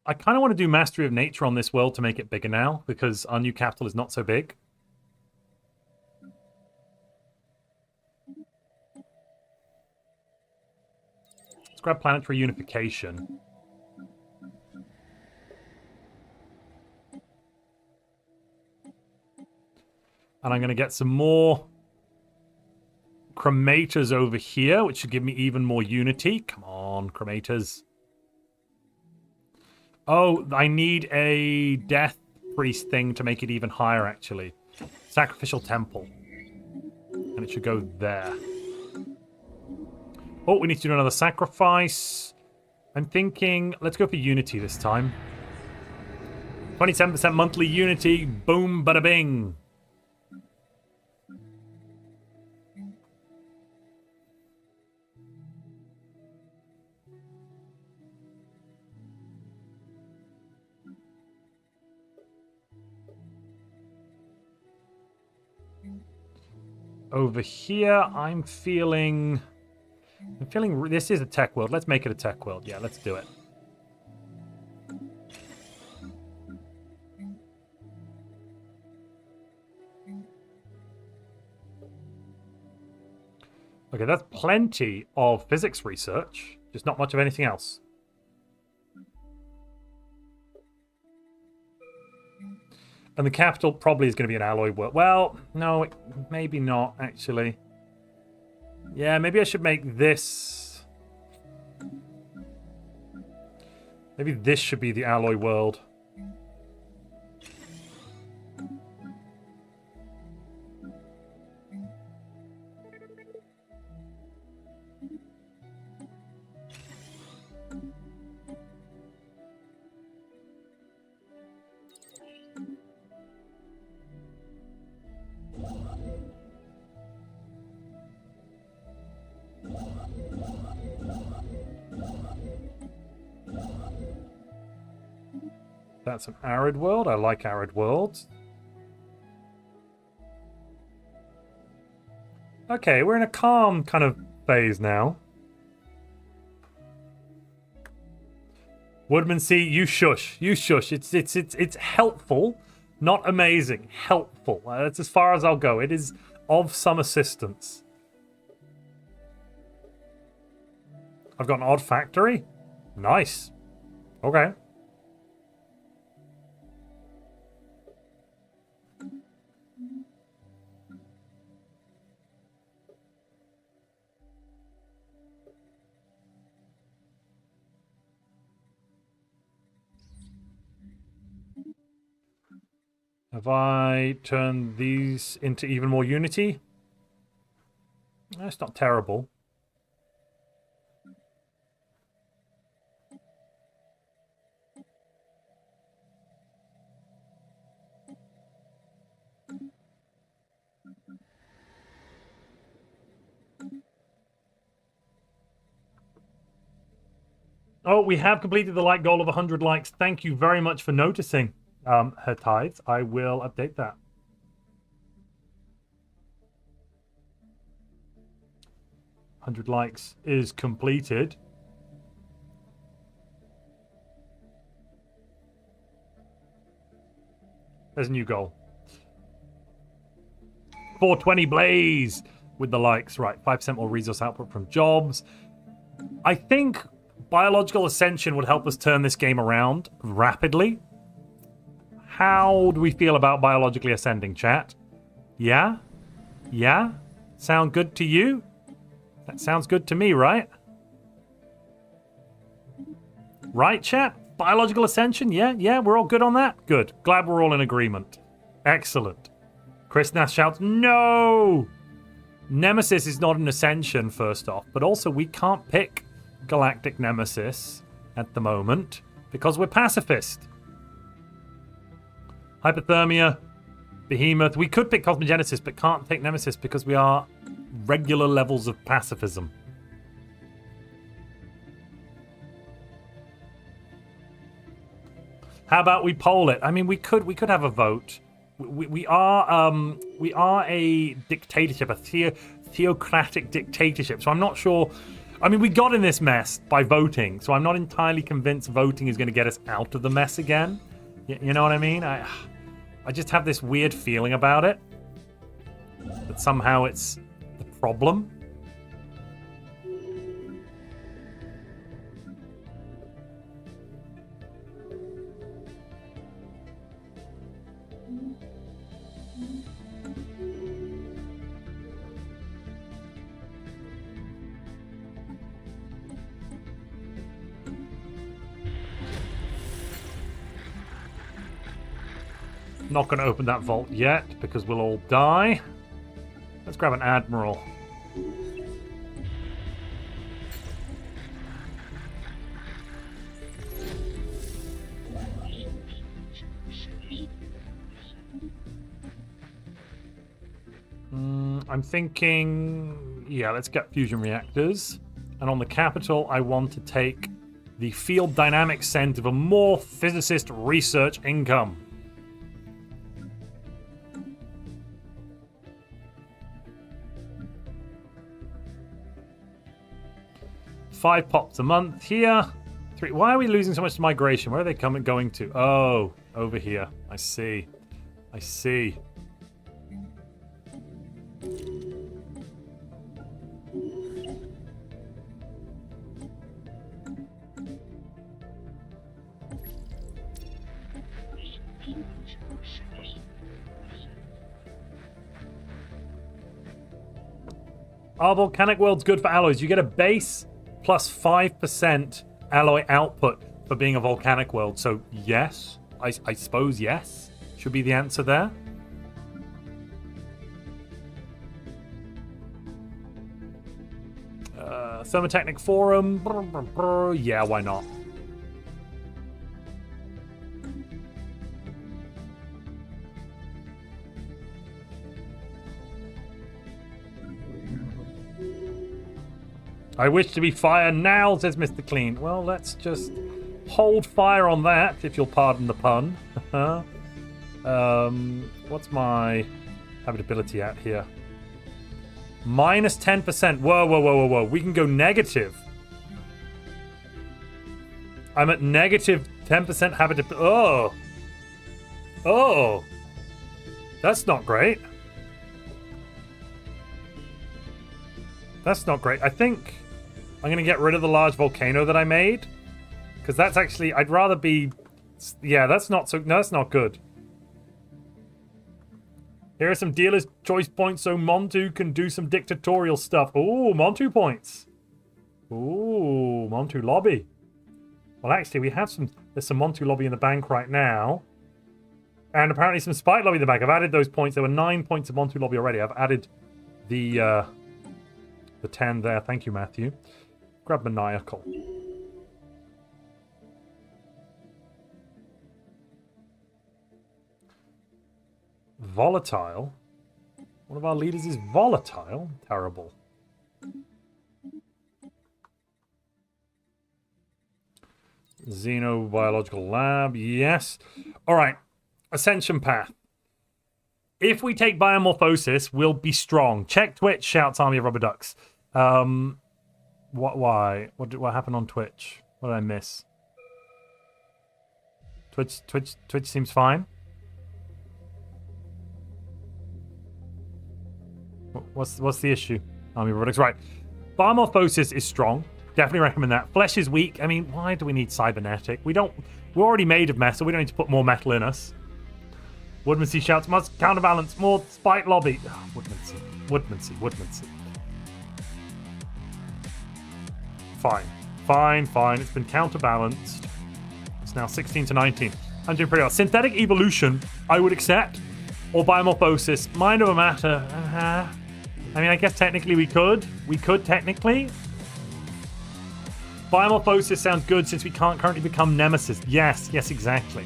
I kind of want to do Mastery of Nature on this world to make it bigger now, because our new capital is not so big. Let's grab Planetary Unification. And I'm going to get some more Cremators over here, which should give me even more unity. Come on, Cremators. Oh, I need a Death Priest thing to make it even higher, actually. Sacrificial Temple. And it should go there. Oh, we need to do another sacrifice. I'm thinking, let's go for Unity this time. 27% monthly Unity. Boom, bada bing. Over here, I'm feeling this is a tech world. Let's make it a tech world. Yeah, let's do it. Okay, that's plenty of physics research, just not much of anything else. And the capital probably is going to be an alloy world. Well, no, maybe not, actually. Yeah, maybe I should make this... Maybe this should be the alloy world. That's an arid world. I like arid worlds. Okay, we're in a calm kind of phase now. Woodman C, you shush. You shush. It's helpful, not amazing. Helpful. That's as far as I'll go. It is of some assistance. I've got an odd factory. Nice. Okay. Have I turned these into even more unity? That's not terrible. Oh, we have completed the like goal of 100 likes. Thank you very much for noticing, her tithes. I will update that. $100 likes is completed. There's a new goal. 420 Blaze with the likes. Right, 5% more resource output from jobs. I think biological ascension would help us turn this game around rapidly. How do we feel about biologically ascending, chat? Yeah? Yeah? Sound good to you? That sounds good to me, right? Right, chat? Biological ascension? Yeah, we're all good on that? Good. Glad we're all in agreement. Excellent. Chris Nass shouts, no! Nemesis is not an ascension, first off, but also we can't pick Galactic Nemesis at the moment because we're pacifist. Hypothermia, Behemoth. We could pick Cosmogenesis, but can't take Nemesis because we are regular levels of pacifism. How about we poll it? I mean, we could have a vote. We are a dictatorship, a theocratic dictatorship. So I'm not sure. I mean, we got in this mess by voting, so I'm not entirely convinced voting is going to get us out of the mess again. You know what I mean? I just have this weird feeling about it. That somehow it's the problem. Not going to open that vault yet because we'll all die. Let's grab an admiral. I'm thinking, yeah, let's get fusion reactors. And on the capital, I want to take the field dynamics center for more physicist research income. $5 pops a month here. 3. Why are we losing so much to migration? Where are they going to? Oh, over here. I see. I see. Are volcanic worlds good for alloys? You get a base plus 5% alloy output for being a volcanic world. So yes, I suppose yes should be the answer there. Thermotechnic Forum. Yeah, why not? I wish to be fire now, says Mr. Clean. Well, let's just hold fire on that, if you'll pardon the pun. What's my habitability at here? Minus 10%. Whoa, whoa, whoa, whoa, whoa. We can go negative. I'm at negative 10% habitability. Oh. Oh. That's not great. That's not great. I think I'm going to get rid of the large volcano that I made. Because that's actually... I'd rather be... Yeah, that's not so... No, that's not good. Here are some dealer's choice points so Montu can do some dictatorial stuff. Ooh, Montu points. Ooh, Montu lobby. Well, actually, we have some... There's some Montu lobby in the bank right now. And apparently some Spite lobby in the bank. I've added those points. There were 9 points of Montu lobby already. I've added the 10 there. Thank you, Matthew. Grab Maniacal. Volatile? One of our leaders is volatile? Terrible. Xenobiological lab, yes. Alright, Ascension path. If we take biomorphosis, we'll be strong. Check Twitch, shouts Army of Rubber Ducks. Why? What happened on Twitch? What did I miss? Twitch seems fine. What's the issue? Army of Rubber Ducks. Right. Biomorphosis is strong. Definitely recommend that. Flesh is weak. I mean, why do we need cybernetic? We're already made of metal. We don't need to put more metal in us. Woodmansey shouts, must counterbalance more Spite lobby. Oh, Woodmansey. Fine. It's been counterbalanced. It's now 16 to 19. I'm doing pretty well. Synthetic evolution, I would accept. Or biomorphosis, mind over matter. I mean, I guess technically we could. We could technically. Biomorphosis sounds good since we can't currently become Nemesis. Yes, exactly.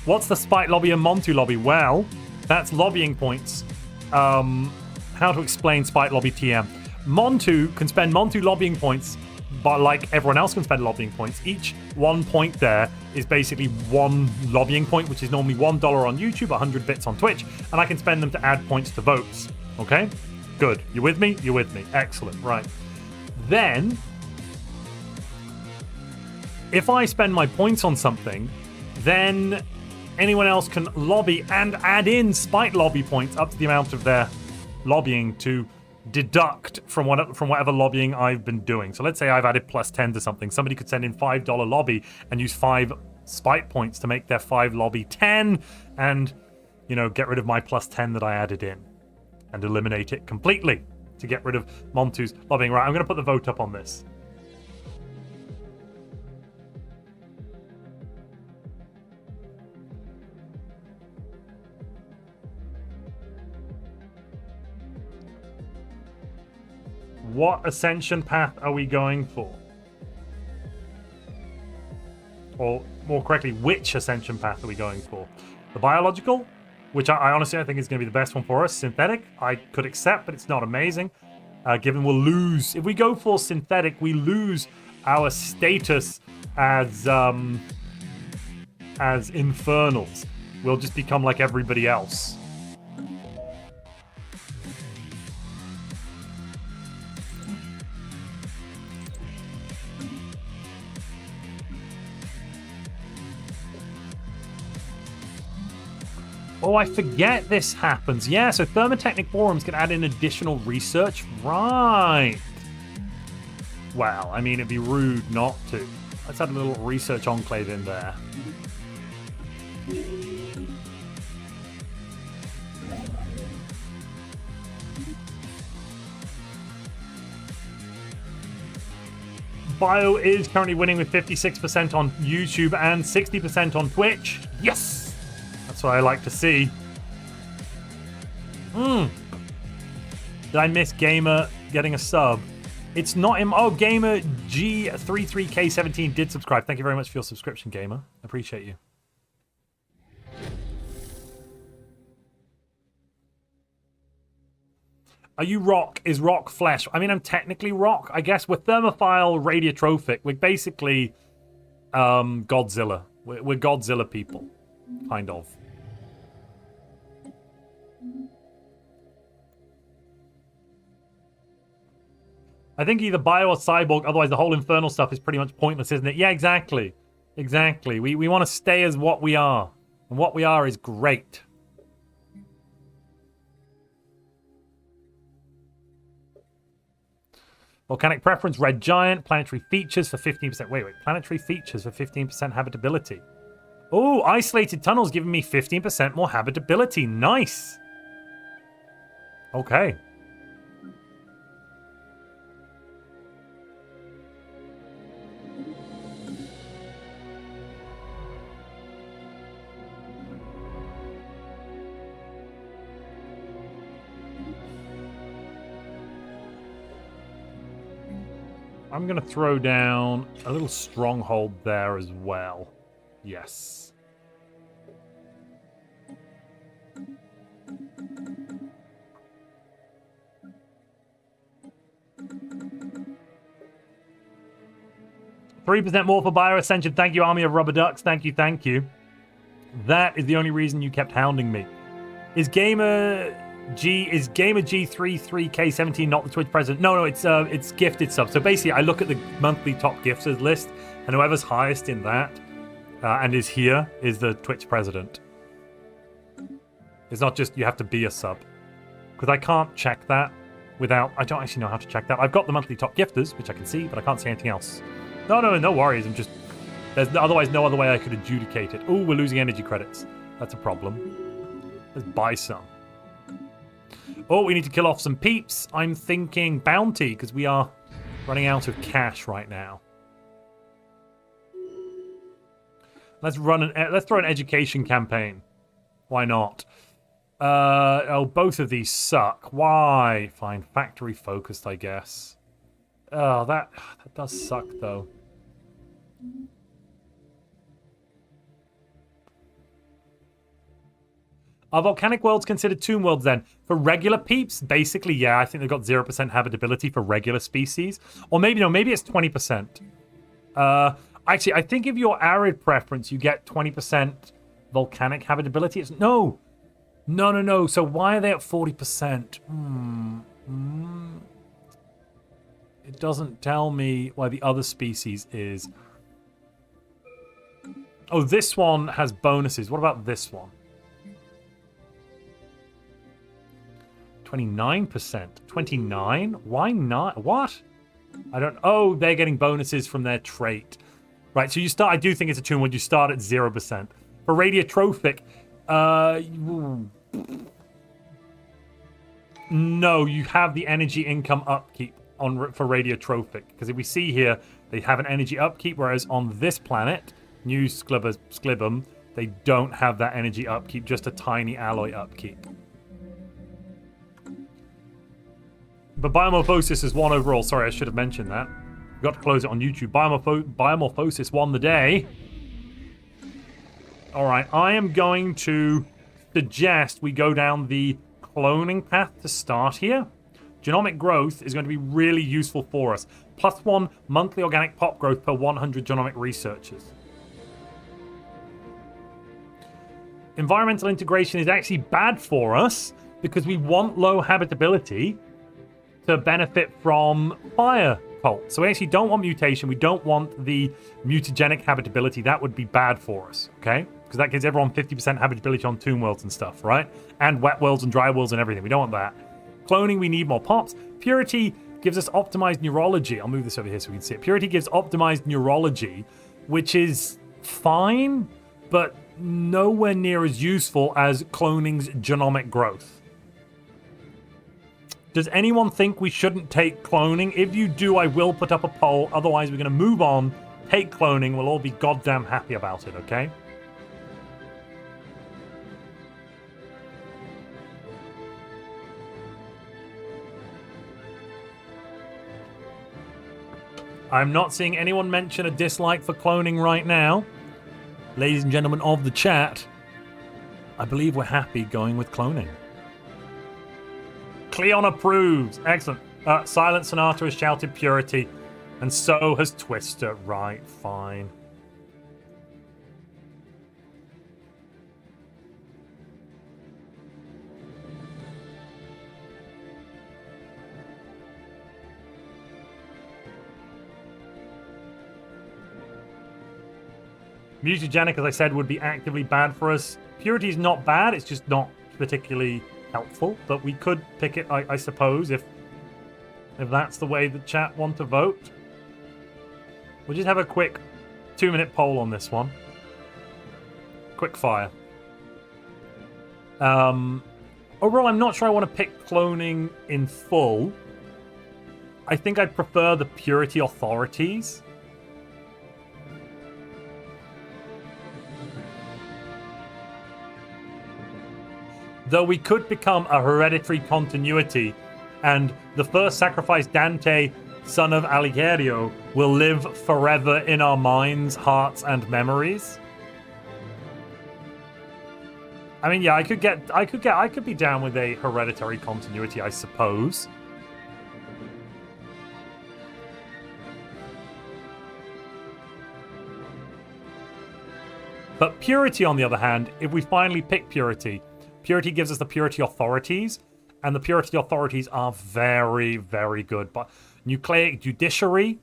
What's the Spite lobby and Montu lobby? Well, that's lobbying points. How to explain Spite lobby TM. Montu can spend Montu lobbying points, but like everyone else can spend lobbying points. Each 1 point there is basically 1 lobbying point, which is normally $1 on YouTube, 100 bits on Twitch, and I can spend them to add points to votes. Okay? Good. You with me? You're with me. Excellent. Right. Then, if I spend my points on something, then anyone else can lobby and add in Spite lobby points up to the amount of their lobbying to deduct from whatever lobbying I've been doing. So let's say I've added plus 10 to something. Somebody could send in $5 lobby and use 5 Spite points to make their 5 lobby 10 and, you know, get rid of my plus 10 that I added in and eliminate it completely to get rid of Montu's lobbying. Right, I'm going to put the vote up on this. What Ascension path are we going for? Or more correctly, which Ascension path are we going for? The biological, which I honestly I think is going to be the best one for us. Synthetic, I could accept, but it's not amazing. Given we'll lose. If we go for synthetic, we lose our status as Infernals. We'll just become like everybody else. Oh, I forget this happens. Yeah, so Thermotechnic forums can add in additional research. Right. Well, I mean, it'd be rude not to. Let's add a little research enclave in there. Bio is currently winning with 56% on YouTube and 60% on Twitch. Yes! That's what I like to see. Did I miss Gamer getting a sub? It's not him. Oh, Gamer G33K17 did subscribe. Thank you very much for your subscription, Gamer. Appreciate you. Are you rock? Is rock flesh? I mean, I'm technically rock. I guess we're thermophile radiotrophic. We're basically Godzilla. We're Godzilla people, kind of. I think either bio or cyborg, otherwise the whole infernal stuff is pretty much pointless, isn't it? Yeah, exactly. Exactly. We want to stay as what we are. And what we are is great. Volcanic preference, red giant, planetary features for 15%. Wait. Planetary features for 15% habitability. Oh, isolated tunnels giving me 15% more habitability. Nice. Okay. I'm going to throw down a little stronghold there as well. Yes. $3% more for Bio Ascension. Thank you, Army of Rubber Ducks. Thank you, thank you. That is the only reason you kept hounding me. Is Gamer G33K17 not the Twitch president? No, it's gifted sub. So basically, I look at the monthly top gifters list, and whoever's highest in that and is here is the Twitch president. It's not just you have to be a sub, because I can't check that without. I don't actually know how to check that. I've got the monthly top gifters, which I can see, but I can't see anything else. No worries. I'm just there's otherwise no other way I could adjudicate it. Oh, we're losing energy credits. That's a problem. Let's buy some. Oh, we need to kill off some peeps. I'm thinking bounty, because we are running out of cash right now. Let's throw an education campaign. Why not? Both of these suck. Why? Fine, factory focused, I guess. Oh, that does suck though. Are volcanic worlds considered tomb worlds then? For regular peeps? Basically, yeah. I think they've got 0% habitability for regular species. Or maybe, no, maybe it's 20%. Actually, I think if you're arid preference, you get 20% volcanic habitability. It's No. So why are they at 40%? It doesn't tell me why the other species is. Oh, this one has bonuses. What about this one? 29%. 29? Why not? What? I don't... Oh, they're getting bonuses from their trait. Right, so you start... I do think it's a tomb when you start at 0%. For radiotrophic, no, you have the energy income upkeep for radiotrophic. Because if we see here, they have an energy upkeep, whereas on this planet, New Sklibum, they don't have that energy upkeep, just a tiny alloy upkeep. But Biomorphosis is 1 overall. Sorry, I should have mentioned that. Got to close it on YouTube. Biomorphosis won the day. All right, I am going to suggest we go down the cloning path to start here. Genomic growth is going to be really useful for us. +1 monthly organic pop growth per 100 genomic researchers. Environmental integration is actually bad for us because we want low habitability to benefit from fire cult. So we actually don't want mutation. We don't want the mutagenic habitability. That would be bad for us, okay? Because that gives everyone 50% habitability on tomb worlds and stuff, right? And wet worlds and dry worlds and everything. We don't want that. Cloning, we need more pops. Purity gives us optimized neurology. I'll move this over here so we can see it. Purity gives optimized neurology, which is fine, but nowhere near as useful as cloning's genomic growth. Does anyone think we shouldn't take cloning? If you do, I will put up a poll. Otherwise, we're going to move on, take cloning. We'll all be goddamn happy about it, okay? I'm not seeing anyone mention a dislike for cloning right now. Ladies and gentlemen of the chat, I believe we're happy going with cloning. Cleon approves. Excellent. Silent Sonata has shouted purity, and so has Twister. Right, fine. Mutagenic, as I said, would be actively bad for us. Purity is not bad, it's just not particularly helpful, but we could pick it, I suppose, if that's the way the chat want to vote. We'll just have a quick 2-minute poll on this one. Quick fire. Overall, I'm not sure I want to pick cloning in full. I think I'd prefer the Purity Authorities. Though we could become a hereditary continuity, and the first sacrifice, Dante, son of Alighieri, will live forever in our minds, hearts, and memories. I mean, yeah, I could be down with a hereditary continuity, I suppose. But Purity, on the other hand, if we finally pick Purity, Purity gives us the Purity Authorities, and the Purity Authorities are very, very good. But Nucleic Judiciary,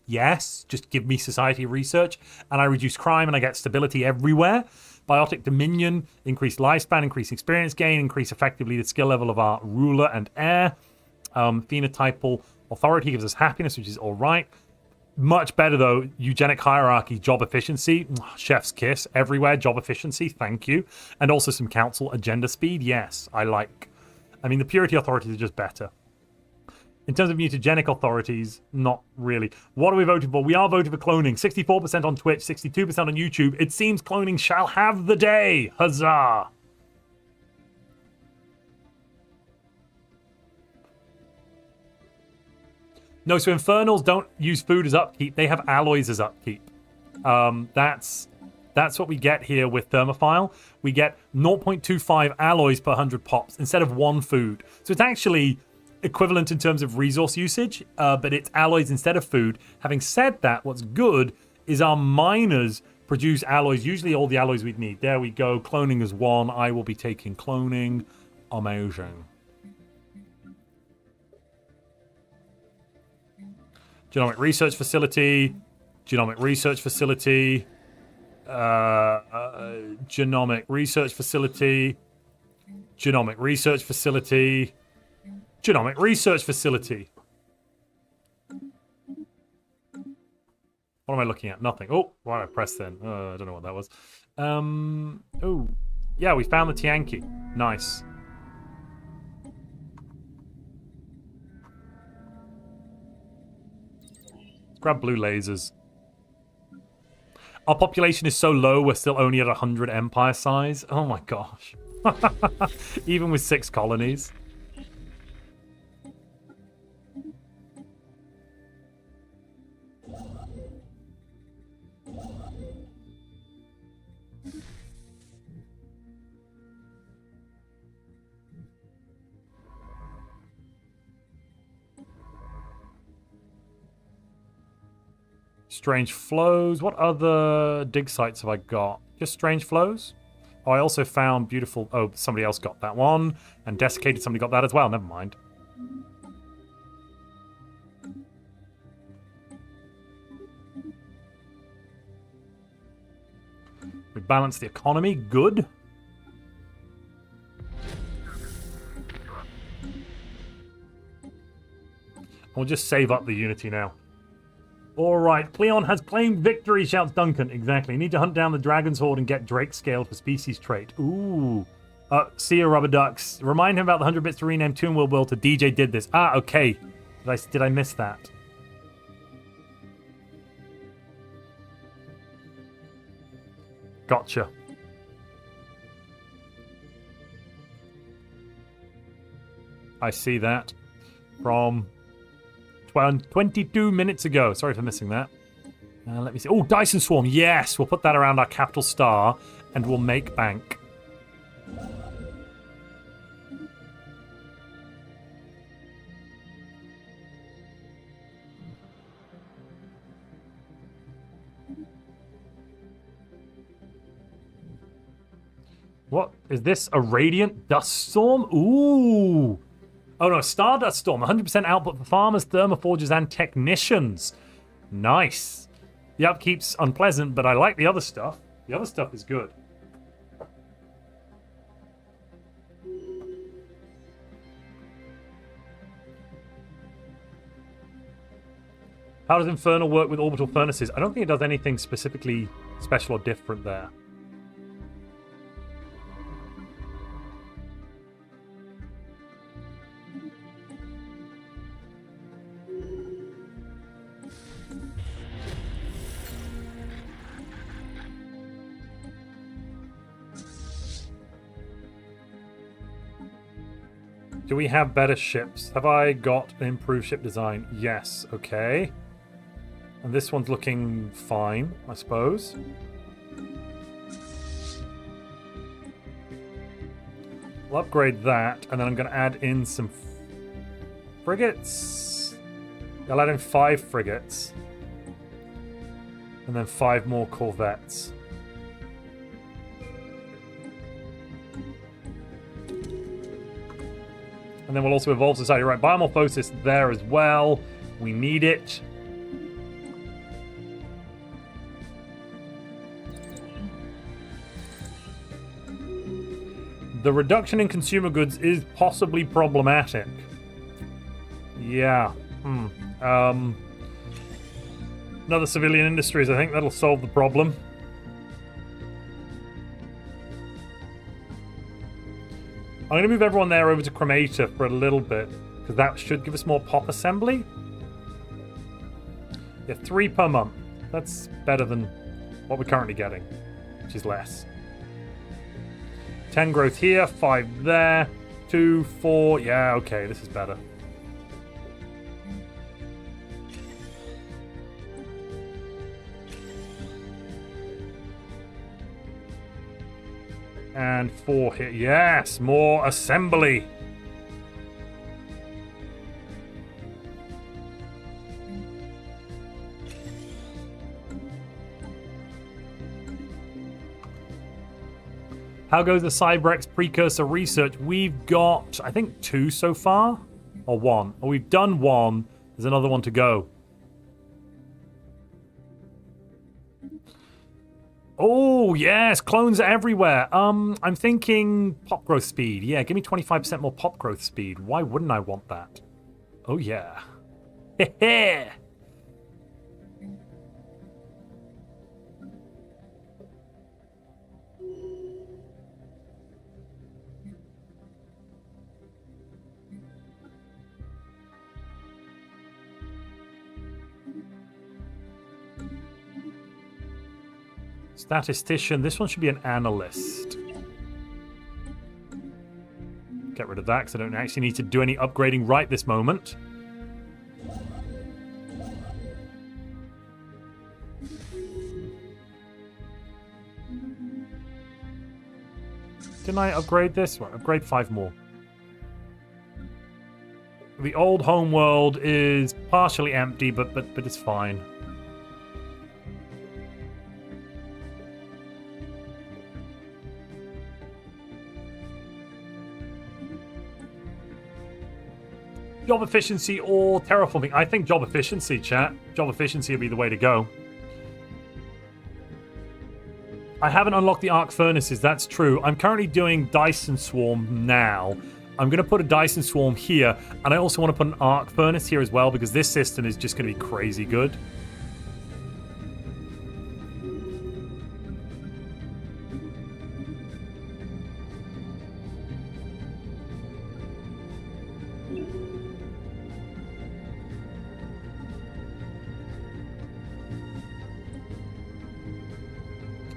yes, just give me society research, and I reduce crime and I get stability everywhere. Biotic Dominion, increased lifespan, increased experience gain, increase effectively the skill level of our ruler and heir. Phenotypal Authority gives us happiness, which is all right. Much better, though, Eugenic Hierarchy, job efficiency, chef's kiss, everywhere, job efficiency, thank you. And also some council agenda speed, yes, I like. I mean, the Purity Authorities are just better. In terms of mutagenic authorities, not really. What are we voting for? We are voting for cloning. 64% on Twitch, 62% on YouTube. It seems cloning shall have the day. Huzzah! No, so Infernals don't use food as upkeep. They have alloys as upkeep. That's what we get here with Thermophile. We get 0.25 alloys per 100 pops instead of 1 food. So it's actually equivalent in terms of resource usage, but it's alloys instead of food. Having said that, what's good is our miners produce alloys, usually all the alloys we'd need. There we go. Cloning is 1. I will be taking cloning. Amazing. Genomic Research Facility, Genomic Research Facility, Genomic Research Facility, Genomic Research Facility, Genomic Research Facility. What am I looking at? Nothing. Oh, why did I press then? I don't know what that was. Oh, yeah, we found the Tianki. Nice. Grab blue lasers. Our population is so low, we're still only at 100 empire size. Oh my gosh. Even with 6 colonies. Strange flows. What other dig sites have I got? Just strange flows? Oh, I also found beautiful... Oh, somebody else got that one. And desiccated, somebody got that as well. Never mind. We balance the economy. Good. We'll just save up the unity now. Alright, Cleon has claimed victory, shouts Duncan. Exactly. Need to hunt down the Dragon's Horde and get Drake scaled for species trait. Ooh. See you, Rubber Ducks. Remind him about the 100 bits to rename Toon Will to DJ did this. Ah, okay. Did I miss that? Gotcha. I see that. From 22 minutes ago. Sorry for missing that. Let me see. Oh, Dyson Swarm. Yes, we'll put that around our capital star and we'll make bank. What? Is this a Radiant Dust Storm? Ooh. Oh no, Stardust Storm. 100% output for farmers, thermoforgers, and technicians. Nice. The upkeep's unpleasant, but I like the other stuff. The other stuff is good. How does Infernal work with orbital furnaces? I don't think it does anything specifically special or different there. Do we have better ships? Have I got an improved ship design? Yes. Okay. And this one's looking fine, I suppose. We'll upgrade that, and then I'm going to add in some frigates. I'll add in 5 frigates. And then 5 more corvettes. And then we'll also evolve society. Right, biomorphosis there as well. We need it. The reduction in consumer goods is possibly problematic. Yeah. Another civilian industries, I think that'll solve the problem. I'm going to move everyone there over to Cremator for a little bit, because that should give us more pop assembly. Yeah, 3 per month. That's better than what we're currently getting, which is less. 10 growth here, 5 there, 2, 4. Yeah, okay, this is better. And 4 here. Yes, more assembly. How goes the Cybrex precursor research? We've got, I think, 2 so far. Or 1. Oh, we've done 1. There's another one to go. Oh, yes, clones are everywhere. I'm thinking pop growth speed. Yeah, give me 25% more pop growth speed. Why wouldn't I want that? Oh, yeah. Heh. Statistician. This one should be an analyst. Get rid of that because I don't actually need to do any upgrading right this moment. Didn't I upgrade this? Right, upgrade 5 more. The old homeworld is partially empty, but it's fine. Job efficiency or terraforming? I think job efficiency, chat. Job efficiency would be the way to go. I haven't unlocked the arc furnaces, that's true. I'm currently doing Dyson Swarm now. I'm going to put a Dyson Swarm here, and I also want to put an arc furnace here as well, because this system is just going to be crazy good.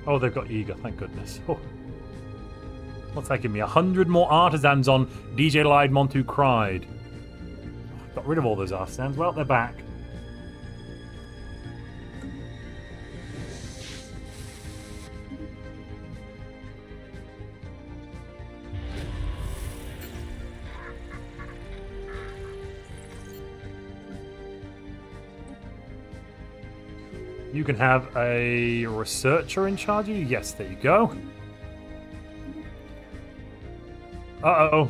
Oh, they've got eager, thank goodness. Oh. What's that give me? 100 more artisans on DJ lied, Montu cried. Got rid of all those artisans. Well, they're back. You can have a researcher in charge of you. Yes, there you go. Uh-oh.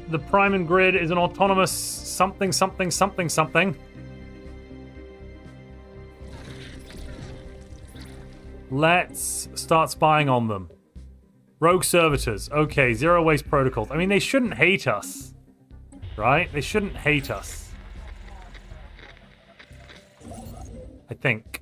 The Prime and Grid is an autonomous something. Let's start spying on them. Rogue servitors. Okay, zero waste protocols. I mean, they shouldn't hate us. Right? They shouldn't hate us. I think.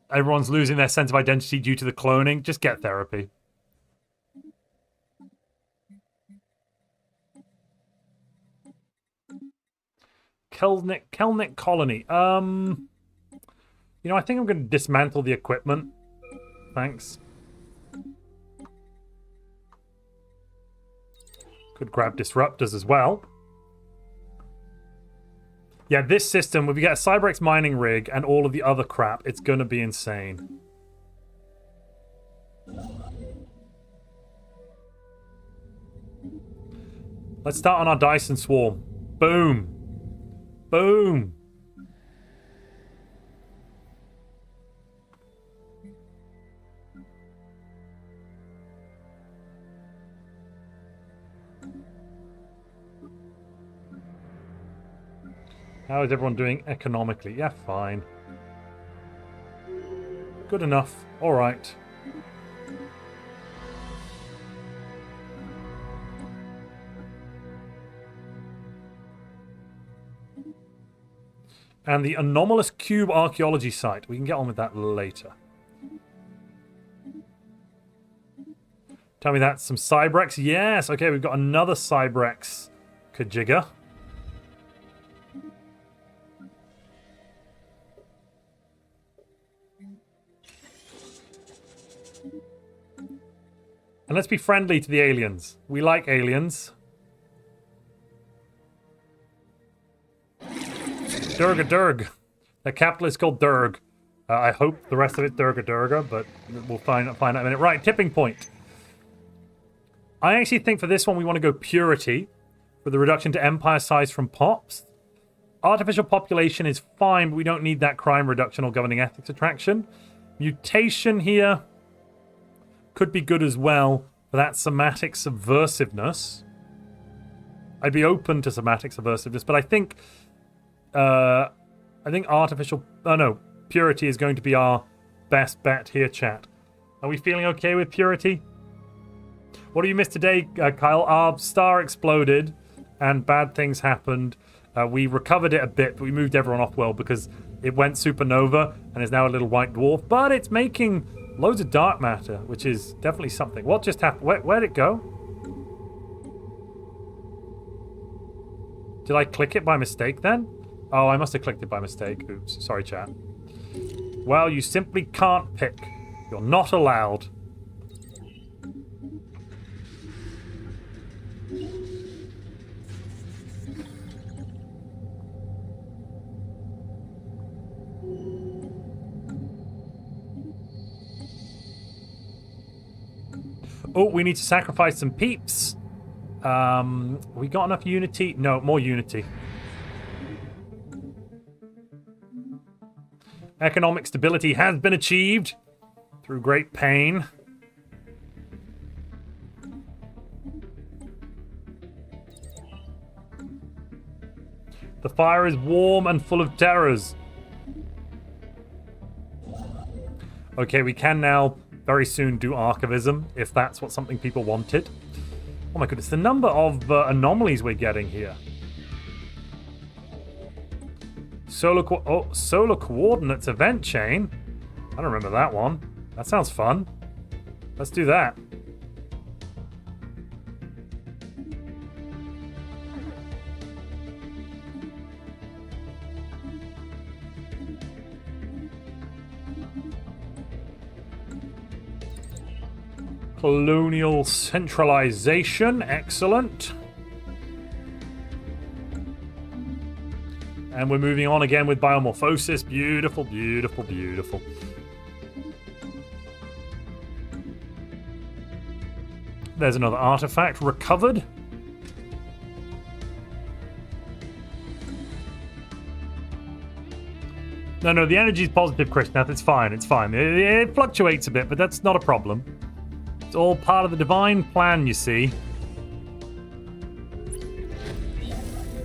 Everyone's losing their sense of identity due to the cloning. Just get therapy. Kelnick colony. You know, I think I'm going to dismantle the equipment. Thanks. Could grab disruptors as well. Yeah, this system, if we get a Cyberx mining rig and all of the other crap, it's going to be insane. Let's start on our Dyson swarm. Boom. Boom. How is everyone doing economically? Yeah, fine. Good enough. All right. And the anomalous cube archaeology site. We can get on with that later. Tell me that's some Cybrex. Yes. Okay, we've got another Cybrex Kajigga. And let's be friendly to the aliens. We like aliens. Durga. The capital is called Durg. I hope the rest of it's Durga, but we'll find out in a minute. Right, tipping point. I actually think for this one we want to go purity for the reduction to empire size from pops. Artificial population is fine, but we don't need that crime reduction or governing ethics attraction. Mutation here could be good as well for that somatic subversiveness. I'd be open to somatic subversiveness, but I think artificial... Oh no, purity is going to be our best bet here, chat. Are we feeling okay with purity? What do you miss today, Kyle? Our star exploded and bad things happened. We recovered it a bit, but we moved everyone off world because it went supernova and is now a little white dwarf, but it's making loads of dark matter, which is definitely something. What just happened? Where'd it go? Did I click it by mistake then? Oh, I must have clicked it by mistake. Oops. Sorry, chat. Well, you simply can't pick. You're not allowed. Oh, we need to sacrifice some peeps. We got enough unity? No, more unity. Economic stability has been achieved through great pain. The fire is warm and full of terrors. Okay, we can now very soon do archivism, if that's what something people wanted. Oh my goodness, the number of anomalies we're getting here. Solar coordinates event chain. I don't remember that one. That sounds fun. Let's do that. Colonial centralization. Excellent. And we're moving on again with biomorphosis. Beautiful, beautiful, beautiful. There's another artifact recovered. No, the energy is positive, Krishnath. It's fine, it's fine. It fluctuates a bit, but that's not a problem. It's all part of the divine plan, you see.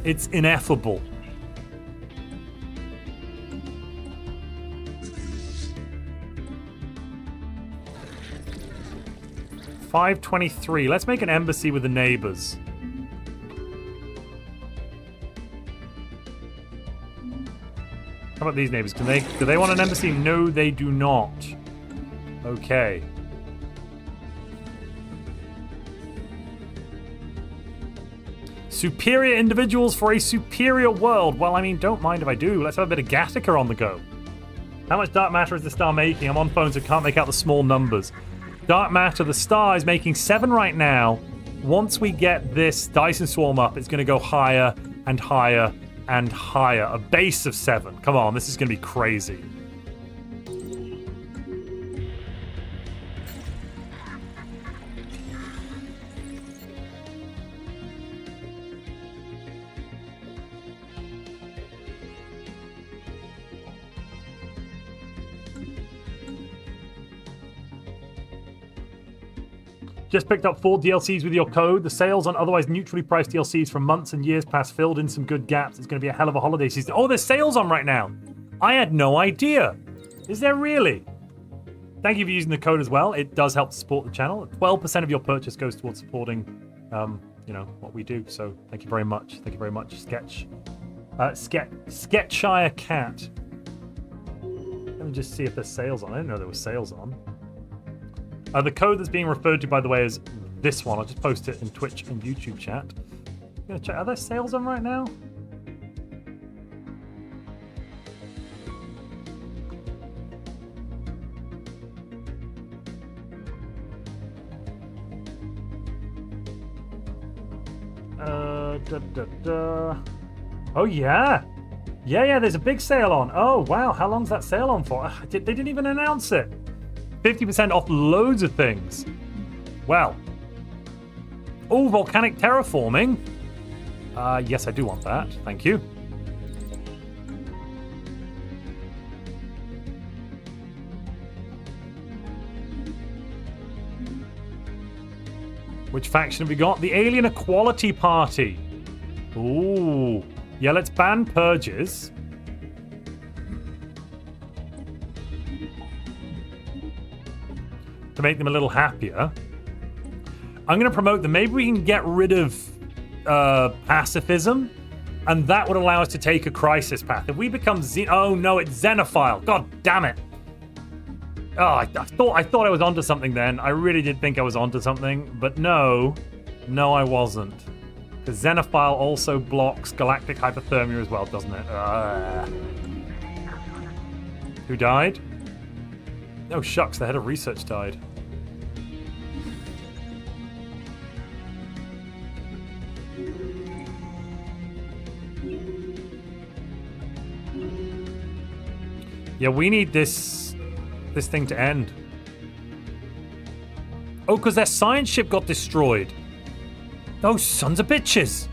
It's ineffable. $523. Let's make an embassy with the neighbors. How about these neighbors? Do they want an embassy? No, they do not. Okay. Superior individuals for a superior world. Well, I mean, don't mind if I do. Let's have a bit of Gattaca on the go. How much dark matter is the star making? I'm on phone, so can't make out the small numbers. Dark matter, the star is making 7 right now. Once we get this Dyson swarm up, it's going to go higher and higher and higher. A base of 7. Come on, this is going to be crazy. Just picked up 4 DLCs with your code. The sales on otherwise neutrally priced DLCs from months and years past filled in some good gaps. It's going to be a hell of a holiday season. Oh, there's sales on right now. I had no idea. Is there really? Thank you for using the code as well. It does help to support the channel. 12% of your purchase goes towards supporting, you know, what we do. So thank you very much. Thank you very much, Sketchshire Cat. Let me just see if there's sales on. I didn't know there was sales on. The code that's being referred to, by the way, is this one. I'll just post it in Twitch and YouTube chat. I'm gonna check. Are there sales on right now? Oh yeah, yeah. There's a big sale on. Oh wow, how long's that sale on for? They didn't even announce it. 50% off loads of things. Well. Oh, volcanic terraforming. Yes, I do want that. Thank you. Which faction have we got? The Alien Equality Party. Ooh. Yeah, let's ban purges. To make them a little happier. I'm going to promote them. Maybe we can get rid of pacifism, and that would allow us to take a crisis path. If we become oh no, it's Xenophile. God damn it. Oh, I thought I was onto something then. I really did think I was onto something, but no, I wasn't. Because Xenophile also blocks galactic hypothermia as well, doesn't it? Who died? Oh shucks, the head of research died. Yeah, we need this thing to end. Oh, because their science ship got destroyed. Those sons of bitches.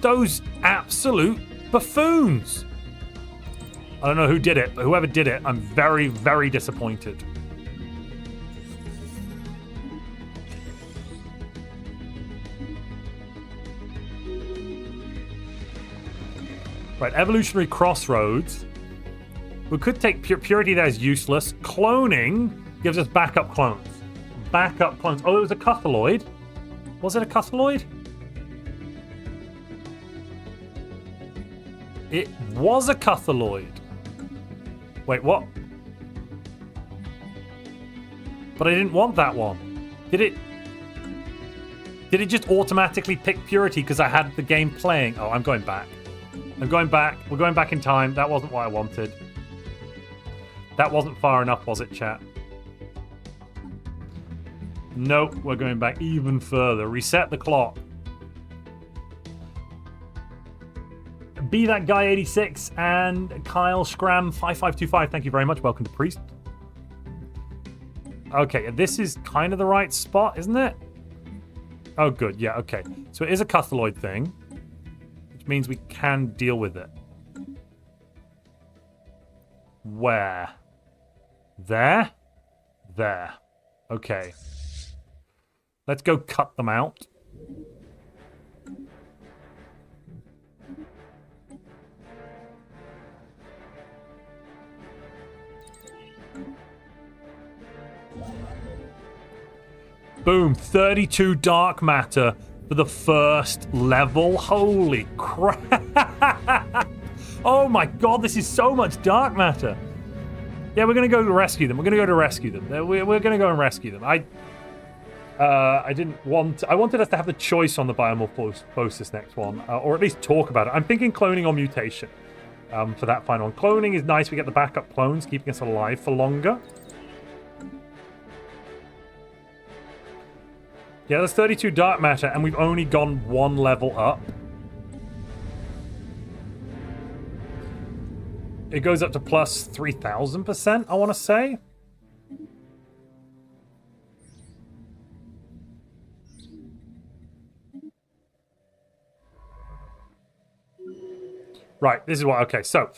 Those absolute buffoons. I don't know who did it, but whoever did it, I'm very, very disappointed. Right, evolutionary crossroads. We could take purity that is useless. Cloning gives us backup clones. Backup clones. Oh, it was a Cuthaloid. Was it a Cuthaloid? It was a Cuthaloid. Wait, what? But I didn't want that one. Did it just automatically pick purity because I had the game playing? Oh, I'm going back. I'm going back. We're going back in time. That wasn't what I wanted. That wasn't far enough, was it, chat? Nope, we're going back even further. Reset the clock. Be That Guy 86 and Kyle Scram 5525. Thank you very much. Welcome to Priest. Okay, this is kind of the right spot, isn't it? Oh, good. Yeah, okay. So it is a Cuthaloid thing, which means we can deal with it. Where? There? There. Okay. Let's go cut them out. Boom, 32 dark matter for the first level. Holy crap. Oh my god, this is so much dark matter. Yeah, we're going to go rescue them. We're going to go to rescue them. We're going to go and rescue them. I wanted us to have the choice on the biomorphosis next one, or at least talk about it. I'm thinking cloning or mutation for that final one. Cloning is nice. We get the backup clones, keeping us alive for longer. Yeah, there's 32 dark matter, and we've only gone one level up. It goes up to plus 3,000%, I want to say. Right, this is what... Okay, so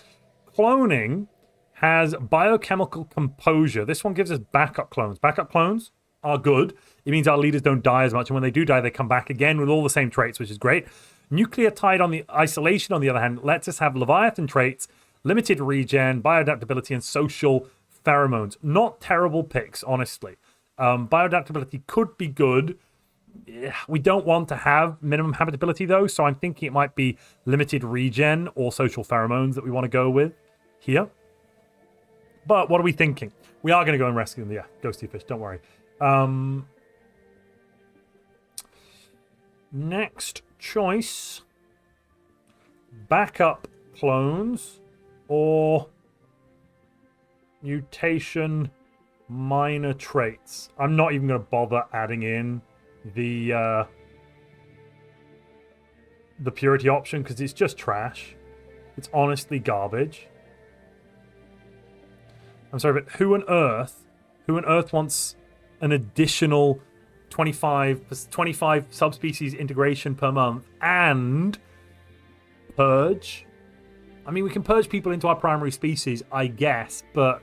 cloning has biochemical composure. This one gives us backup clones. Backup clones are good. It means our leaders don't die as much, and when they do die, they come back again with all the same traits, which is great. Nucleotide on the isolation, on the other hand, lets us have Leviathan traits, limited regen, bioadaptability, and social pheromones. Not terrible picks, honestly. Bioadaptability could be good. We don't want to have minimum habitability, though, so I'm thinking it might be limited regen or social pheromones that we want to go with here. But what are we thinking? We are going to go and rescue them. Yeah, ghosty fish, don't worry. Next choice. Backup clones or mutation minor traits. I'm not even going to bother adding in the purity option because it's just trash. It's honestly garbage. I'm sorry, but who on earth wants an additional 25 subspecies integration per month and purge? I mean, we can purge people into our primary species, I guess, but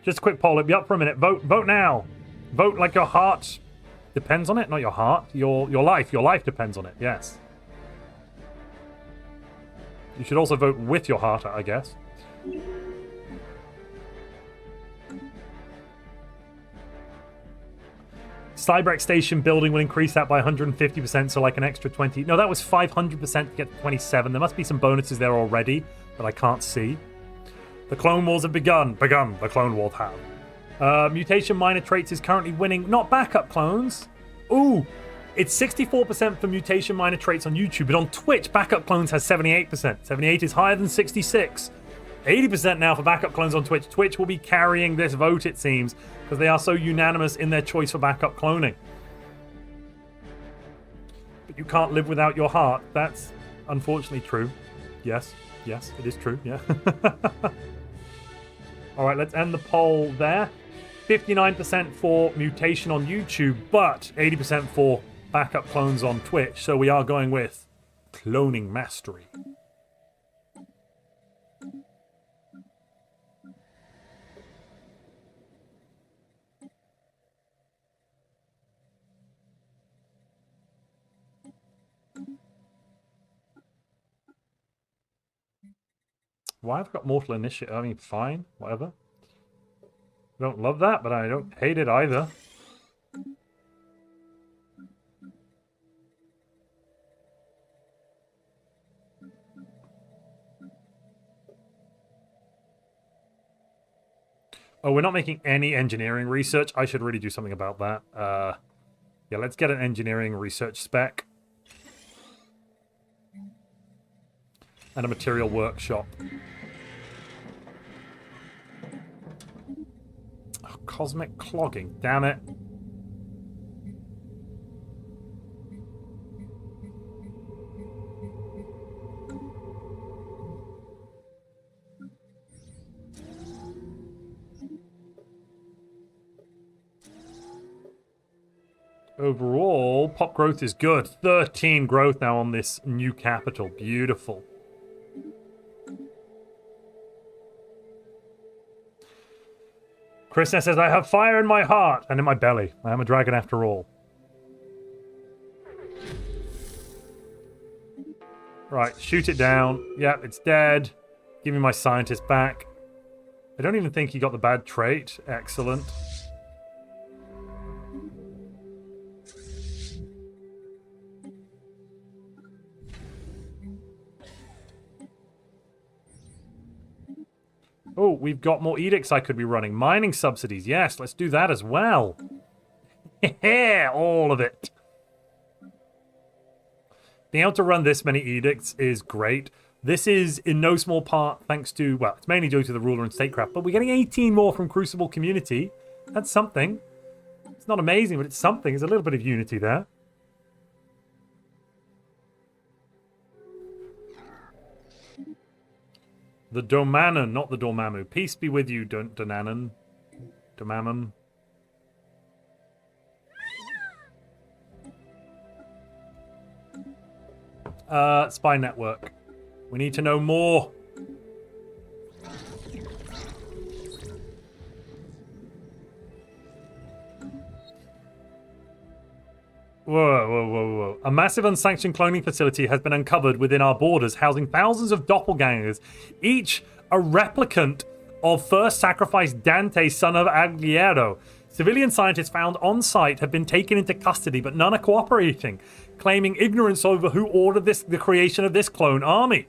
Just a quick poll. It'll be up for a minute. Vote now. Vote like your heart depends on it. Not your heart. Your life. Your life depends on it. Yes. You should also vote with your heart, I guess. Cyberx station building will increase that by 150%, so like an extra 20. No, that was 500% to get to 27. There must be some bonuses there already that I can't see. The Clone Wars have begun. The Clone Wars have. Mutation minor traits is currently winning. Not backup clones. Ooh, it's 64% for mutation minor traits on YouTube, but on Twitch, backup clones has 78%. 78 is higher than 66. 80% now for backup clones on Twitch. Twitch will be carrying this vote, it seems, because they are so unanimous in their choice for backup cloning. But you can't live without your heart. That's unfortunately true. Yes, it is true, yeah. All right, let's end the poll there. 59% for mutation on YouTube, but 80% for backup clones on Twitch. So we are going with cloning mastery. Why have I got mortal initiative? I mean, fine, whatever. I don't love that, but I don't hate it either. Oh, we're not making any engineering research. I should really do something about that. Yeah, let's get an engineering research spec. And a material workshop. Oh, cosmic clogging, damn it. Overall, pop growth is good. 13 growth now on this new capital. Beautiful. Chris says, I have fire in my heart and in my belly. I am a dragon after all. Right, shoot it down. Yep, it's dead. Give me my scientist back. I don't even think he got the bad trait. Excellent. Oh, we've got more edicts I could be running. Mining subsidies. Yes, let's do that as well. Yeah, all of it. Being able to run this many edicts is great. This is in no small part thanks to, well, it's mainly due to the ruler and statecraft, but we're getting 18 more from Crucible community. That's something. It's not amazing, but it's something. There's a little bit of unity there. The Domanon, not the Dormammu. Peace be with you, Donanon. Domamum. Spy network. We need to know more. Whoa. A massive unsanctioned cloning facility has been uncovered within our borders, housing thousands of doppelgangers, each a replicant of first sacrificed Dante, son of Agliero. Civilian scientists found on site have been taken into custody, but none are cooperating, claiming ignorance over who ordered the creation of this clone army.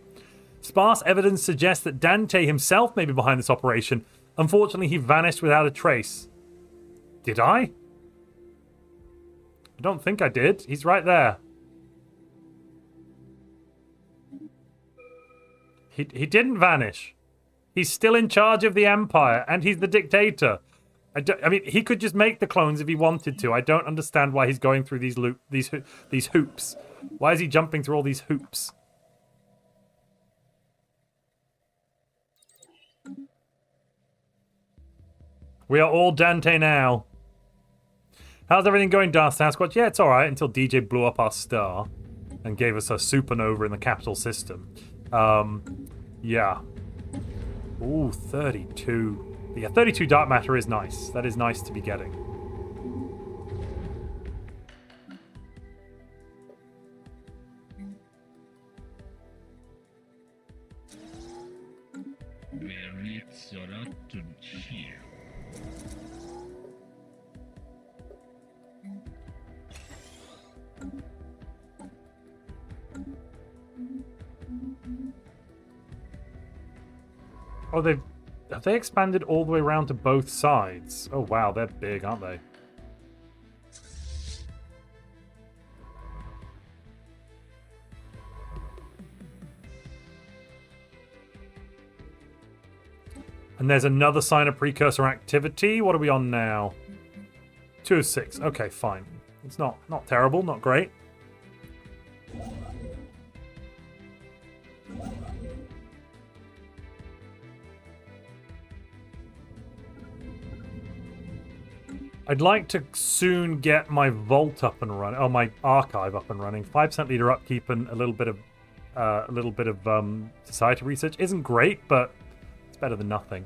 Sparse evidence suggests that Dante himself may be behind this operation. Unfortunately, he vanished without a trace. Did I? I don't think I did. He's right there. He didn't vanish. He's still in charge of the Empire, and he's the dictator. I mean, he could just make the clones if he wanted to. I don't understand why he's going through these hoops. Why is he jumping through all these hoops? We are all Dante now. How's everything going, Darth Sasquatch? Yeah, it's alright until DJ blew up our star and gave us a supernova in the capital system. Yeah. Ooh, 32. Yeah, 32 dark matter is nice. That is nice to be getting. Oh, have they expanded all the way around to both sides? Oh wow, they're big, aren't they? And there's another sign of precursor activity. What are we on now? 2 of 6. Okay, fine. It's not terrible, not great. I'd like to soon get my vault up and running, oh, my archive up and running. 5% leader upkeep and a little bit of society research isn't great, but it's better than nothing.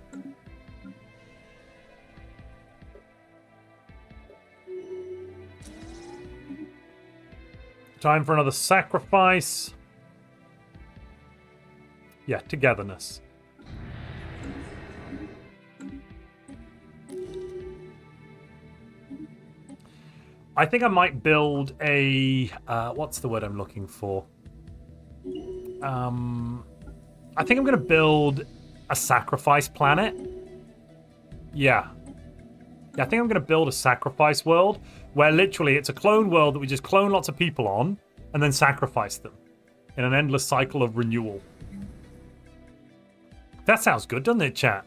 Time for another sacrifice. Yeah, togetherness. I think I might build a... what's the word I'm looking for? I think I'm going to build a sacrifice planet. Yeah, I think I'm going to build a sacrifice world where literally it's a clone world that we just clone lots of people on and then sacrifice them in an endless cycle of renewal. That sounds good, doesn't it, chat?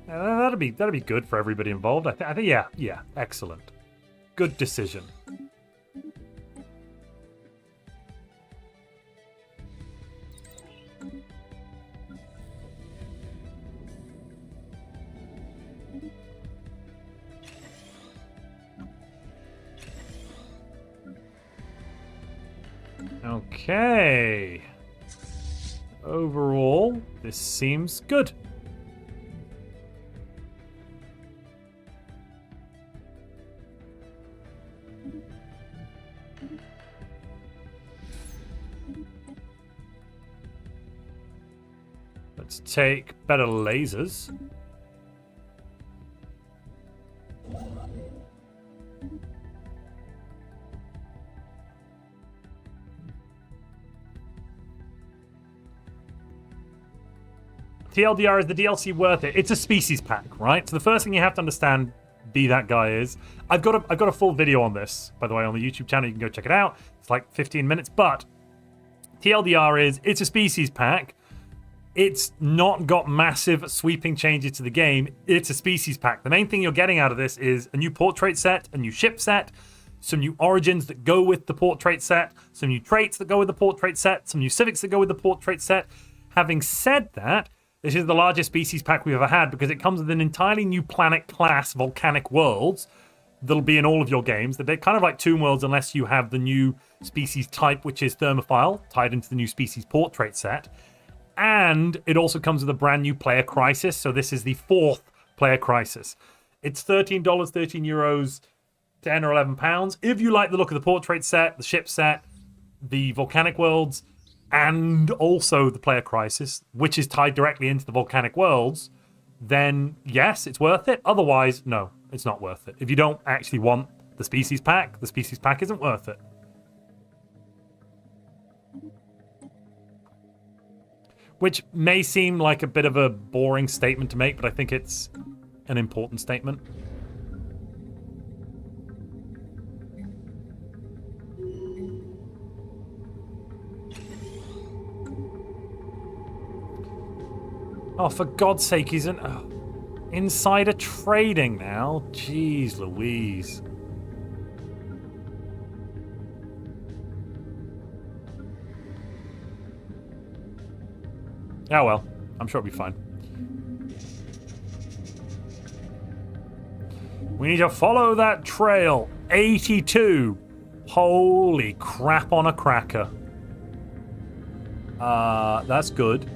That'd be good for everybody involved. I think yeah, excellent. Good decision. Okay. Overall, this seems good. Let's take better lasers. TLDR, is the DLC worth it? It's a species pack, right? So the first thing you have to understand, be that guy, is I've got a full video on this, by the way, on the YouTube channel. You can go check it out. It's like 15 minutes, but TLDR is, it's a species pack. It's not got massive sweeping changes to the game. It's a species pack. The main thing you're getting out of this is a new portrait set, a new ship set, some new origins that go with the portrait set, some new traits that go with the portrait set, some new civics that go with the portrait set. Having said that, this is the largest species pack we've ever had because it comes with an entirely new planet class, volcanic worlds, that'll be in all of your games. They're kind of like Tomb Worlds unless you have the new species type, which is thermophile, tied into the new species portrait set. And it also comes with a brand new player crisis. So this is the 4th player crisis. It's $13, 13 euros, 10 or 11 pounds. If you like the look of the portrait set, the ship set, the volcanic worlds, and also the player crisis, which is tied directly into the volcanic worlds, then yes, it's worth it. Otherwise, no, it's not worth it. If you don't actually want the species pack isn't worth it. Which may seem like a bit of a boring statement to make, but I think it's an important statement. Oh, for God's sake, he's an insider trading now. Jeez Louise. Oh well, I'm sure it'll be fine. We need to follow that trail. 82. Holy crap on a cracker. That's good.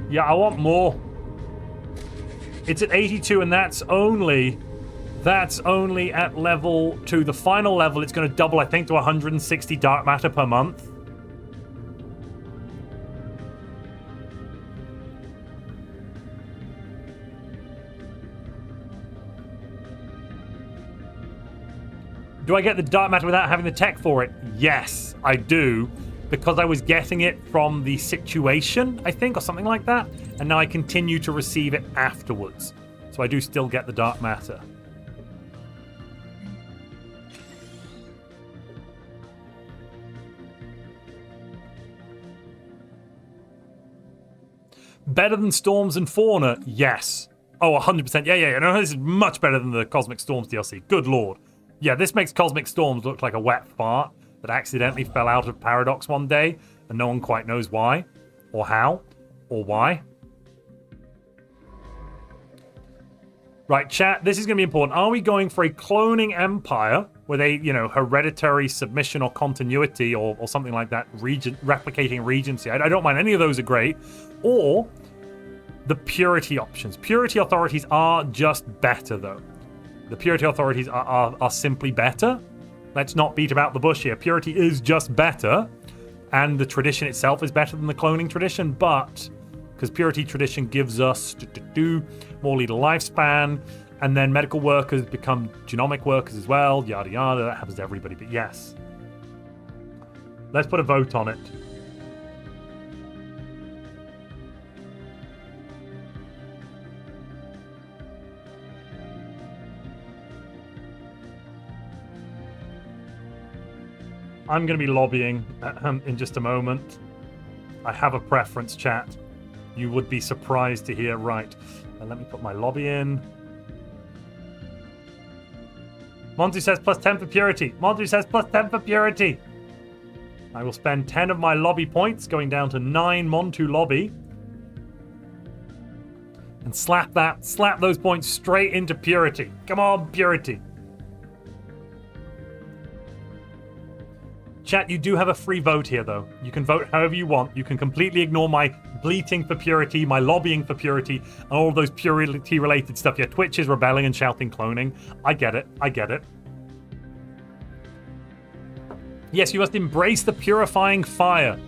Yeah, I want more. It's at 82, and that's only at level 2. The final level, it's going to double, I think, to 160 dark matter per month. Do I get the dark matter without having the tech for it? Yes, I do. Because I was getting it from the situation, I think, or something like that. And now I continue to receive it afterwards. So I do still get the dark matter. Better than Storms and Fauna? Yes. Oh, 100%. Yeah. No, this is much better than the Cosmic Storms DLC. Good lord. Yeah, this makes Cosmic Storms look like a wet fart that accidentally fell out of Paradox one day, and no one quite knows why, or how, or why. Right, chat, this is going to be important. Are we going for a cloning empire with a, hereditary submission or continuity or something like that, replicating regency? I don't mind. Any of those are great. Or the purity options. Purity authorities are just better, though. The purity authorities are simply better. Let's not beat about the bush here. Purity is just better, and the tradition itself is better than the cloning tradition, but because Purity tradition gives us more leader lifespan, and then medical workers become genomic workers as well, yada yada, that happens to everybody, but yes. Let's put a vote on it. I'm going to be lobbying in just a moment. I have a preference, chat. You would be surprised to hear. Right. Let me put my lobby in. Montu says plus 10 for purity. Montu says plus 10 for purity. I will spend 10 of my lobby points, going down to 9 Montu lobby. And slap those points straight into purity. Come on, purity. Chat, you do have a free vote here, though. You can vote however you want. You can completely ignore my bleating for purity, my lobbying for purity, and all of those purity-related stuff. Yeah, Twitch is rebelling and shouting cloning. I get it. Yes, you must embrace the purifying fire.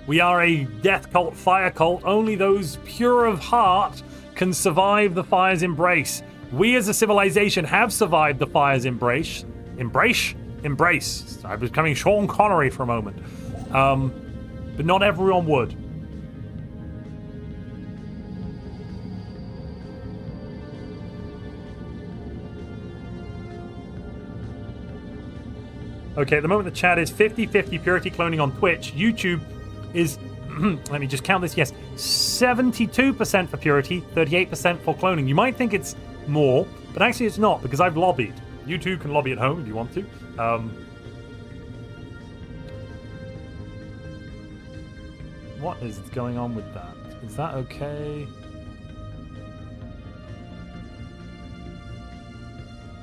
We are a death cult, fire cult. Only those pure of heart can survive the fire's embrace. We as a civilization have survived the fire's embrace. Embrace. I was becoming Sean Connery for a moment. But not everyone would. Okay, at the moment the chat is 50-50 purity cloning on Twitch. YouTube is, let me just count this, yes, 72% for purity, 38% for cloning. You might think it's more, but actually it's not, because I've lobbied. You too can lobby at home if you want to. What is going on with that? Is that okay?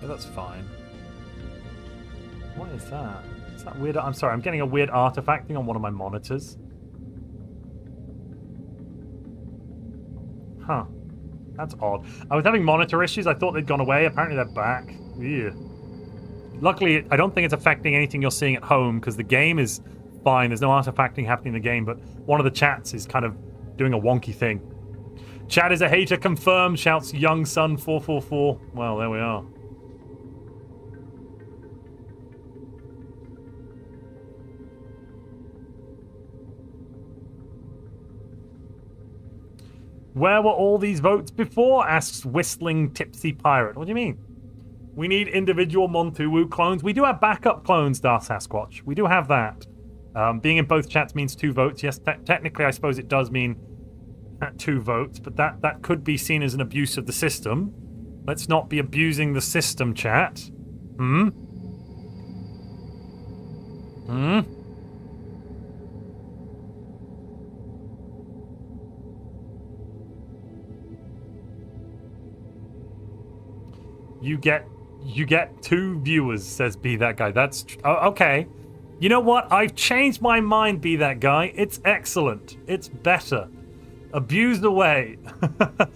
Yeah, that's fine. What is that? Is that weird? I'm sorry, I'm getting a weird artifacting on one of my monitors. Huh. That's odd. I was having monitor issues. I thought they'd gone away. Apparently they're back. Ew. Luckily, I don't think it's affecting anything you're seeing at home because the game is fine. There's no artifacting happening in the game, but one of the chats is kind of doing a wonky thing. Chat is a hater confirmed, shouts Young Sun 444. Well, there we are. Where were all these votes before? Asks Whistling Tipsy Pirate. What do you mean? We need individual Montu clones. We do have backup clones, Darth Sasquatch. We do have that. Being in both chats means 2 votes. Yes, technically, I suppose it does mean 2 votes, but that could be seen as an abuse of the system. Let's not be abusing the system, chat. You get 2 viewers, says Be That Guy. That's okay. You know what? I've changed my mind, Be That Guy. It's excellent. It's better. Abused away. The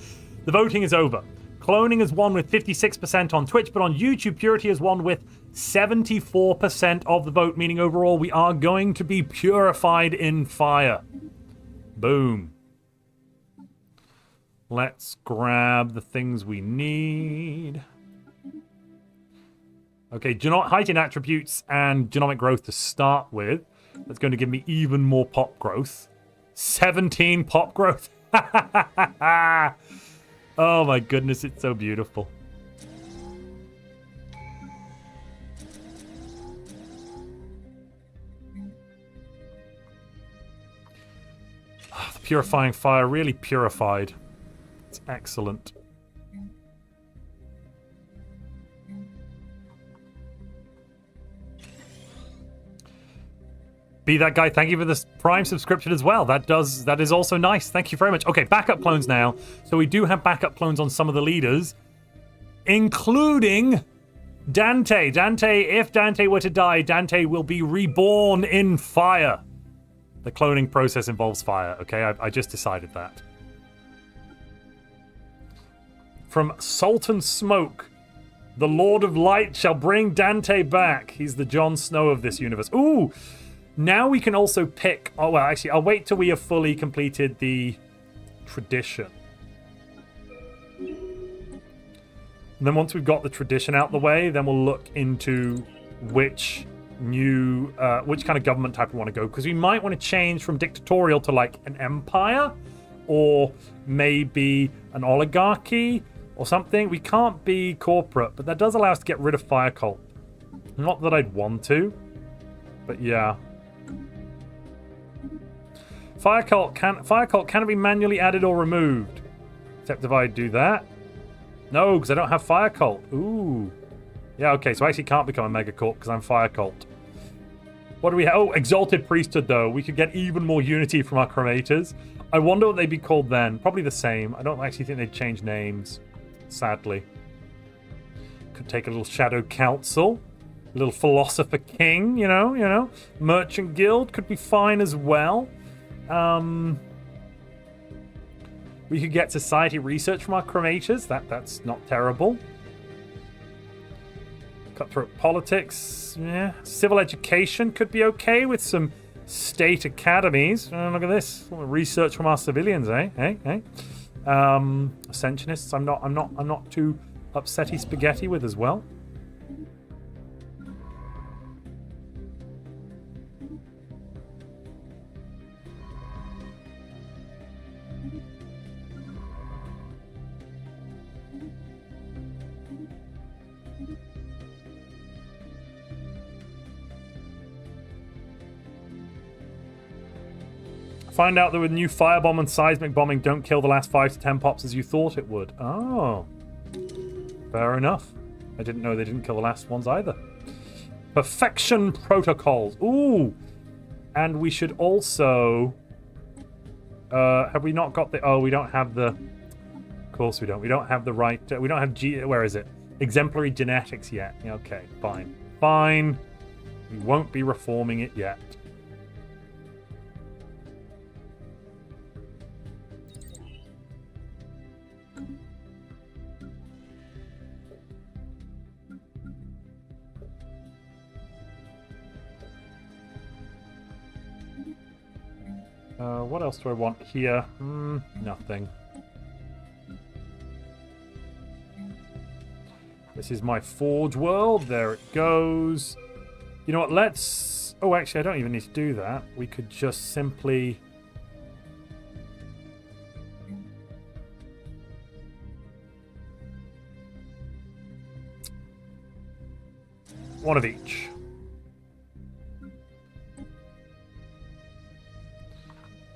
voting is over. Cloning has won with 56% on Twitch, but on YouTube, Purity has won with 74% of the vote, meaning overall we are going to be purified in fire. Boom. Let's grab the things we need. Okay, heightened attributes and genomic growth to start with. That's going to give me even more pop growth. 17 pop growth. Oh my goodness, it's so beautiful. Oh, the purifying fire really purified. It's excellent. Be That Guy, thank you for this Prime subscription as well. That is also nice. Thank you very much. Okay, backup clones now. So we do have backup clones on some of the leaders, including Dante. If Dante were to die, Dante will be reborn in fire. The cloning process involves fire, okay? I just decided that. From Sultan Smoke, the Lord of Light shall bring Dante back. He's the Jon Snow of this universe. Ooh! Now we can also pick... Oh, well, actually, I'll wait till we have fully completed the tradition. And then once we've got the tradition out the way, then we'll look into which kind of government type we want to go. Because we might want to change from dictatorial to, like, an empire. Or maybe an oligarchy or something. We can't be corporate, but that does allow us to get rid of Fire Cult. Not that I'd want to, but yeah. Fire Cult can be manually added or removed. Except if I do that. No, because I don't have Fire Cult. Ooh. Yeah, okay, so I actually can't become a Mega Cult because I'm Fire Cult. What do we have? Oh, Exalted Priesthood, though. We could get even more unity from our creators. I wonder what they'd be called then. Probably the same. I don't actually think they'd change names, sadly. Could take a little Shadow Council. A little Philosopher King, you know. Merchant Guild could be fine as well. We could get Society Research from our creators. That's not terrible. Cutthroat Politics, yeah. Civil Education could be okay with some state academies. Look at this. Research from our civilians, eh? Ascensionists, I'm not too upsetty spaghetti with as well. Find out that with new firebomb and seismic bombing don't kill the last 5 to 10 pops as you thought it would. Oh. Fair enough. I didn't know they didn't kill the last ones either. Perfection protocols. Ooh. And we should also... have we not got the... Oh, we don't have the... Of course we don't. We don't have the right... we don't have... Where is it? Exemplary genetics yet. Okay, fine. Fine. We won't be reforming it yet. What else do I want here? Nothing. This is my forge world. There it goes. You know what? Let's... Oh, actually, I don't even need to do that. We could just simply... One of each.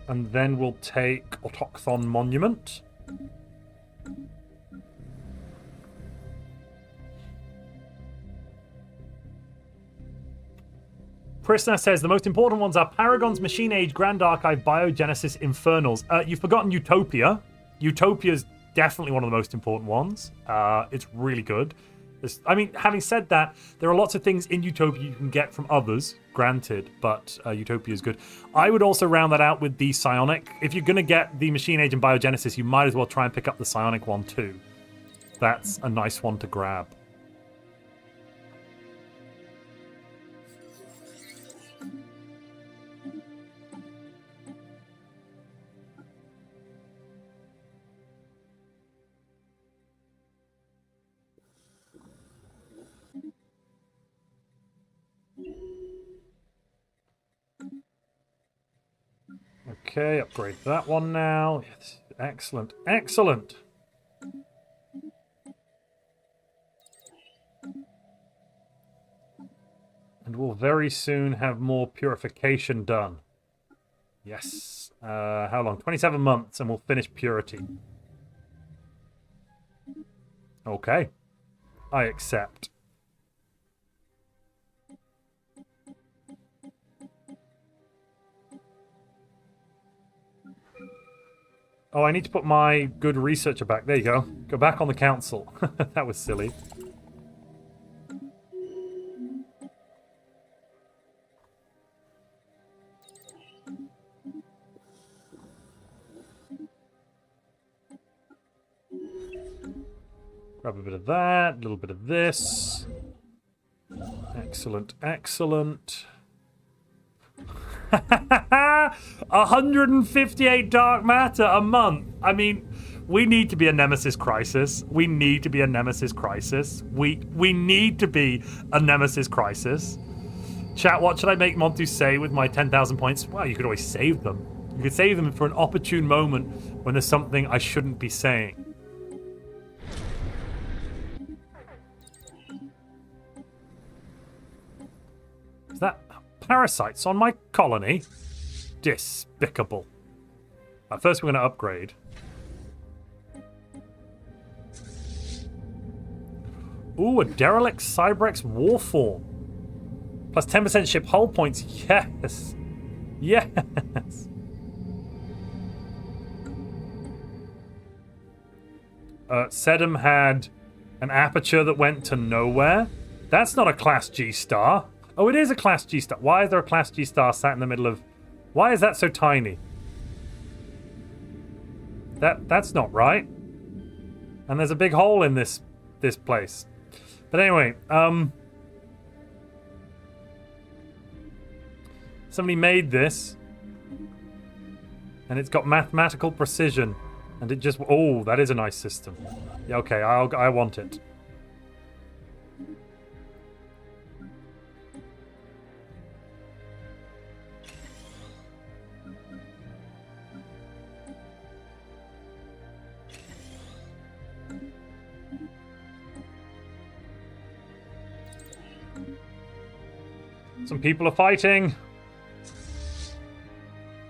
And then we'll take Autochthon Monument. Prisoner says the most important ones are Paragons, Machine Age, Grand Archive, Biogenesis, Infernals. You've forgotten Utopia. Utopia's definitely one of the most important ones. It's really good. I mean, having said that, there are lots of things in Utopia you can get from others, granted, but Utopia is good. I would also round that out with the Psionic. If you're going to get the Machine Age and Biogenesis, you might as well try and pick up the Psionic one too. That's a nice one to grab. Okay, upgrade that one now. Yes, excellent, excellent. And we'll very soon have more purification done. Yes. How long? 27 months and we'll finish purity. Okay. I accept. Oh, I need to put my good researcher back. There you go. Go back on the council. That was silly. Grab a bit of that, a little bit of this. Excellent, excellent. 158 dark matter a month. I mean, we need to be a Nemesis Crisis. We need to be a Nemesis Crisis. We need to be a Nemesis Crisis. Chat, what should I make Montu say with my 10,000 points? Well, you could always save them. You could save them for an opportune moment when there's something I shouldn't be saying. Is that parasites on my colony? Despicable. First, we're going to upgrade. Ooh, a derelict Cybrex Warform. Plus 10% ship hull points. Yes. Yes. Sedum had an aperture that went to nowhere. That's not a Class G star. Oh, it is a Class G star. Why is there a Class G star sat in the middle of... Why is that so tiny? That's not right. And there's a big hole in this place. But anyway, Somebody made this. And it's got mathematical precision. And it just... Oh, that is a nice system. Yeah, okay, I want it. Some people are fighting.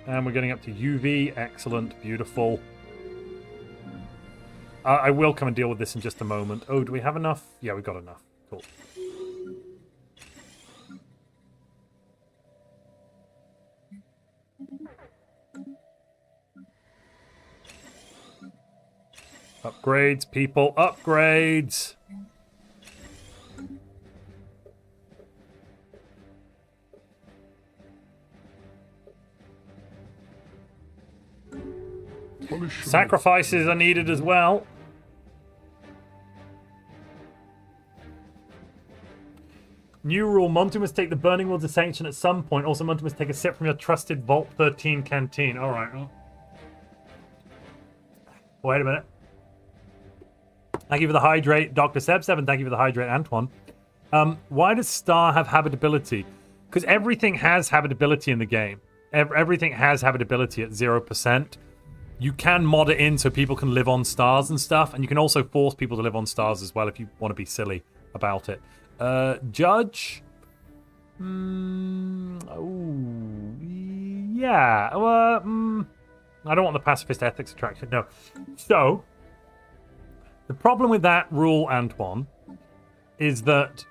And we're getting up to UV. Excellent. Beautiful. I will come and deal with this in just a moment. Oh, do we have enough? Yeah, we've got enough. Cool. Upgrades, people. Upgrades. Sacrifices are needed as well. New rule, Montu must take the Burning World's Ascension at some point. Also, Montu must take a sip from your trusted Vault 13 canteen. Alright. Wait a minute. Thank you for the hydrate, Dr. Seb7. Thank you for the hydrate, Antoine. Why does Star have habitability? Because everything has habitability in the game. Everything has habitability at 0%. You can mod it in so people can live on stars and stuff, and you can also force people to live on stars as well if you want to be silly about it. Judge? Oh, yeah. I don't want the pacifist ethics attraction, no. So, the problem with that rule, Antoine, is that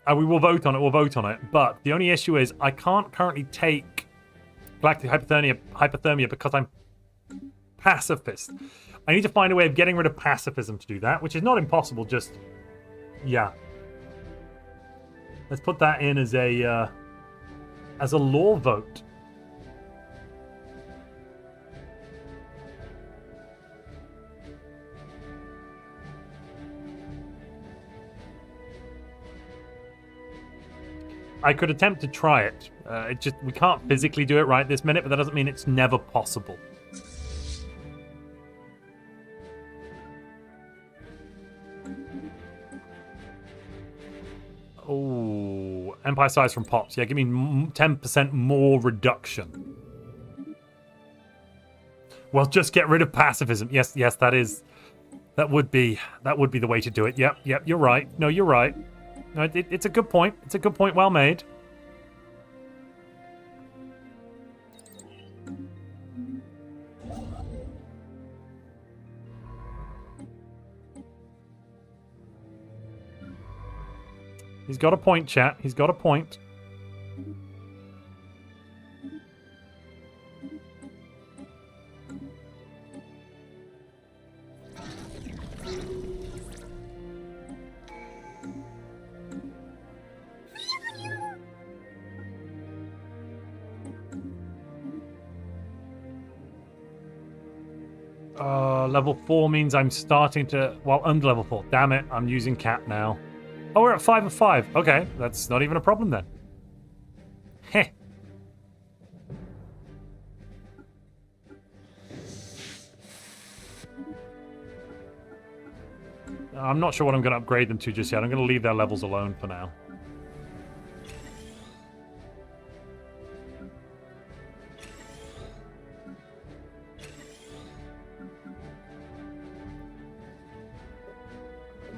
we will vote on it, but the only issue is I can't currently take Galactic hypothermia because I'm pacifist. I need to find a way of getting rid of pacifism to do that, which is not impossible, just... Yeah. Let's put that in as a law vote. I could attempt to try it. We can't physically do it right this minute, but that doesn't mean it's never possible. Oh, Empire size from Pops. Yeah, give me 10% more reduction. Well, just get rid of pacifism. Yes, that would be the way to do it. Yep, you're right. No, you're right. No, it's a good point. It's a good point. Well made. He's got a point, chat. He's got a point. Level 4 means I'm starting to... Well, under level 4. Damn it, I'm using cat now. Oh, we're at 5 of 5. Okay, that's not even a problem then. Heh. I'm not sure what I'm going to upgrade them to just yet. I'm going to leave their levels alone for now.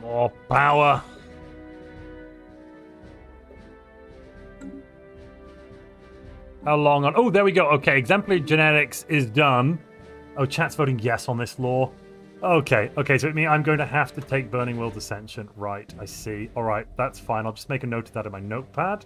More power. How long on... Oh, there we go. Okay, exemplary genetics is done. Oh, chat's voting yes on this law. Okay, so it means I'm going to have to take Burning World's Ascension. Right, I see. All right, that's fine. I'll just make a note of that in my notepad.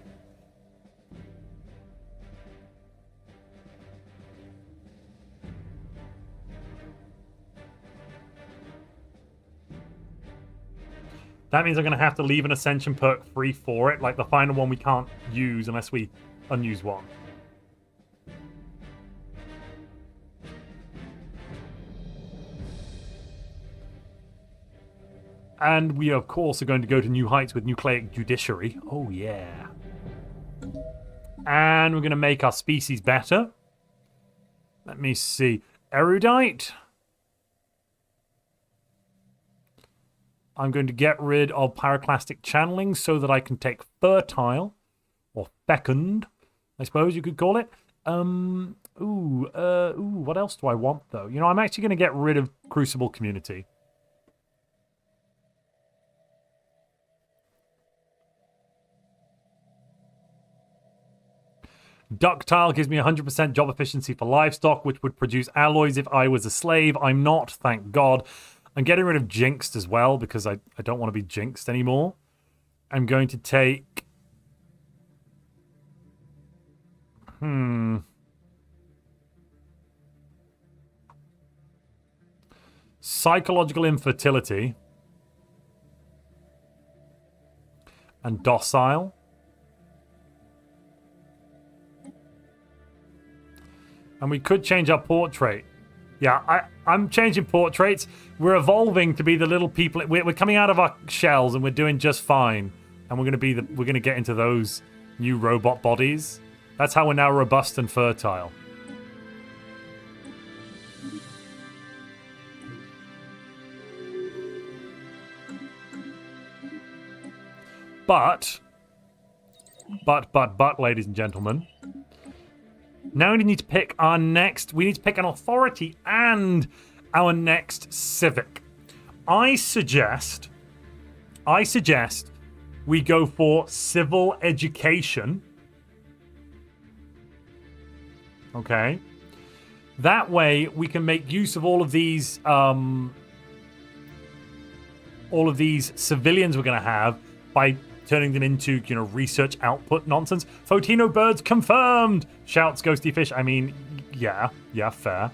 That means I'm going to have to leave an Ascension perk free for it. Like the final one we can't use unless we unuse one. And we, of course, are going to go to new heights with Nucleic Judiciary. Oh, yeah. And we're going to make our species better. Let me see. Erudite. I'm going to get rid of pyroclastic channeling so that I can take fertile, or fecund, I suppose you could call it. What else do I want, though? You know, I'm actually going to get rid of Crucible Community. Ductile gives me 100% job efficiency for livestock, which would produce alloys if I was a slave. I'm not, thank God. I'm getting rid of Jinxed as well, because I don't want to be Jinxed anymore. I'm going to take... Psychological infertility. And docile. And we could change our portrait. Yeah, I'm changing portraits. We're evolving to be the little people. We're coming out of our shells and we're doing just fine. And we're going to get into those new robot bodies. That's how we're now robust and fertile. But, ladies and gentlemen, now we need to pick our next... We need to pick an authority and our next civic. I suggest we go for civil education. Okay. That way we can make use of all of these civilians we're going to have by turning them into, you know, research output nonsense. Photino birds confirmed! Shouts Ghosty Fish. I mean, yeah, fair.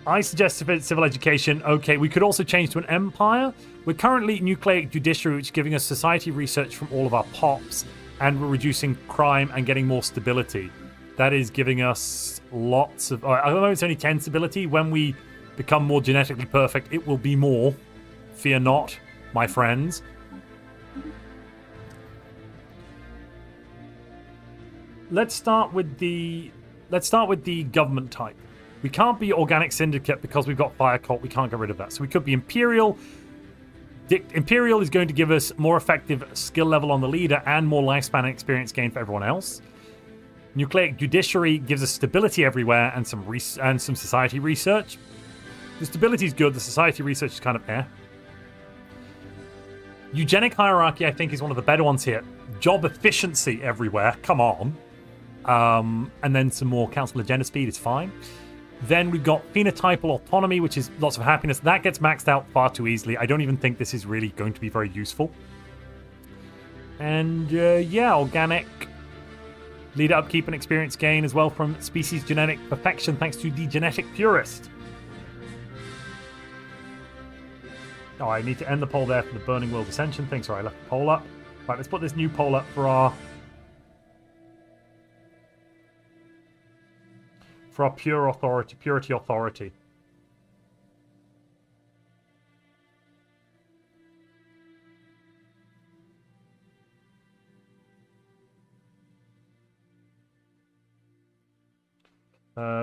I suggest civil education. Okay, we could also change to an empire. We're currently nucleic judiciary, which is giving us society research from all of our pops, and we're reducing crime and getting more stability. That is giving us lots of... at the moment, it's only 10 stability. When we become more genetically perfect, it will be more. Fear not, my friends. Let's start with the government type. We can't be organic syndicate because we've got fire cult. We can't get rid of that. So we could be Imperial. Imperial is going to give us more effective skill level on the leader and more lifespan and experience gain for everyone else. Nucleic judiciary gives us stability everywhere and some society research. The stability is good. The society research is kind of eh. Eugenic hierarchy, I think, is one of the better ones here. Job efficiency everywhere. Come on. And then some more council agenda speed is fine. Then we've got phenotypal autonomy, which is lots of happiness. That gets maxed out far too easily. I don't even think this is really going to be very useful. And yeah, organic leader upkeep and experience gain as well from species genetic perfection thanks to the genetic purist. Oh, I need to end the poll there for the Burning World Ascension thing. Sorry, I left the poll up. Right, let's put this new poll up for our purity authority.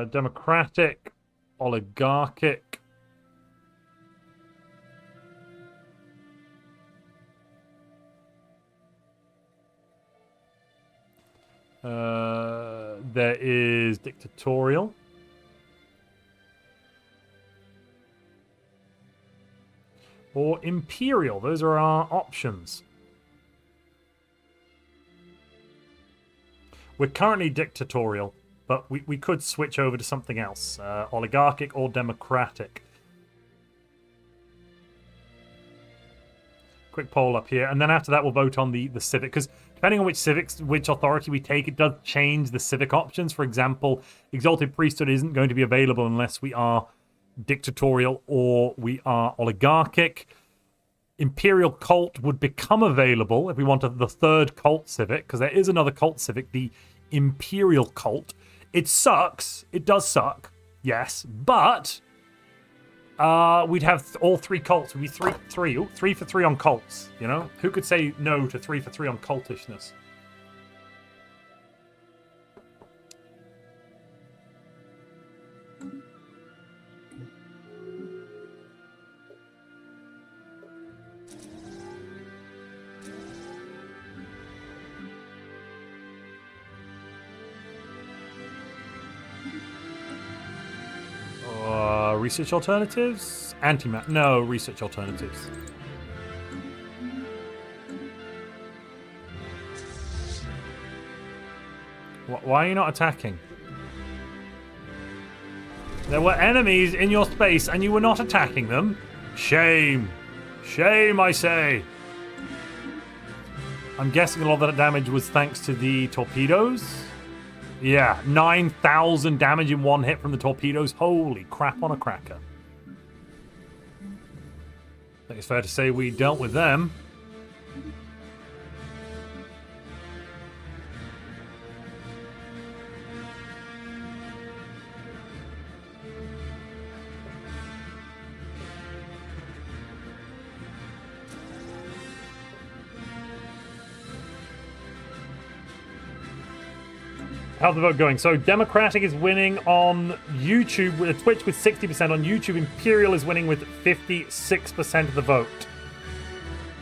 Democratic, oligarchic. There is dictatorial. Or imperial. Those are our options. We're currently dictatorial, but we could switch over to something else. Oligarchic or democratic. Quick poll up here, and then after that we'll vote on the civic, because depending on which authority we take, it does change the civic options. For example, Exalted Priesthood isn't going to be available unless we are dictatorial or we are oligarchic. Imperial cult would become available if we wanted the third cult civic, because there is another cult civic, the Imperial cult. It sucks. It does suck, yes, but We'd have all 3 cults. We'd be 3 for 3 on cults, you know? Who could say no to 3 for 3 on cultishness? Research alternatives? Antimatter. No, research alternatives. Why are you not attacking? There were enemies in your space and you were not attacking them? Shame. Shame, I say. I'm guessing a lot of that damage was thanks to the torpedoes. Yeah, 9,000 damage in one hit from the torpedoes. Holy crap on a cracker. I think it's fair to say we dealt with them. How's the vote going? So Democratic is winning on YouTube, with Twitch with 60%. On YouTube, Imperial is winning with 56% of the vote.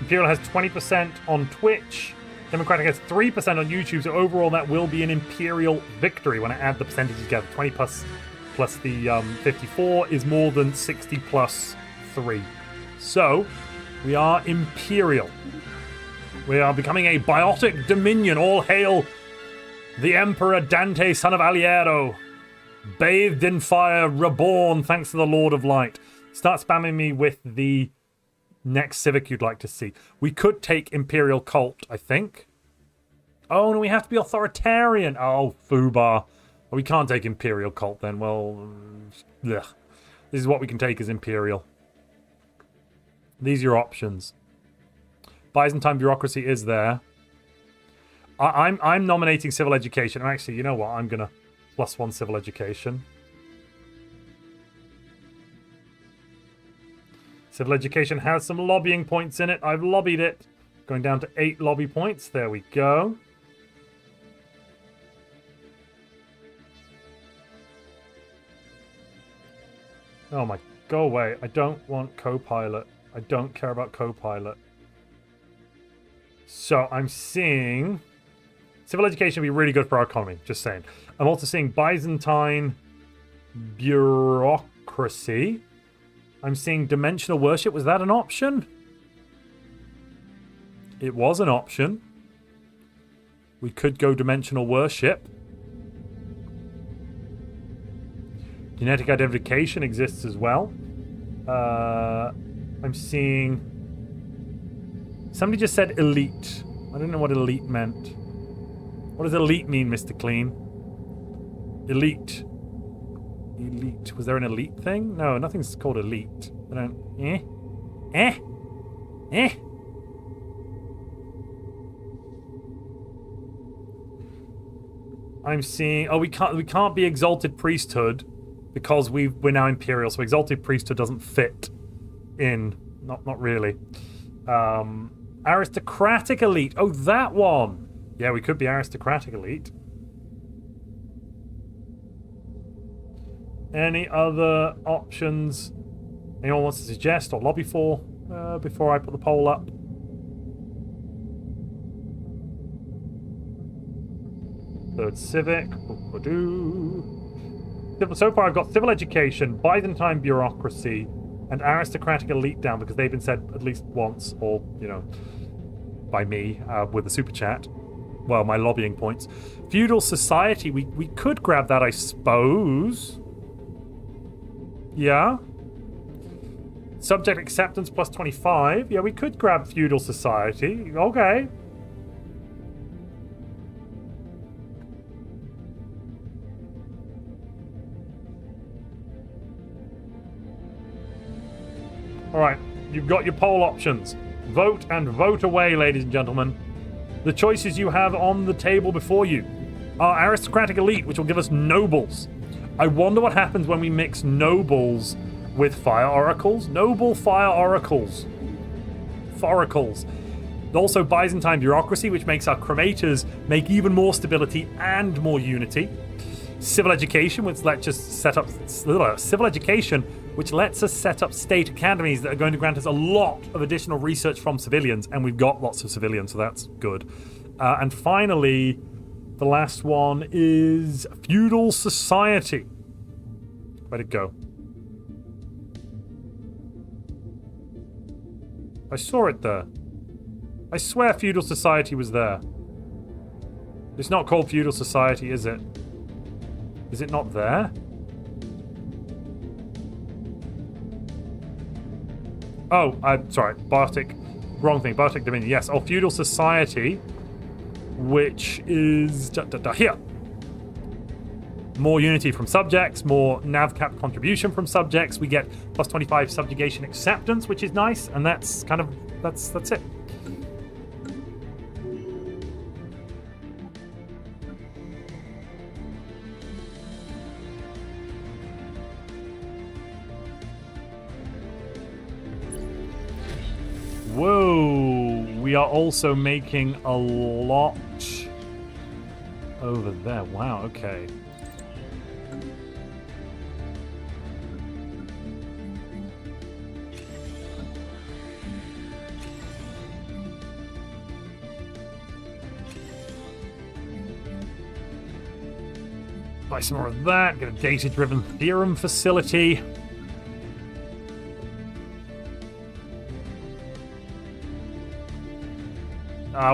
Imperial has 20% on Twitch. Democratic has 3% on YouTube. So overall, that will be an Imperial victory when I add the percentages together. 20 plus the 54 is more than 60 plus 3. So we are Imperial. We are becoming a biotic dominion. All hail the Emperor Dante, son of Aliero, bathed in fire, reborn thanks to the Lord of Light. Start spamming me with the next Civic you'd like to see. We could take Imperial Cult, I think. Oh, no, we have to be authoritarian. Oh, foobar. We can't take Imperial Cult then. Well, ugh. This is what we can take as Imperial. These are your options. Byzantine bureaucracy is there. I'm nominating civil education. And actually, you know what? I'm gonna +1 civil education. Civil education has some lobbying points in it. I've lobbied it. Going down to 8 lobby points. There we go. Oh my, go away. I don't want co-pilot. I don't care about co-pilot. So I'm seeing civil education would be really good for our economy, just saying. I'm also seeing Byzantine bureaucracy. I'm seeing dimensional worship. Was that an option? It was an option. We could go dimensional worship. Genetic identification exists as well. I'm seeing... Somebody just said elite. I don't know what elite meant. What does elite mean, Mr. Clean? Elite. Elite. Was there an elite thing? No, nothing's called elite. I don't... I'm seeing... Oh, we can't be exalted priesthood because we're now Imperial, so exalted priesthood doesn't fit in. Not really. Aristocratic elite. Oh, that one. Yeah, we could be aristocratic elite. Any other options anyone wants to suggest or lobby for before I put the poll up? Third Civic. So far I've got civil education, Byzantine bureaucracy, and aristocratic elite down because they've been said at least once, or, you know, by me with a super chat. Well, my lobbying points. Feudal society, we could grab that, I suppose. Yeah. Subject acceptance plus 25. Yeah, we could grab feudal society. Okay. Alright, you've got your poll options. Vote and vote away, ladies and gentlemen. The choices you have on the table before you are aristocratic elite, which will give us nobles. I wonder what happens when we mix nobles with fire oracles. Noble fire oracles. Foracles. Also Byzantine bureaucracy, which makes our cremators make even more stability and more unity. Civil education, which lets us set up state academies that are going to grant us a lot of additional research from civilians, and we've got lots of civilians, so that's good. And finally, the last one is feudal society. Where'd it go? I saw it there. I swear feudal society was there. It's not called feudal society, is it? Is it not there? Oh, I'm sorry. Biotic. Wrong thing. Biotic Dominion. Yes. Oh, feudal society, which is here. More unity from subjects, more NavCap contribution from subjects. We get plus 25 subjugation acceptance, which is nice, and that's kind of that's it. Whoa, we are also making a lot over there. Wow, okay. Buy some more of that, get a data-driven theorem facility.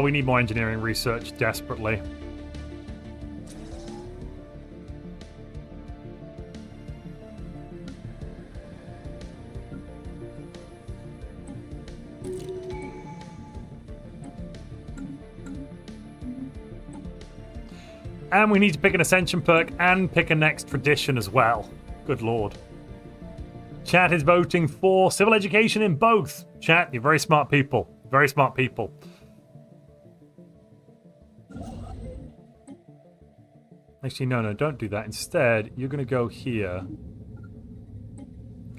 We need more engineering research desperately. And we need to pick an Ascension perk and pick a next tradition as well. Good lord. Chat is voting for civil education in both. Chat, you're very smart people. Very smart people. Actually, no, don't do that. Instead, you're going to go here.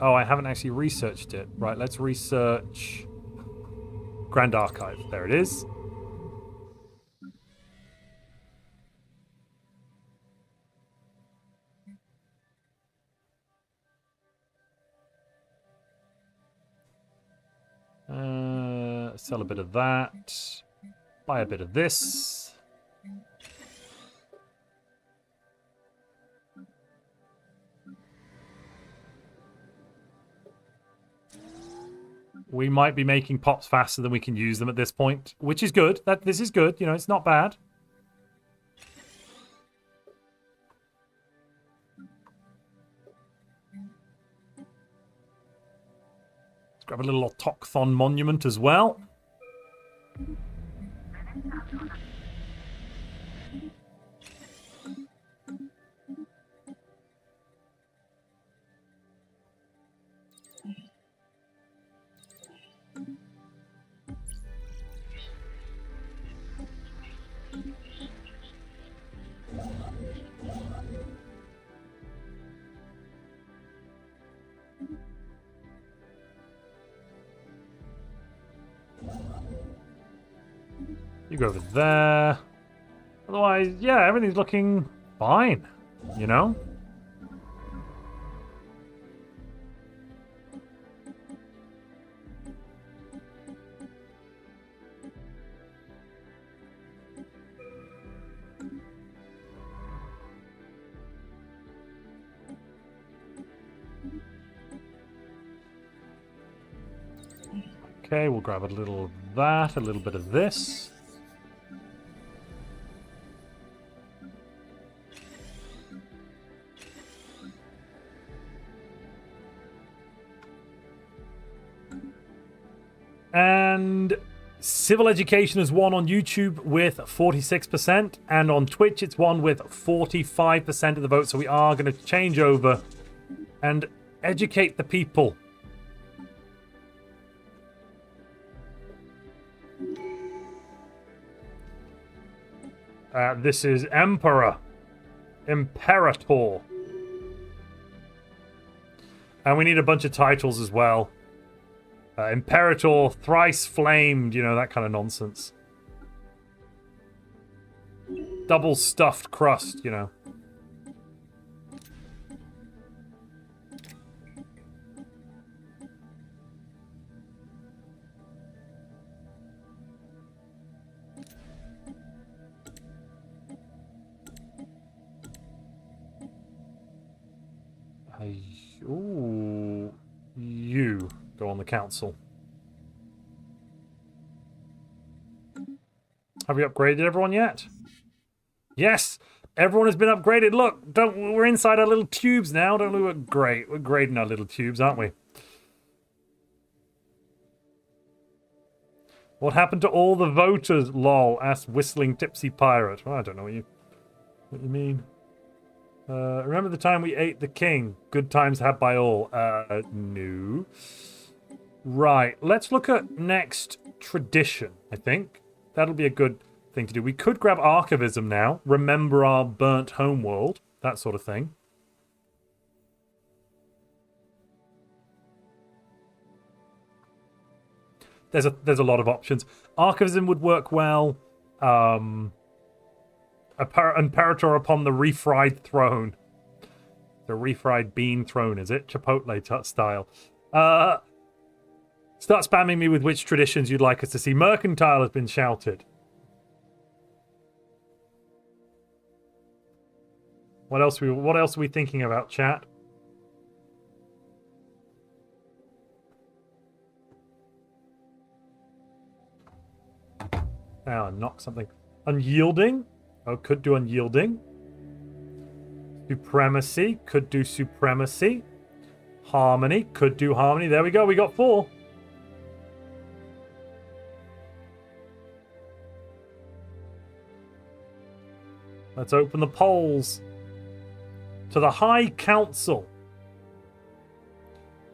Oh, I haven't actually researched it. Right, let's research Grand Archive. There it is. Sell a bit of that. Buy a bit of this. We might be making pops faster than we can use them at this point, which is good. This is good. You know, it's not bad. Let's grab a little autochthon monument as well. You go over there. Otherwise, yeah, everything's looking fine, you know? Okay, we'll grab a little of that, a little bit of this. And civil education is won on YouTube with 46%, and on Twitch it's won with 45% of the vote. So we are going to change over and educate the people. This is Emperor. Imperator. And we need a bunch of titles as well. Imperator, thrice flamed, you know, that kind of nonsense. Double stuffed crust, you know. Ooh, you go on the council. Have we upgraded everyone yet? Yes, everyone has been upgraded. Look, we're inside our little tubes now. Don't we look great? We're great in our little tubes, aren't we? What happened to all the voters? Lol, asked Whistling Tipsy Pirate. Well, I don't know what you mean. Remember the time we ate the king? Good times had by all. No. Right, let's look at next tradition, I think. That'll be a good thing to do. We could grab archivism now. Remember our burnt homeworld. That sort of thing. There's a lot of options. Archivism would work well. Imperator upon the refried throne. The refried bean throne, is it? Chipotle style. Start spamming me with which traditions you'd like us to see. Mercantile has been shouted. What else are we thinking about, chat? Now knock something. Unyielding? Oh, could do unyielding. Supremacy, could do supremacy. Harmony, could do harmony. There we go, we got 4. Let's open the polls. To the High Council.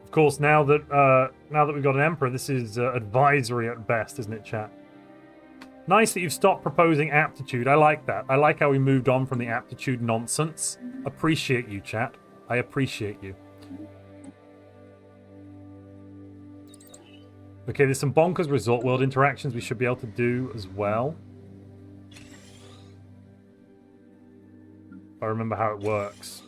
Of course, now that we've got an emperor, this is advisory at best, isn't it, chat? Nice that you've stopped proposing aptitude. I like that. I like how we moved on from the aptitude nonsense. Appreciate you, chat. I appreciate you. Okay, there's some bonkers resort world interactions we should be able to do as well. If I remember how it works.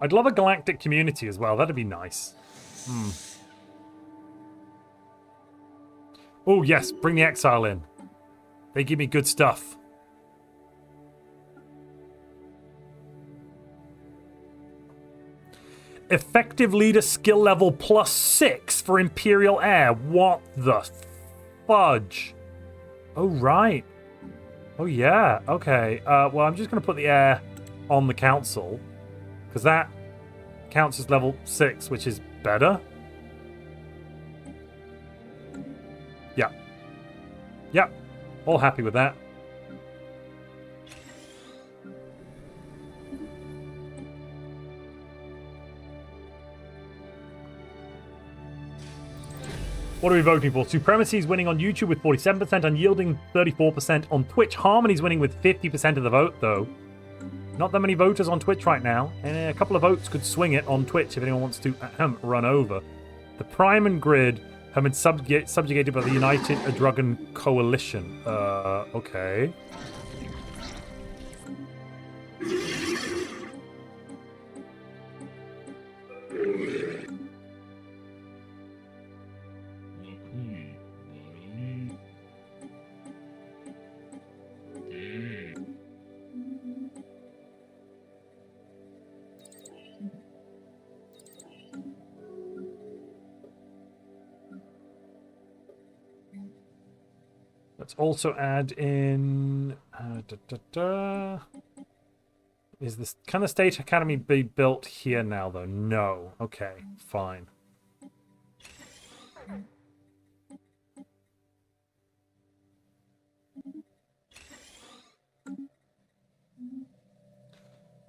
I'd love a galactic community as well. That'd be nice. Oh, yes. Bring the exile in. They give me good stuff. Effective leader skill level +6 for Imperial heir. What the fudge? Oh, right. Oh, yeah. Okay. Well, I'm just going to put the heir on the council. Because that counts as level 6, which is better. Yeah. Yep. All happy with that. What are we voting for? Supremacy is winning on YouTube with 47%, Unyielding 34% on Twitch. Harmony's winning with 50% of the vote, though. Not that many voters on Twitch right now, and a couple of votes could swing it on Twitch if anyone wants to run over. The Prime and Grid have been subjugated by the United Dragon Coalition. Okay. Let's also add in... Is this... Can the State Academy be built here now, though? No. Okay, fine.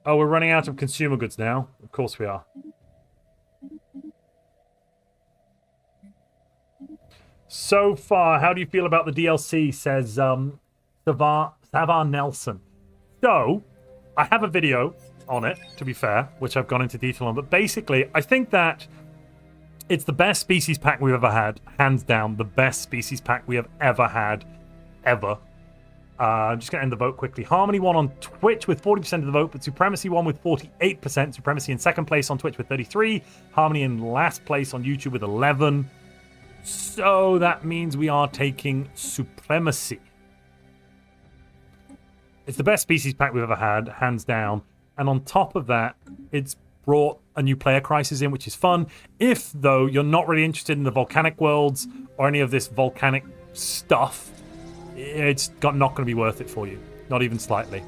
Oh, we're running out of consumer goods now. Of course we are. So far, how do you feel about the DLC, says Savar Nelson. So, I have a video on it, to be fair, which I've gone into detail on. But basically, I think that it's the best species pack we've ever had. Hands down, the best species pack we have ever had. Ever. I'm just going to end the vote quickly. Harmony won on Twitch with 40% of the vote, but Supremacy won with 48%. Supremacy in second place on Twitch with 33. Harmony in last place on YouTube with 11. So that means we are taking Supremacy. It's the best species pack we've ever had, hands down. And on top of that, it's brought a new player crisis in, which is fun. If, though, you're not really interested in the volcanic worlds or any of this volcanic stuff, it's not going to be worth it for you. Not even slightly.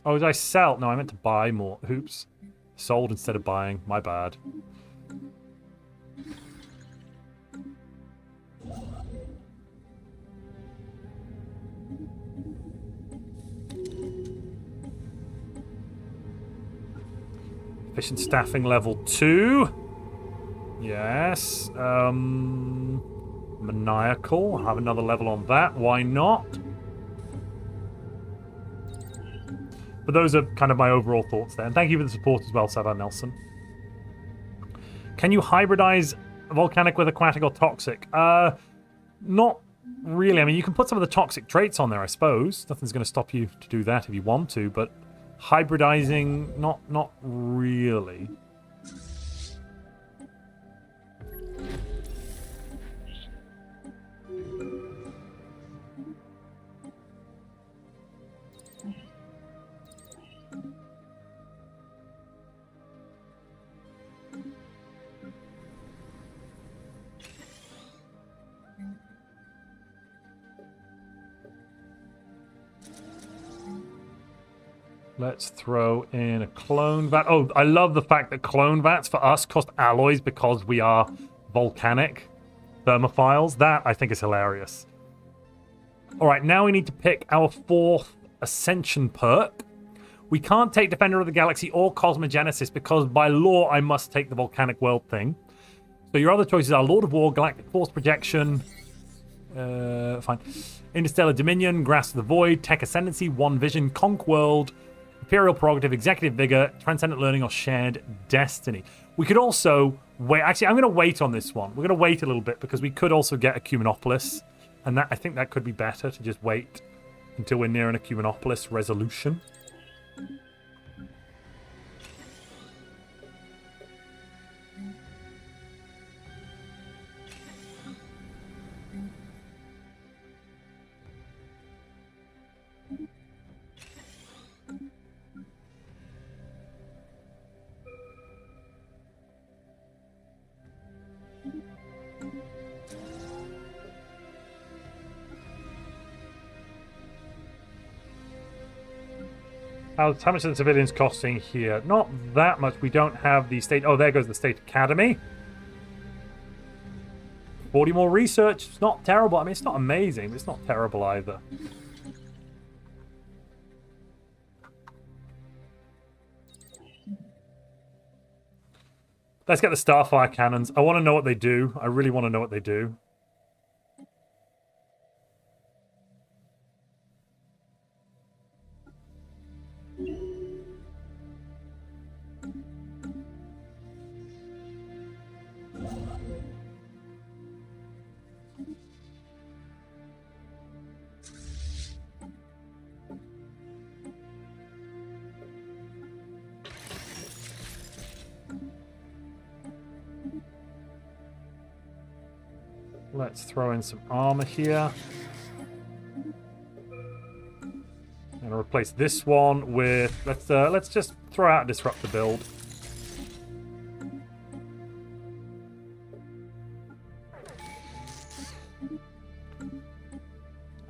Oh, did I sell? No, I meant to buy more. Oops. Sold instead of buying. My bad. Efficient staffing level 2. Yes. Maniacal. I'll have another level on that. Why not? But those are kind of my overall thoughts there. And thank you for the support as well, Savan Nelson. Can you hybridize volcanic with aquatic or toxic? Not really. I mean, you can put some of the toxic traits on there, I suppose. Nothing's going to stop you to do that if you want to, but hybridizing, not really. Let's throw in a clone vat. Oh, I love the fact that clone vats for us cost alloys because we are volcanic thermophiles. That, I think, is hilarious. All right, now we need to pick our 4th Ascension perk. We can't take Defender of the Galaxy or Cosmogenesis because by law I must take the volcanic world thing. So your other choices are Lord of War, Galactic Force Projection, fine, Interstellar Dominion, Grasp of the Void, Tech Ascendancy, One Vision, Conk World, Imperial Prerogative, Executive Vigor, Transcendent Learning, or Shared Destiny. We could also wait. Actually, I'm going to wait on this one. We're going to wait a little bit because we could also get a Ecumenopolis. And that, I think that could be better to just wait until we're near an Ecumenopolis resolution. How much are the civilians costing here? Not that much. We don't have the state... Oh, there goes the State Academy. 40 more research. It's not terrible. I mean, it's not amazing, but it's not terrible either. Let's get the Starfire cannons. I want to know what they do. I really want to know what they do. Let's throw in some armor here. And replace this one with... Let's just throw out a disruptor build.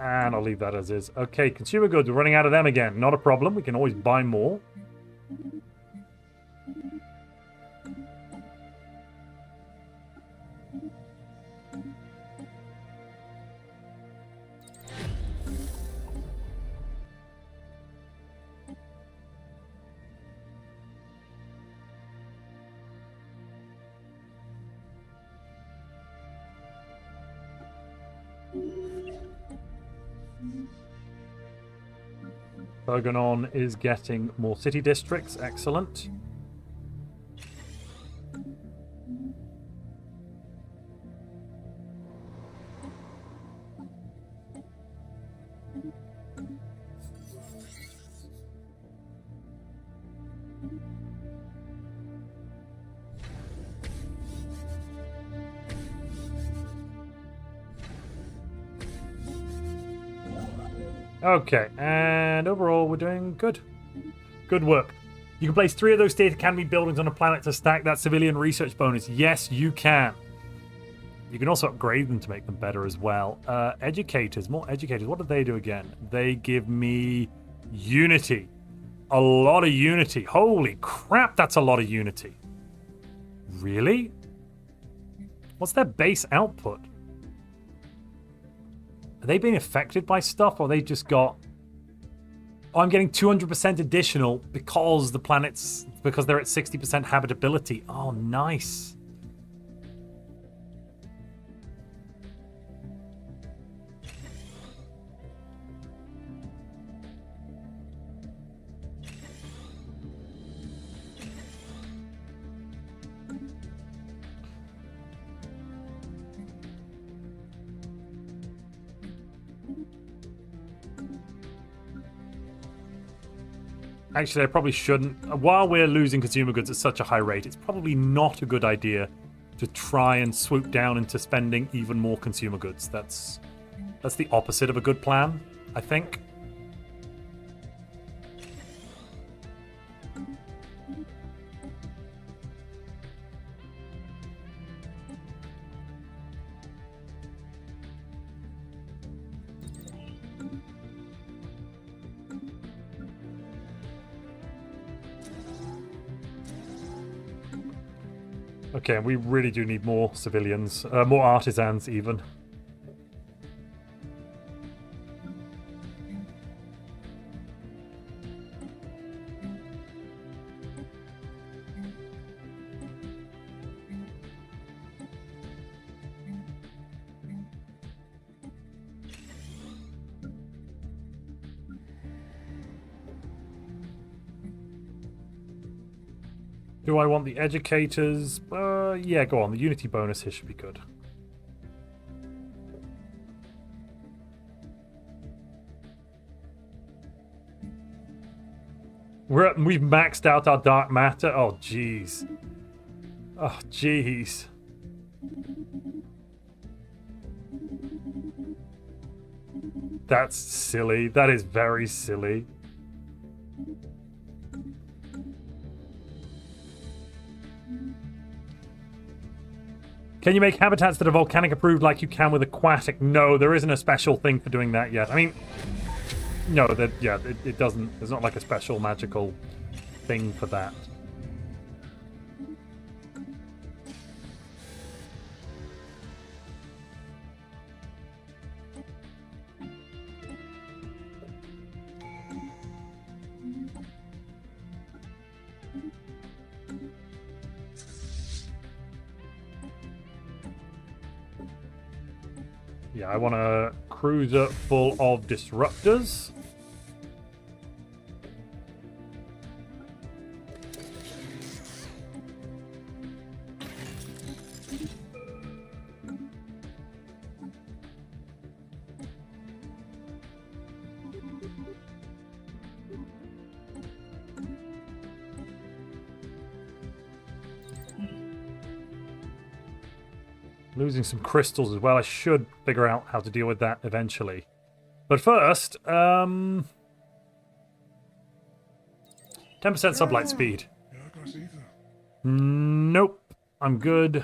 And I'll leave that as is. Okay, consumer goods. We're running out of them again. Not a problem. We can always buy more. Ergonon is getting more city districts. Excellent. Okay, and overall we're doing good. Good work. You can place 3 of those State Academy buildings on a planet to stack that civilian research bonus. Yes, you can. You can also upgrade them to make them better as well. Educators, more educators. What do they do again? They give me unity. A lot of unity. Holy crap, that's a lot of unity. Really? What's their base output? Are they being affected by stuff, or they just got... Oh, I'm getting 200% additional because the planets... Because they're at 60% habitability. Oh, nice. Actually, I probably shouldn't. While we're losing consumer goods at such a high rate, it's probably not a good idea to try and swoop down into spending even more consumer goods. That's the opposite of a good plan, I think. Okay, we really do need more civilians, more artisans even. Do I want the educators? Yeah, go on. The unity bonus here should be good. We've maxed out our dark matter. Oh, jeez. Oh, jeez. That's silly. That is very silly. Can you make habitats that are volcanic approved like you can with aquatic? No, there isn't a special thing for doing that yet. I mean, no, it doesn't. There's not like a special magical thing for that. Yeah, I want a cruiser full of disruptors. Losing some crystals as well. I should figure out how to deal with that eventually. But first, 10% sublight speed. Nope. I'm good.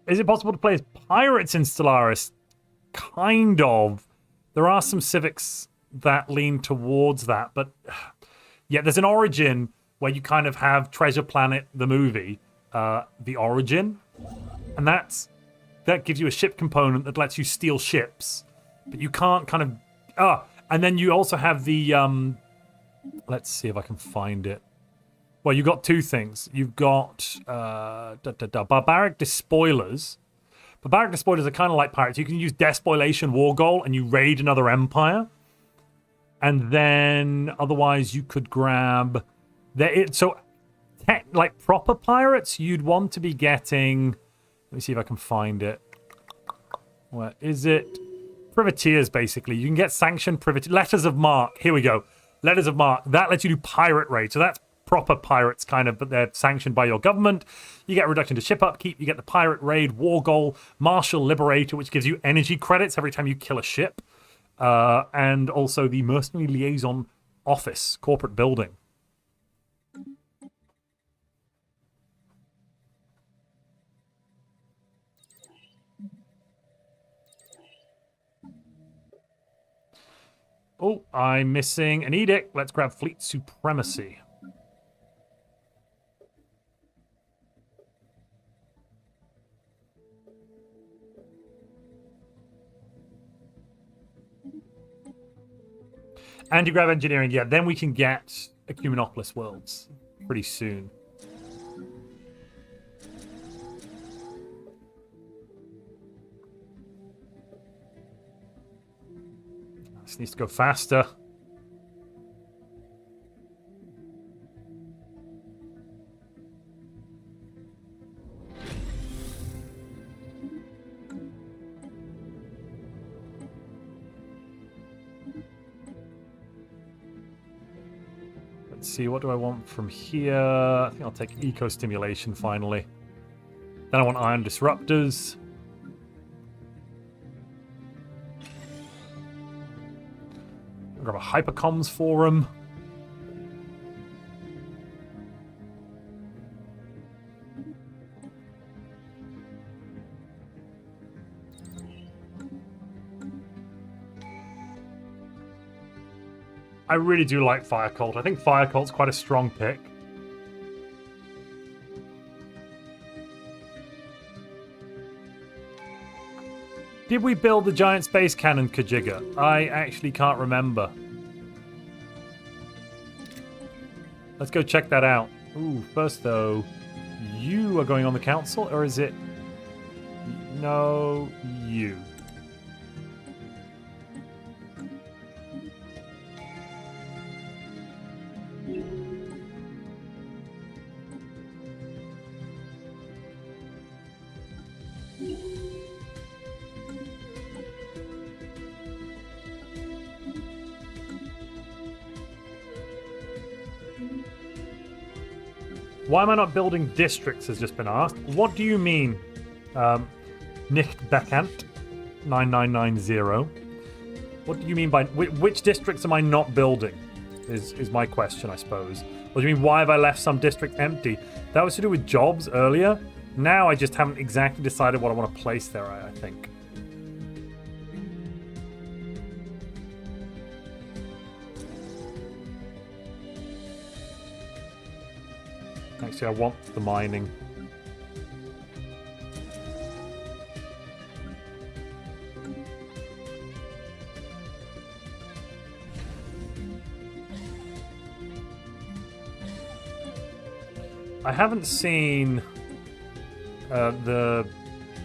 Is it possible to play as pirates in Stellaris? Kind of. There are some civics that lean towards that, but yeah, there's an origin where you kind of have Treasure Planet, the movie, the origin, and that gives you a ship component that lets you steal ships, but you can't kind of and then you also have the let's see if I can find it. Well, you've got two things. You've got barbaric despoilers, Barbaric despoilers are kind of like pirates. You can use despoilation war goal and you raid another empire. And then otherwise you could grab... So, like proper pirates, you'd want to be getting... Let me see if I can find it. Where is it? Privateers, basically. You can get sanctioned privateers. Letters of marque. Here we go. Letters of marque. That lets you do pirate raid. So that's proper pirates, kind of, but they're sanctioned by your government. You get a reduction to ship upkeep. You get the pirate raid, war goal, martial liberator, which gives you energy credits every time you kill a ship. And also the mercenary liaison office, corporate building. Oh, I'm missing an edict. Let's grab fleet supremacy. Anti-grav engineering, yeah, then we can get Ecumenopolis worlds pretty soon. This needs to go faster. Let's see, what do I want from here? I think I'll take eco-stimulation finally. Then I want ion disruptors. I'll grab a hypercoms forum. I really do like Fire Cult. I think Fire Cult's quite a strong pick. Did we build the giant space cannon, Kajiga? I actually can't remember. Let's go check that out. Ooh, first though, you are going on the council, or is it... No, you. Why am I not building districts has just been asked. What do you mean, Nicht Bekannt 9990? What do you mean by... Which districts am I not building? Is my question, I suppose. Or do you mean, why have I left some districts empty? That was to do with jobs earlier. Now I just haven't exactly decided what I want to place there, I think. Actually, I want the mining. I haven't seen the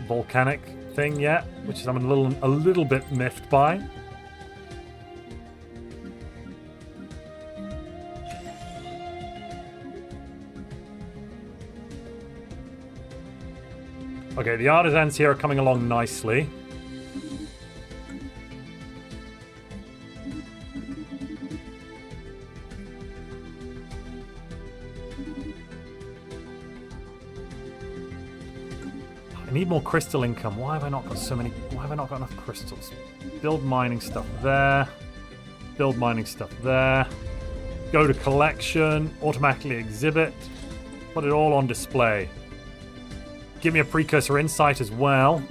volcanic thing yet, which is I'm a little bit miffed by. Okay, the artisans here are coming along nicely. I need more crystal income. Why have I not got so many? Why have I not got enough crystals? Build mining stuff there. Build mining stuff there. Go to collection. Automatically exhibit. Put it all on display. Give me a precursor insight as well.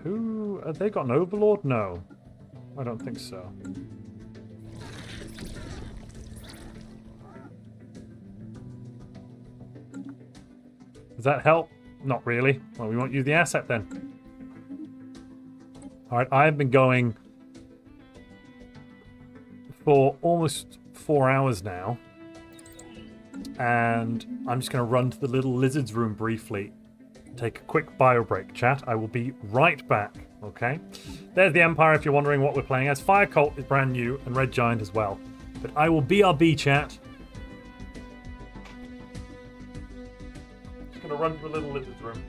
Who... Have they got an overlord? No. I don't think so. Does that help? Not really. Well, we won't use the asset then. Alright, I've been going for almost 4 hours now. And I'm just going to run to the little lizard's room briefly. Take a quick bio break, chat. I will be right back, okay? There's the Empire if you're wondering what we're playing as. Fire Cult is brand new, and Red Giant as well. But I will BRB, chat. Just going to run to the little lizard's room.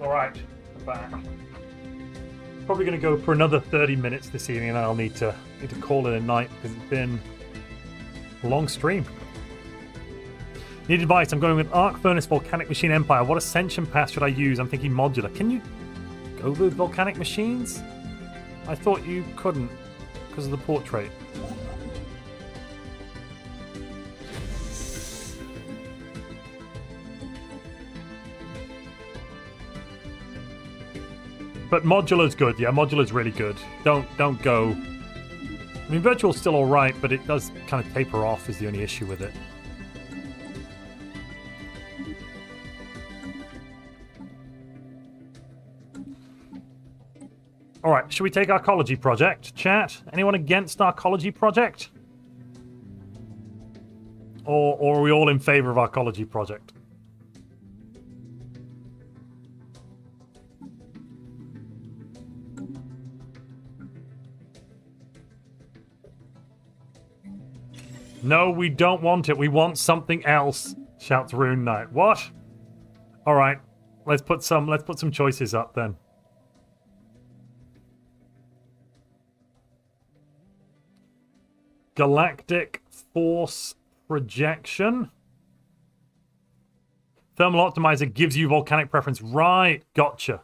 Alright, I'm back. Probably going to go for another 30 minutes this evening, and then I'll need to call it a night because it's been a long stream. Need advice. I'm going with Arc Furnace, Volcanic Machine, Empire. What Ascension path should I use? I'm thinking modular. Can you go with Volcanic Machines? I thought you couldn't because of the portrait. But modular's good, yeah. Modular's really good. Don't go. I mean, virtual's still all right, but it does kind of taper off. Is the only issue with it. All right, should we take Arcology Project, chat? Anyone against Arcology Project? Or are we all in favor of Arcology Project? No, we don't want it. We want something else, shouts Rune Knight. What? All right, let's put some choices up then. Galactic Force Projection. Thermal Optimizer gives you volcanic preference. Right, gotcha.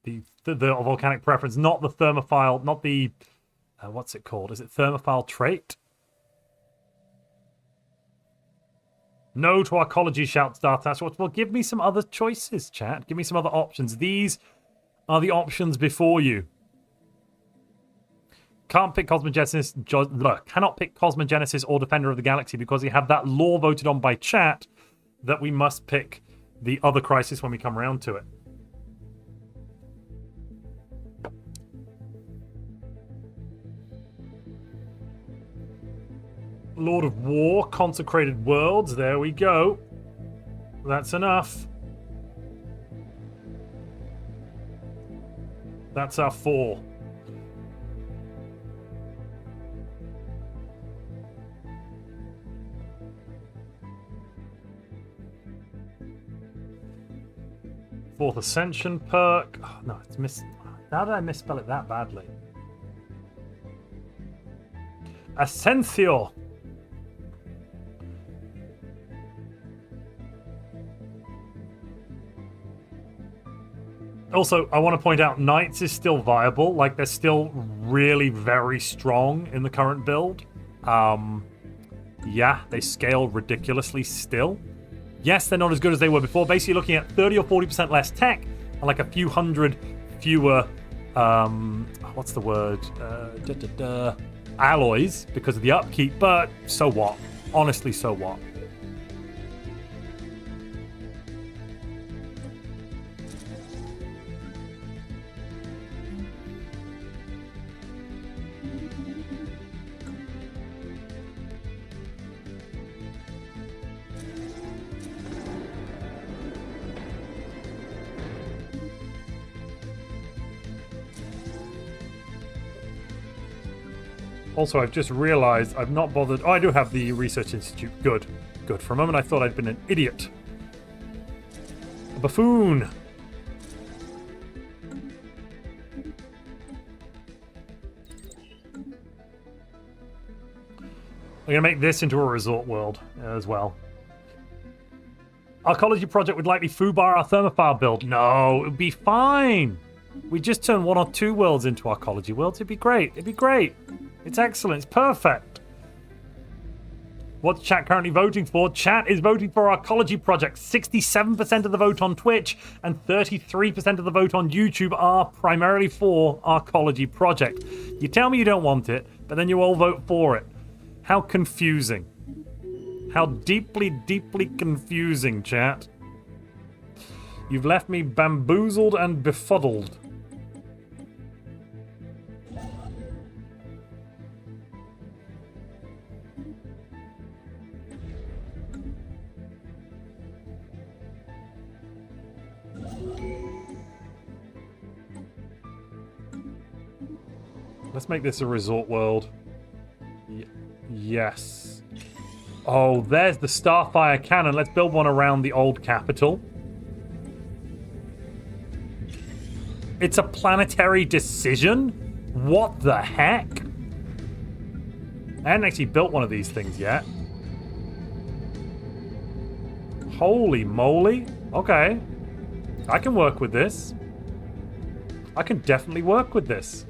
The volcanic preference, not the thermophile, not the what's it called? Is it thermophile trait? No to Arcology, shouts Dartash. Well, give me some other choices, chat. Give me some other options. These are the options before you. Can't pick Cosmogenesis. Cannot pick Cosmogenesis or Defender of the Galaxy because we have that law voted on by chat that we must pick the other crisis when we come around to it. Lord of War, Consecrated Worlds. There we go. That's enough. That's our 4. Fourth Ascension perk. Oh, no, it's miss. How did I misspell it that badly? Ascension. Also, I want to point out Knights is still viable. Like, they're still really very strong in the current build. Yeah, they scale ridiculously still. Yes, they're not as good as they were before. Basically looking at 30 or 40% less tech and like a few hundred fewer, what's the word? Alloys because of the upkeep, but so what? Honestly, so what? Also, I've just realized I've not bothered... Oh, I do have the Research Institute. Good. Good. For a moment, I thought I'd been an idiot. A buffoon. I'm going to make this into a resort world as well. Arcology project would likely foobar our thermophile build. No, it would be fine. We just turn 1 or 2 worlds into arcology worlds. It'd be great. It'd be great. It's excellent. It's perfect. What's chat currently voting for? Chat is voting for Arcology Project. 67% of the vote on Twitch and 33% of the vote on YouTube are primarily for Arcology Project. You tell me you don't want it, but then you all vote for it. How confusing. How deeply, deeply confusing, chat. You've left me bamboozled and befuddled. Let's make this a resort world. Yes. Oh, there's the Starfire cannon. Let's build one around the old capital. It's a planetary decision? What the heck? I hadn't actually built one of these things yet. Holy moly. Okay. I can work with this. I can definitely work with this.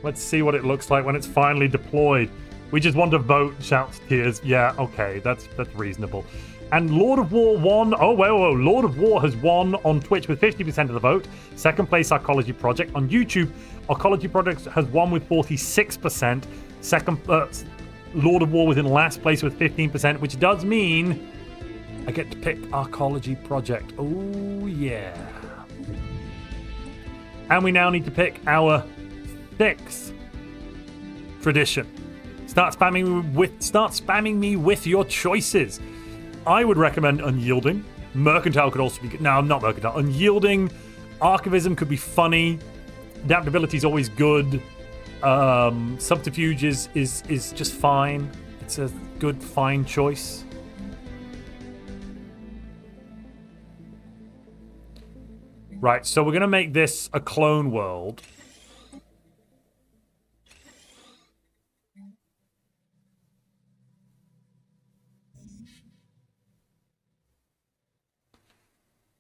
Let's see what it looks like when it's finally deployed. We just want to vote, shouts Tears. Yeah, okay, that's reasonable. And Lord of War won. Oh, whoa. Lord of War has won on Twitch with 50% of the vote. Second place, Arcology Project. On YouTube, Arcology Project has won with 46%. Second, Lord of War was in last place with 15%, which does mean I get to pick Arcology Project. Oh, yeah. And we now need to pick our 6th tradition. Start spamming me with your choices. I would recommend Unyielding. Mercantile could also be good. No, not Mercantile. Unyielding. Archivism could be funny. Adaptability is always good. Subterfuge is just fine. It's a good, fine choice. Right, so we're going to make this a clone world.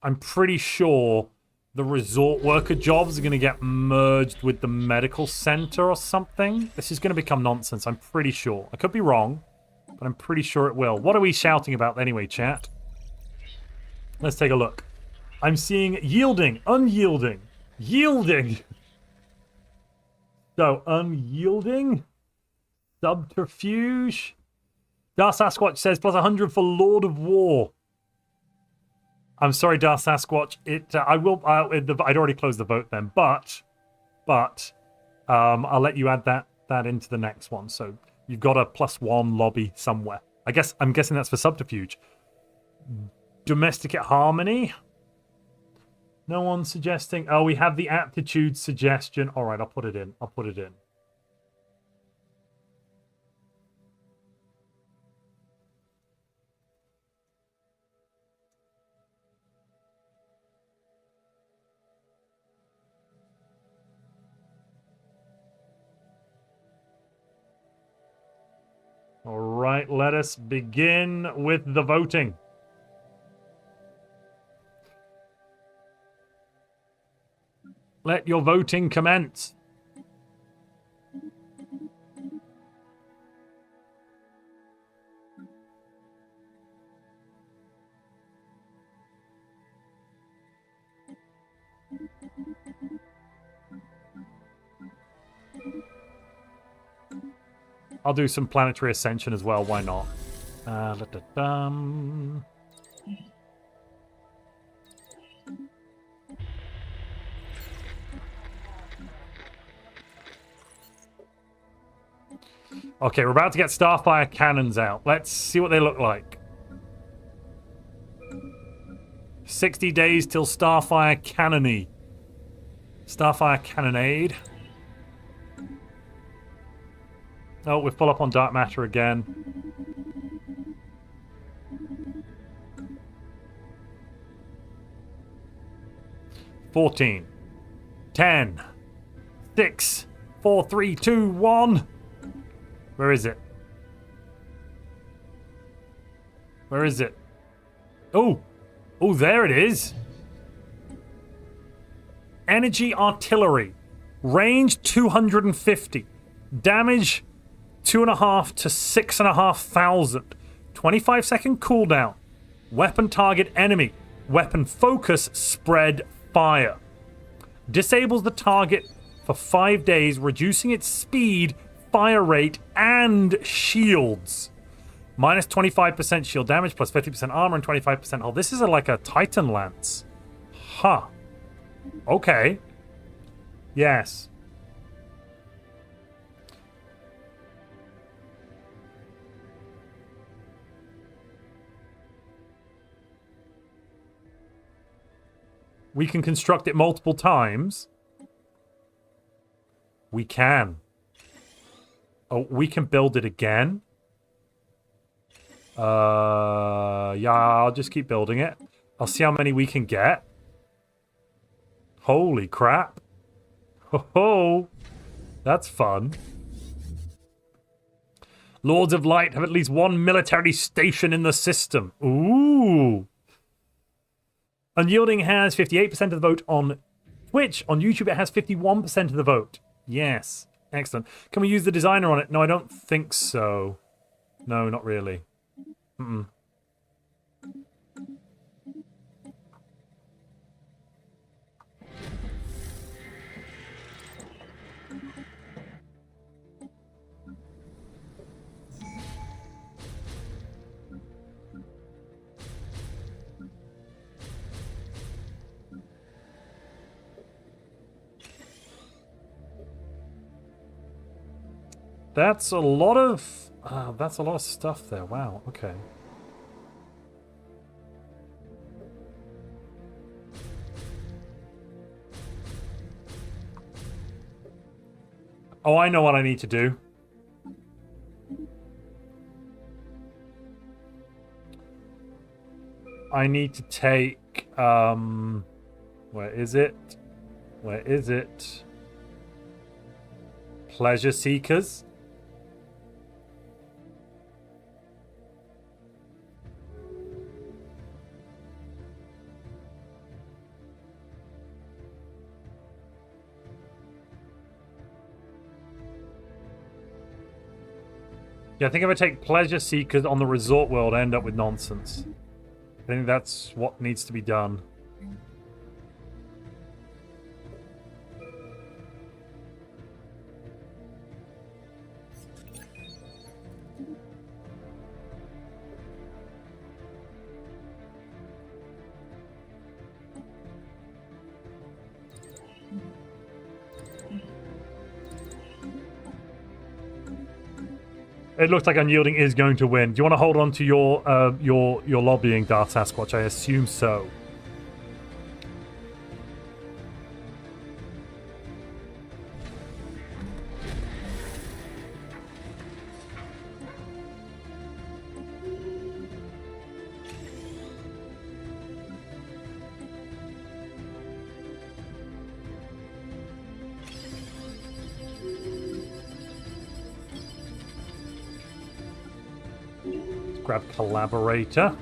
I'm pretty sure the resort worker jobs are going to get merged with the medical center or something. This is going to become nonsense, I'm pretty sure. I could be wrong, but I'm pretty sure it will. What are we shouting about anyway, chat? Let's take a look. I'm seeing yielding, unyielding, yielding. So, unyielding, subterfuge. Dark Sasquatch says plus 100 for Lord of War. I'm sorry, Dark Sasquatch. I'd already closed the vote then, but I'll let you add that into the next one. So you've got a +1 lobby somewhere. I'm guessing that's for subterfuge. Domesticate harmony. No one's suggesting. Oh, we have the aptitude suggestion. All right, I'll put it in. right, let us begin with the voting. Let your voting commence. I'll do some planetary ascension as well, why not? Okay, we're about to get Starfire cannons out. Let's see what they look like. 60 days till Starfire cannony. Starfire cannonade. Oh, we're full up on dark matter again. $14, 10, 6, 4, 3, 2, 1. Where is it? Where is it? Oh, oh, there it is. Energy artillery, range 250, damage 2.5 to 6,500, 25-second cooldown, weapon target enemy, weapon focus, spread fire. Disables the target for 5 days, reducing its speed, fire rate, and shields. Minus 25% shield damage, plus 50% armor, and 25% hull. This is like a Titan Lance. Huh. Okay. Yes. We can construct it multiple times. We can. Oh, we can build it again. Yeah, I'll just keep building it. I'll see how many we can get. Holy crap. Ho ho. That's fun. Lords of Light have at least one military station in the system. Ooh. Unyielding has 58% of the vote on Twitch. On YouTube, it has 51% of the vote. Yes. Excellent. Can we use the designer on it? No, I don't think so. No, not really. Mm-mm. That's a lot of stuff there. Wow. Okay. Oh, I know what I need to do. I need to take where is it? Where is it? Pleasure Seekers. Yeah, I think if I take Pleasure Seekers on the Resort World, I end up with nonsense. I think that's what needs to be done. It looks like Unyielding is going to win. Do you want to hold on to your lobbying, Darth Sasquatch? I assume so. Grab collaborator.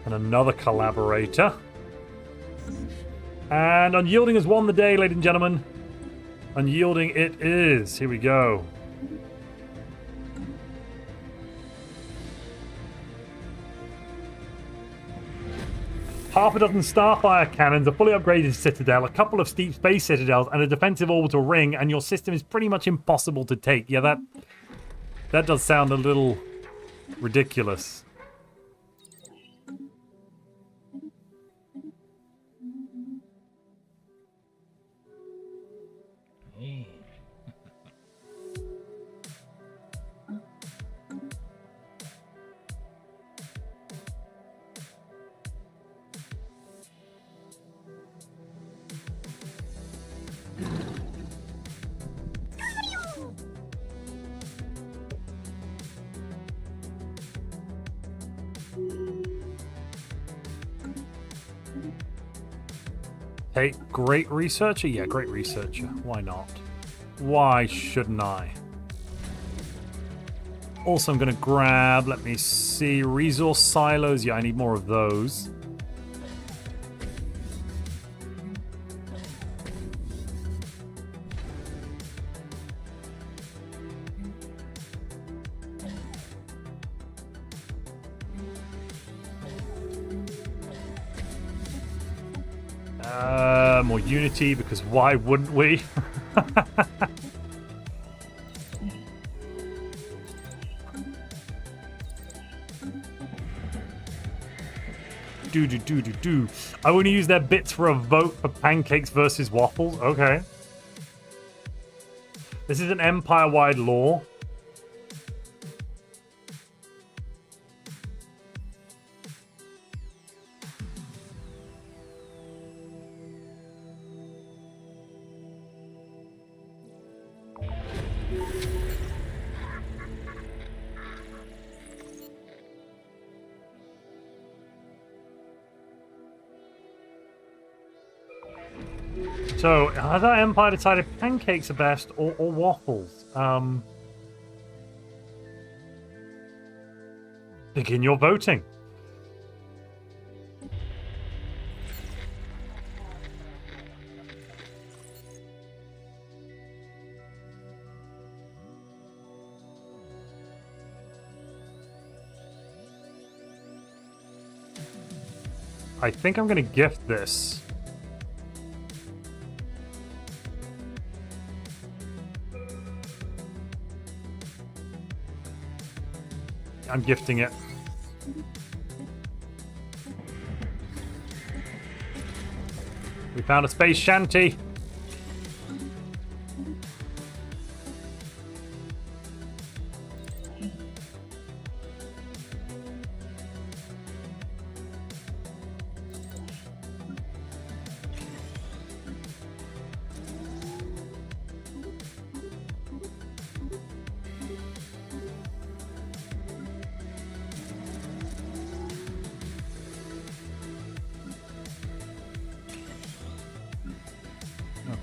And another collaborator. And unyielding has won the day, ladies and gentlemen. Unyielding it is. Here we go. Half a dozen Starfire cannons, a fully upgraded citadel, a couple of steep space citadels, and a defensive orbital ring, and your system is pretty much impossible to take. Yeah, that does sound a little ridiculous. Hey, great researcher? Yeah, great researcher. Why not? Why shouldn't I? Also, I'm going to grab, let me see, resource silos. Yeah, I need more of those. More unity, because why wouldn't we? Do. I want to use their bits for a vote for Pancakes versus Waffles. Okay. This is an empire-wide law. So, has our empire decided Pancakes are best or Waffles? Begin your voting. I think I'm going to gift this. I'm gifting it. We found a space shanty.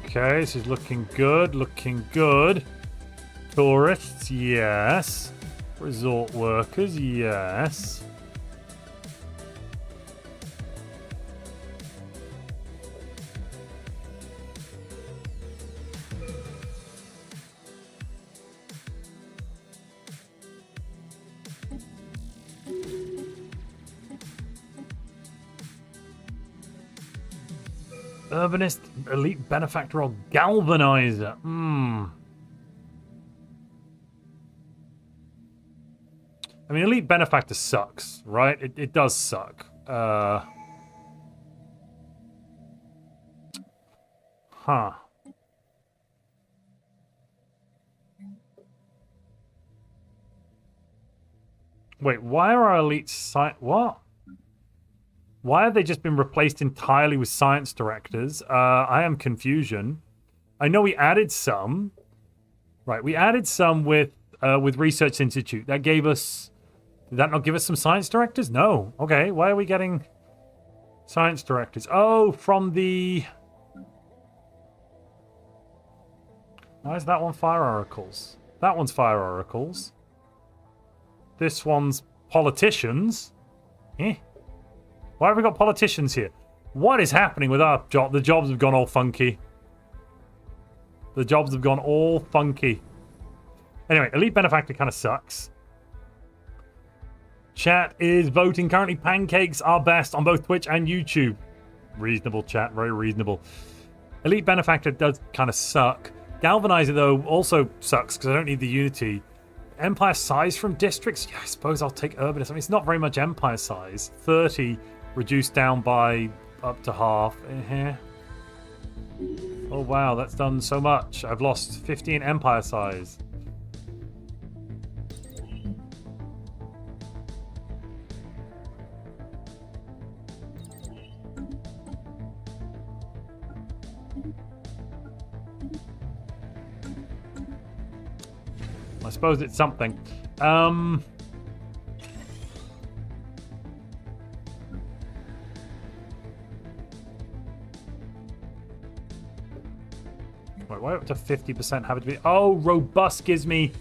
Okay, this is looking good, looking good. Tourists, yes. Resort workers, yes. Urbanist, elite benefactor, or galvanizer. I mean, elite benefactor sucks, right? It does suck. Huh. Wait, why are our elite what? Why have they just been replaced entirely with science directors? I am confusion. I know we added some. Right, we added some with Research Institute. That gave us... Did that not give us some science directors? No. Okay, why are we getting science directors? Oh, from the... Why is that one Fire Oracles? That one's Fire Oracles. This one's politicians. Eh? Why have we got politicians here? What is happening with our job? The jobs have gone all funky. The jobs have gone all funky. Anyway, Elite Benefactor kind of sucks. Chat is voting currently. Pancakes are best on both Twitch and YouTube. Reasonable, chat. Very reasonable. Elite Benefactor does kind of suck. Galvanizer, though, also sucks because I don't need the Unity. Empire size from districts? Yeah, I suppose I'll take Urbanist. I mean, it's not very much Empire size. 30 reduced down by up to half. Here. Oh, wow. That's done so much. I've lost 15 Empire size. I suppose it's something. Wait, why up to 50% habitability? Oh, robust gives me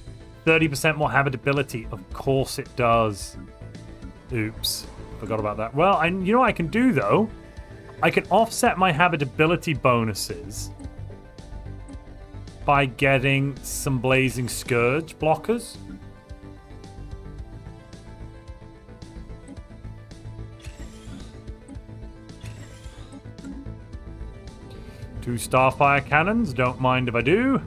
30% more habitability. Of course it does. Oops. Forgot about that. Well, you know what I can do, though? I can offset my habitability bonuses by getting some Blazing Scourge blockers. Two Starfire cannons, don't mind if I do.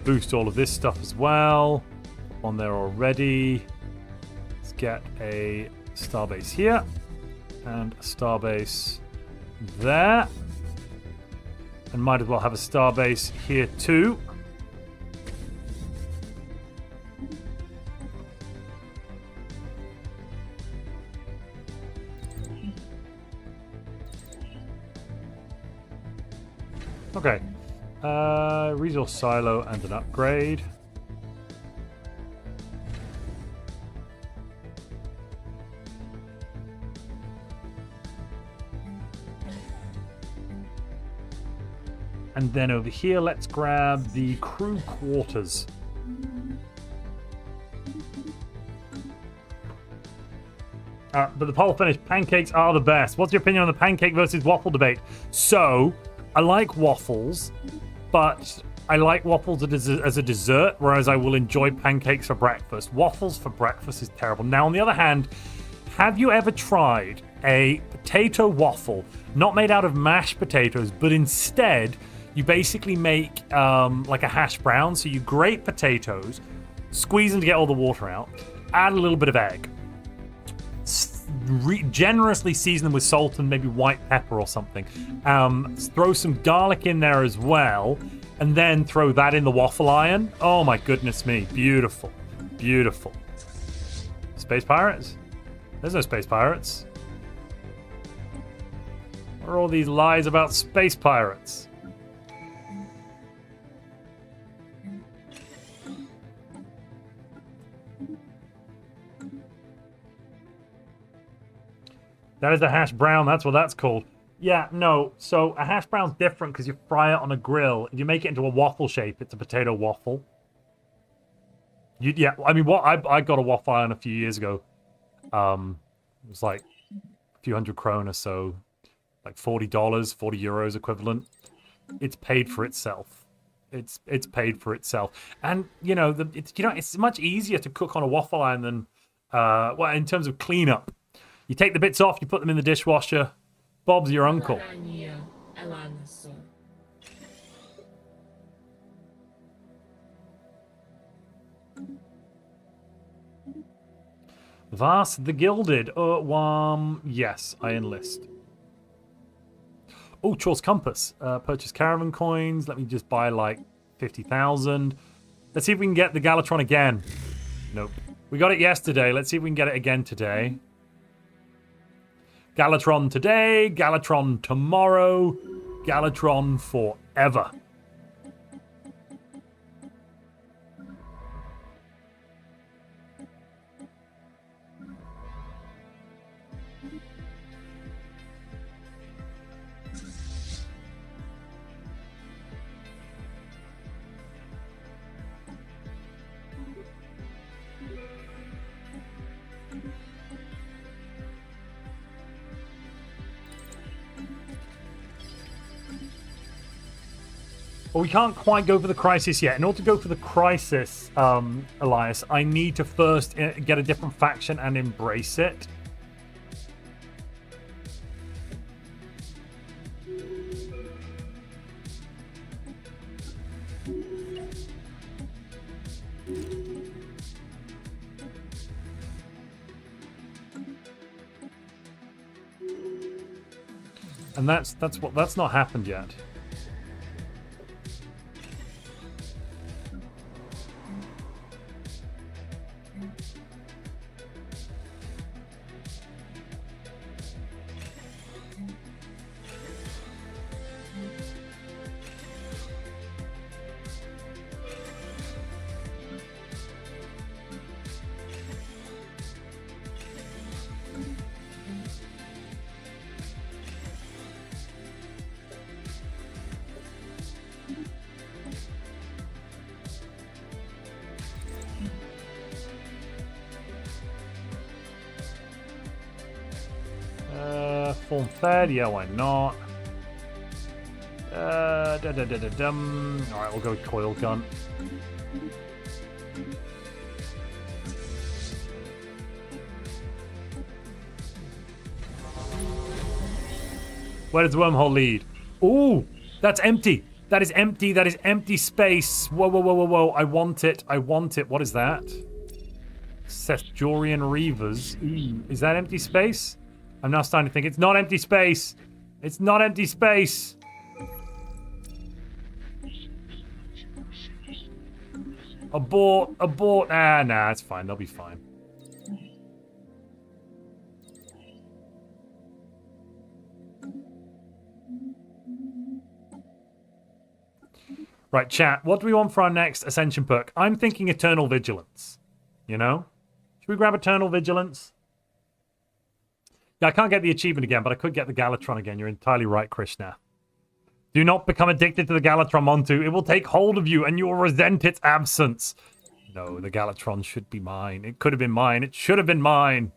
Boost all of this stuff as well. On there already. Let's get a starbase here and a starbase there. And might as well have a starbase here too. Okay. Resource silo and an upgrade. And then over here, let's grab the crew quarters. But the poll finished. Pancakes are the best. What's your opinion on the pancake versus waffle debate? So, I like waffles, but I like waffles as a dessert, whereas I will enjoy pancakes for breakfast. Waffles for breakfast is terrible. Now, on the other hand, have you ever tried a potato waffle, not made out of mashed potatoes, but instead you basically make like a hash brown? So you grate potatoes, squeeze them to get all the water out, add a little bit of egg, generously season them with salt and maybe white pepper or something. Throw some garlic in there as well, and then throw that in the waffle iron. Oh my goodness me. Beautiful. Beautiful. Space pirates? There's no space pirates. What are all these lies about space pirates? That is a hash brown. That's what that's called. Yeah, no. So a hash brown's different because you fry it on a grill. If you make it into a waffle shape, it's a potato waffle. Yeah, I mean, what I got a waffle iron a few years ago. It was like a few hundred kroner, so like $40, 40 euros equivalent. It's paid for itself. It's paid for itself. And you know, it's much easier to cook on a waffle iron than well, in terms of cleanup. You take the bits off, you put them in the dishwasher. Bob's your uncle. Vas the Gilded. Yes, I enlist. Oh, Chor's Compass. Purchase caravan coins. Let me just buy like 50,000. Let's see if we can get the Galatron again. Nope. We got it yesterday. Let's see if we can get it again today. Galatron today, Galatron tomorrow, Galatron forever. But we can't quite go for the crisis yet. In order to go for the crisis, Elias, I need to first get a different faction and embrace it. And that's not happened yet. Form fed, yeah, why not? Alright, we'll go with coil gun. Where does the wormhole lead? Ooh, that's empty. That is empty. That is empty space. Whoa, whoa, whoa, whoa, whoa. I want it. I want it. What is that? Cestorian Reavers. Is that empty space? I'm now starting to think it's not empty space. It's not empty space. Abort, abort. Ah, nah, it's fine. They'll be fine. Right, chat. What do we want for our next Ascension perk? I'm thinking Eternal Vigilance. You know? Should we grab Eternal Vigilance? Yeah, I can't get the achievement again, but I could get the Galatron again. You're entirely right, Krishna. Do not become addicted to the Galatron, Montu. It will take hold of you, and you will resent its absence. No, the Galatron should be mine. It could have been mine. It should have been mine.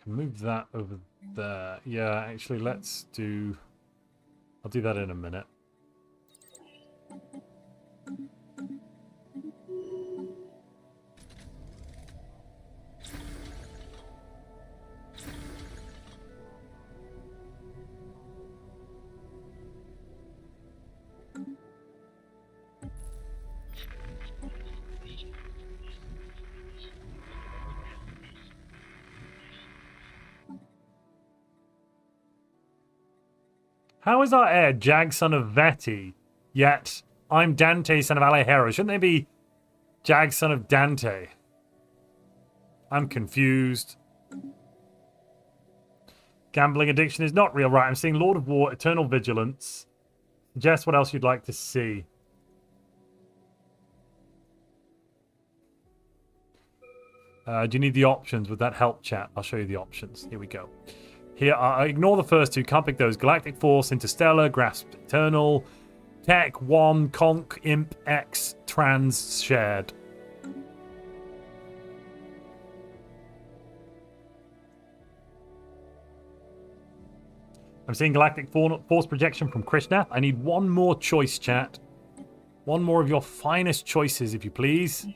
Move that over there. Yeah, actually, let's do... I'll do that in a minute. How is our heir Jag, son of Veti, yet I'm Dante, son of Alejero? Shouldn't they be Jag, son of Dante? I'm confused. Gambling addiction is not real. Right, I'm seeing Lord of War, Eternal Vigilance. Suggest what else you'd like to see. Do you need the options? Would that help, chat? I'll show you the options. Here we go. Here, ignore the first two. Can't pick those. Galactic Force, Interstellar, Grasp Eternal, Tech 1, Conk, Imp, X, Trans, Shared. I'm seeing Galactic Force projection from Krishna. I need one more choice, chat. One more of your finest choices, if you please.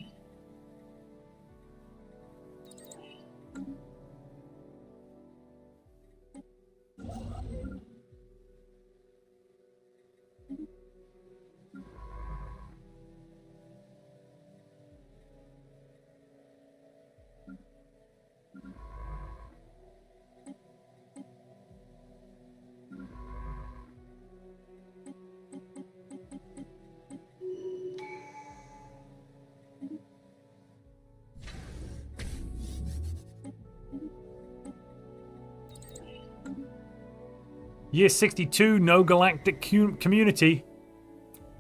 Year 62, no galactic community.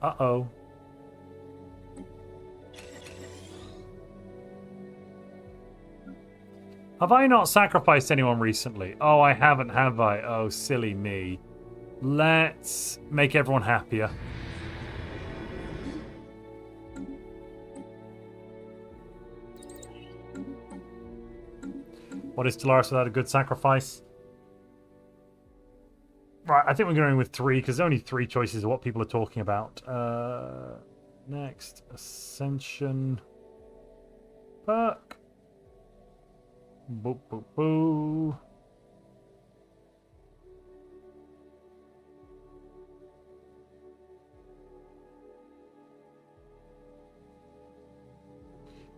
Uh-oh. Have I not sacrificed anyone recently? Oh, I haven't, have I? Oh, silly me. Let's make everyone happier. What is Stellaris without a good sacrifice? Right, I think we're going with 3 because only 3 choices of what people are talking about. Next, Ascension. Perk. Boo, boo, boo.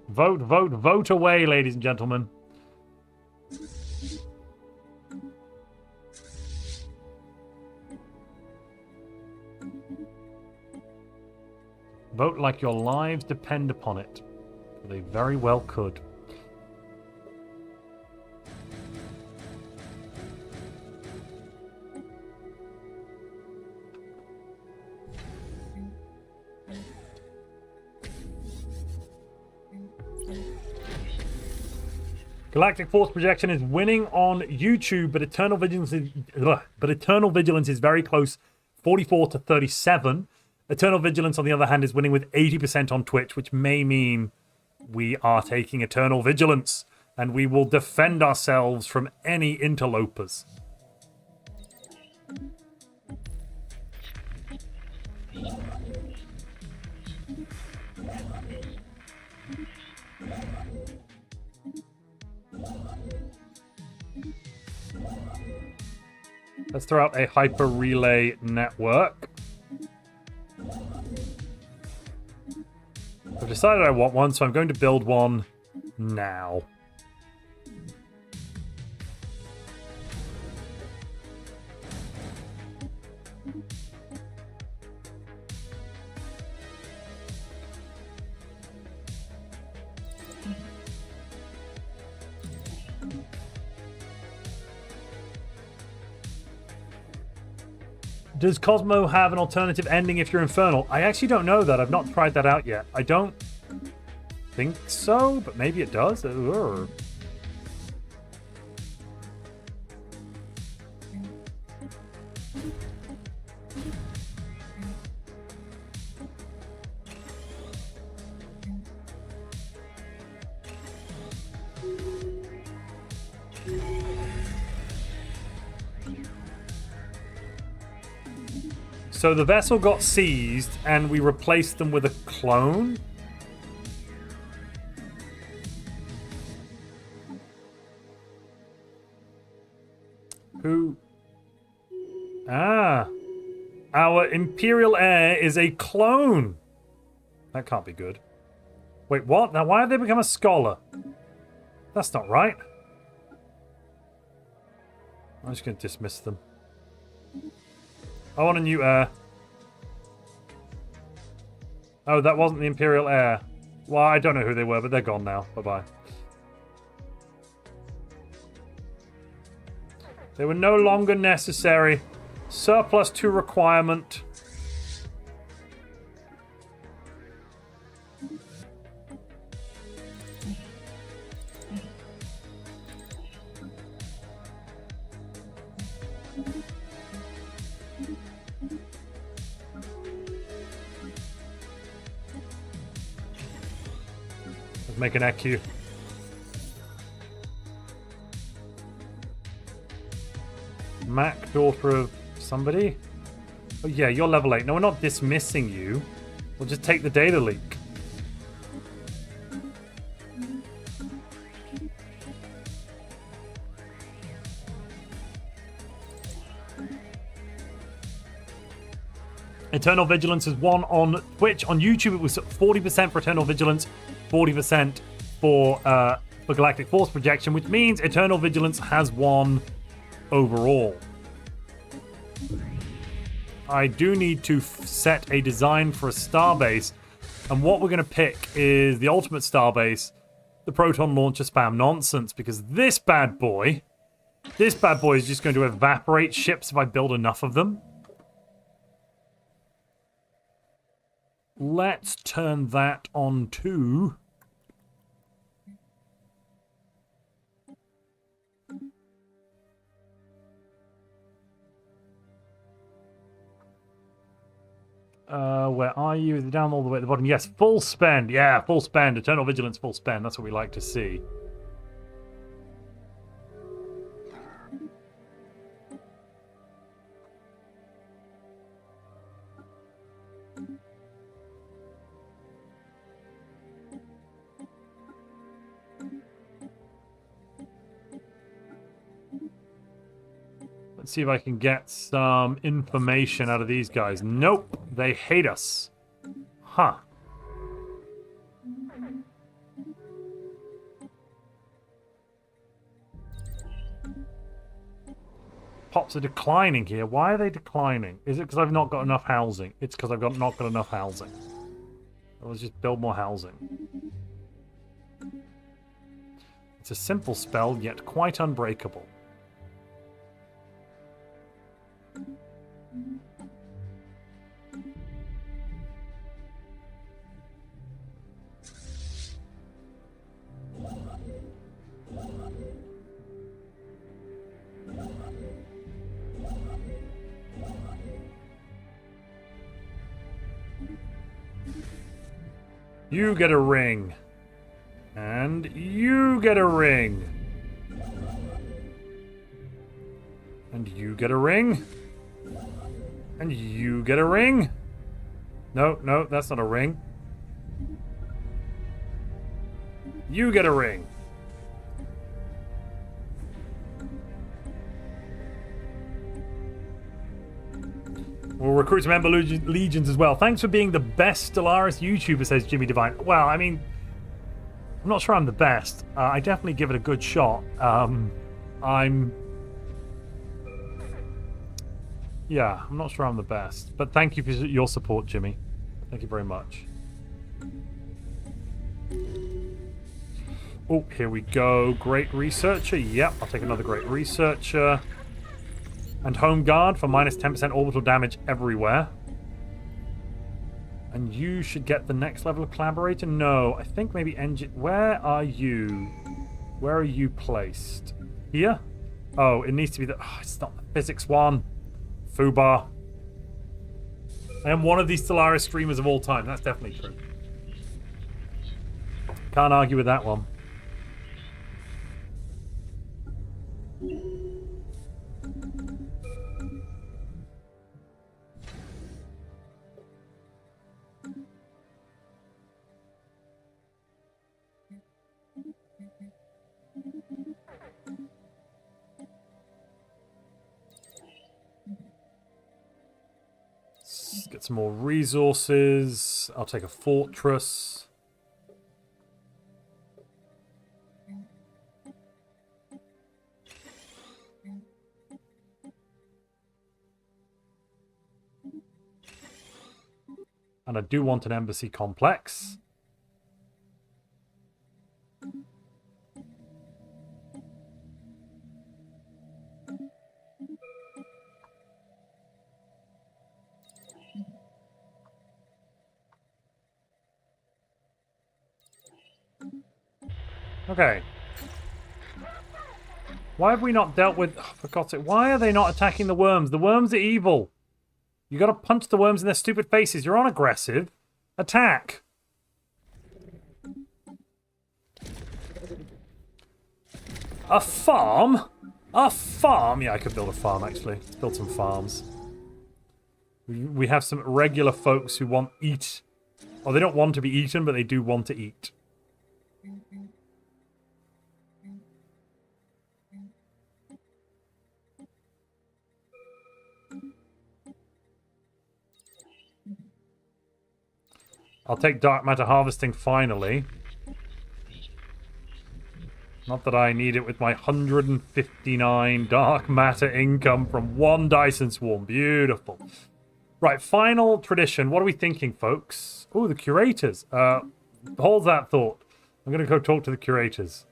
Vote, vote, vote away, ladies and gentlemen. Vote like your lives depend upon it. They very well could. Galactic Force Projection is winning on YouTube, but Eternal Vigilance is very close, 44 to 37. Eternal Vigilance, on the other hand, is winning with 80% on Twitch, which may mean we are taking Eternal Vigilance, and we will defend ourselves from any interlopers. Let's throw out a hyper relay network. I've decided I want one, so I'm going to build one now. Does Cosmo have an alternative ending if you're Infernal? I actually don't know that. I've not tried that out yet. I don't think so, but maybe it does. Urgh. So the vessel got seized, and we replaced them with a clone? Who? Ah. Our Imperial heir is a clone. That can't be good. Wait, what? Now why have they become a scholar? That's not right. I'm just going to dismiss them. I want a new heir. Oh, that wasn't the Imperial heir. Well, I don't know who they were, but they're gone now. Bye-bye. They were no longer necessary. Surplus to requirement. Let's make an EQ. Mac, daughter of somebody? Oh yeah, you're level 8. No, we're not dismissing you. We'll just take the data leak. Eternal Vigilance is 1 on Twitch. On YouTube, it was 40% for Eternal Vigilance, 40% for Galactic Force Projection, which means Eternal Vigilance has won overall. I do need to set a design for a starbase, and what we're going to pick is the ultimate starbase, the proton launcher spam nonsense, because this bad boy is just going to evaporate ships if I build enough of them. Let's turn that on to Where are you? Is it down all the way at the bottom? Yes, full spend. Yeah, full spend. Eternal Vigilance, full spend. That's what we like to see. Let's see if I can get some information out of these guys. Nope, they hate us. Huh. Pops are declining here. Why are they declining? Is it because I've not got enough housing? It's because I've not got enough housing. Let's just build more housing. It's a simple spell, yet quite unbreakable. You get a ring. And you get a ring. And you get a ring. And you get a ring. No, no, that's not a ring. You get a ring. We'll recruit some Ember Legions as well. Thanks for being the best Stellaris YouTuber, says Jimmy Devine. Well, I mean, I'm not sure I'm the best. I definitely give it a good shot. Yeah, I'm not sure I'm the best. But thank you for your support, Jimmy. Thank you very much. Oh, here we go. Great Researcher. Yep, I'll take another Great Researcher. And Home Guard for minus 10% orbital damage everywhere. And you should get the next level of Collaborator. No, I think maybe Engine... Where are you? Where are you placed? Here? Oh, it needs to be the... Oh, it's not the physics one. Fubar. I am one of the Stellaris streamers of all time. That's definitely true. Can't argue with that one. Get some more resources. I'll take a fortress. And I do want an embassy complex. Okay. Why have we not dealt with... Oh, for God's sake, why are they not attacking the worms? The worms are evil. You gotta punch the worms in their stupid faces. You're on aggressive. Attack. A farm? A farm? Yeah, I could build a farm, actually. Let's build some farms. We have some regular folks who want eat. Or they don't want to be eaten, but they do want to eat. I'll take dark matter harvesting finally. Not that I need it with my 159 dark matter income from one Dyson swarm. Beautiful. Right, final tradition. What are we thinking, folks? Oh, the curators. Hold that thought. I'm going to go talk to the curators.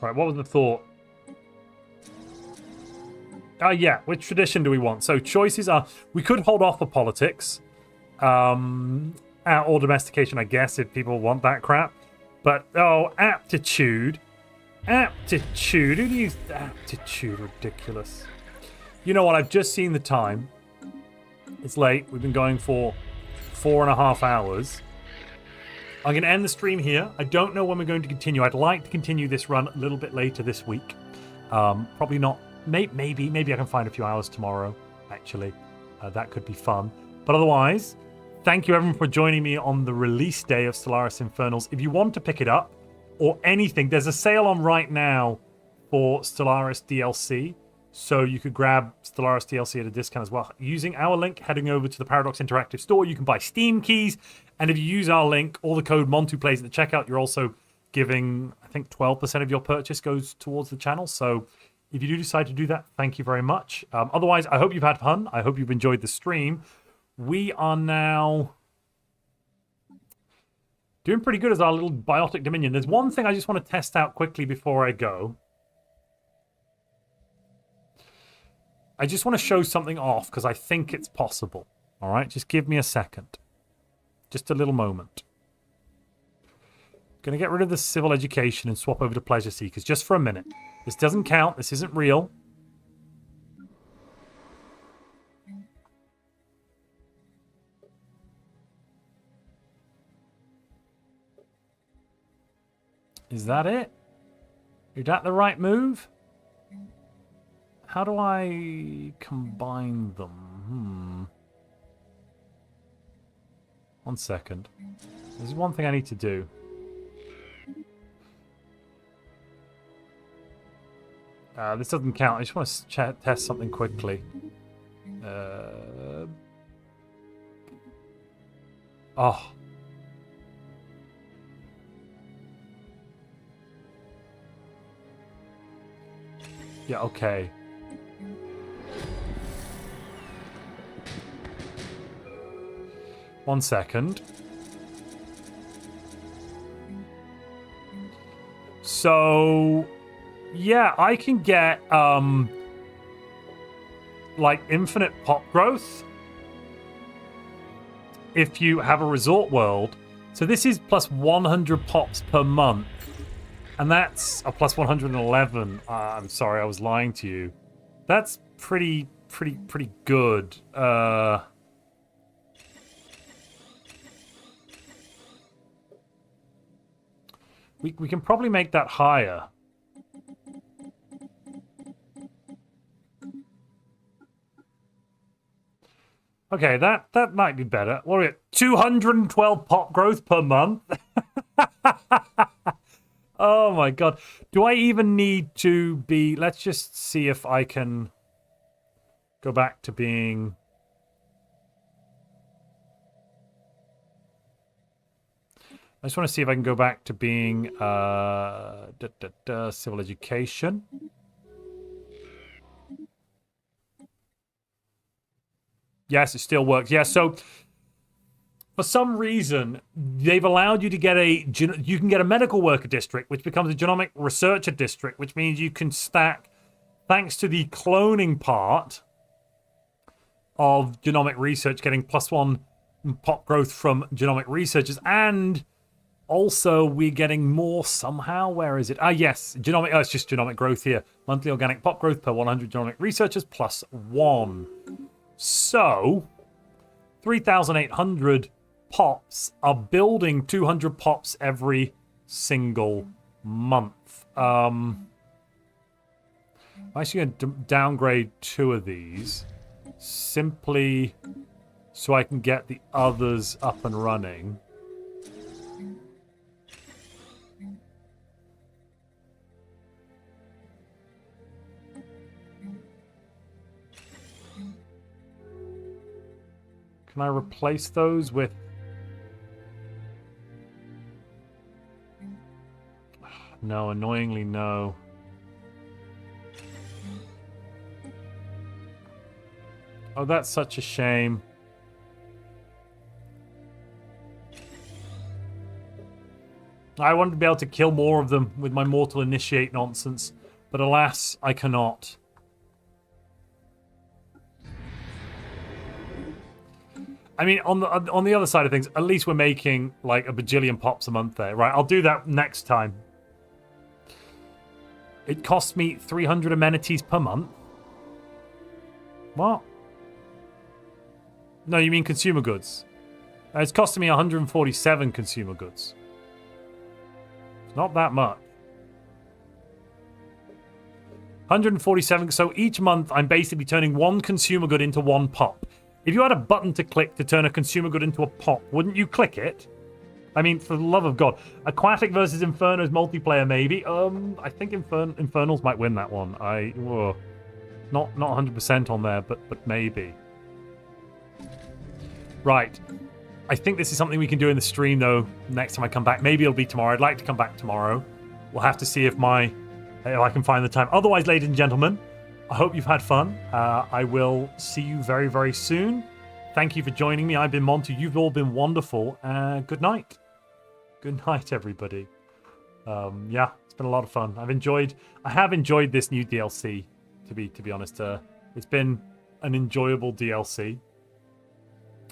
Right, what was the thought? Yeah, which tradition do we want? So choices are, we could hold off for politics, or domestication, I guess, if people want that crap. But, oh, aptitude. Aptitude. Who do you... Aptitude, ridiculous. You know what, I've just seen the time. It's late. We've been going for 4.5 hours. I'm going to end the stream here. I don't know when we're going to continue. I'd like to continue this run a little bit later this week. Probably not. Maybe I can find a few hours tomorrow, actually. That could be fun. But otherwise, thank you everyone for joining me on the release day of Stellaris Infernals. If you want to pick it up, or anything, there's a sale on right now for Stellaris DLC. So you could grab Stellaris DLC at a discount as well. Using our link, heading over to the Paradox Interactive Store, you can buy Steam keys. And if you use our link, or the code MONTUPLAYS at the checkout, you're also giving, I think, 12% of your purchase goes towards the channel. So if you do decide to do that, thank you very much. Otherwise, I hope you've had fun. I hope you've enjoyed the stream. We are now doing pretty good as our little biotic dominion. There's one thing I just want to test out quickly before I go. I just want to show something off because I think it's possible. All right, just give me a second. Just a little moment. Going to get rid of the civil education and swap over to pleasure seekers just for a minute. This doesn't count. This isn't real. Is that it? Is that the right move? How do I combine them? 1 second. There's one thing I need to do. This doesn't count. I just want to test something quickly. Oh. Yeah, okay. One second. So, yeah, I can get, like, infinite pop growth if you have a resort world. So this is plus 100 pops per month. And that's a plus 111. I'm sorry, I was lying to you. That's pretty good. We can probably make that higher. Okay, that might be better. What are we at? 212 pop growth per month? Oh my god. Do I even need to be... Let's just see if I can go back to being... I just want to see if I can go back to being civil education. Yes, it still works. Yeah, so for some reason, they've allowed you to get you can get a medical worker district, which becomes a genomic researcher district, which means you can stack, thanks to the cloning part of genomic research, getting +1 pop growth from genomic researchers, and also we're getting more somehow. Where is it? Yes, genomic. Oh, it's just genomic growth here. Monthly organic pop growth per 100 genomic researchers +1. So 3,800 pops are building 200 pops every single month. I'm actually going to downgrade 2 of these simply so I can get the others up and running. Can I replace those with... No, annoyingly no. Oh, that's such a shame. I wanted to be able to kill more of them with my Mortal Initiate nonsense, but alas, I cannot. I mean, on the other side of things, at least we're making like a bajillion pops a month there, right? I'll do that next time. It costs me 300 amenities per month. What? No, you mean consumer goods. It's costing me 147 consumer goods. It's not that much. 147. So each month, I'm basically turning one consumer good into one pop. If you had a button to click to turn a consumer good into a pop, wouldn't you click it? I mean, for the love of God. Aquatic versus Infernos multiplayer, maybe. I think Infernals might win that one. Not 100% on there, but maybe. Right. I think this is something we can do in the stream, though, next time I come back. Maybe it'll be tomorrow. I'd like to come back tomorrow. We'll have to see if I can find the time. Otherwise, ladies and gentlemen, I hope you've had fun. I will see you very, very soon. Thank you for joining me. I've been Montu. You've all been wonderful. Good night. Good night, everybody. Yeah, it's been a lot of fun. I have enjoyed this new DLC, to be honest. It's been an enjoyable DLC.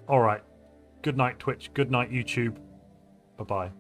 All right. Good night, Twitch. Good night, YouTube. Bye-bye.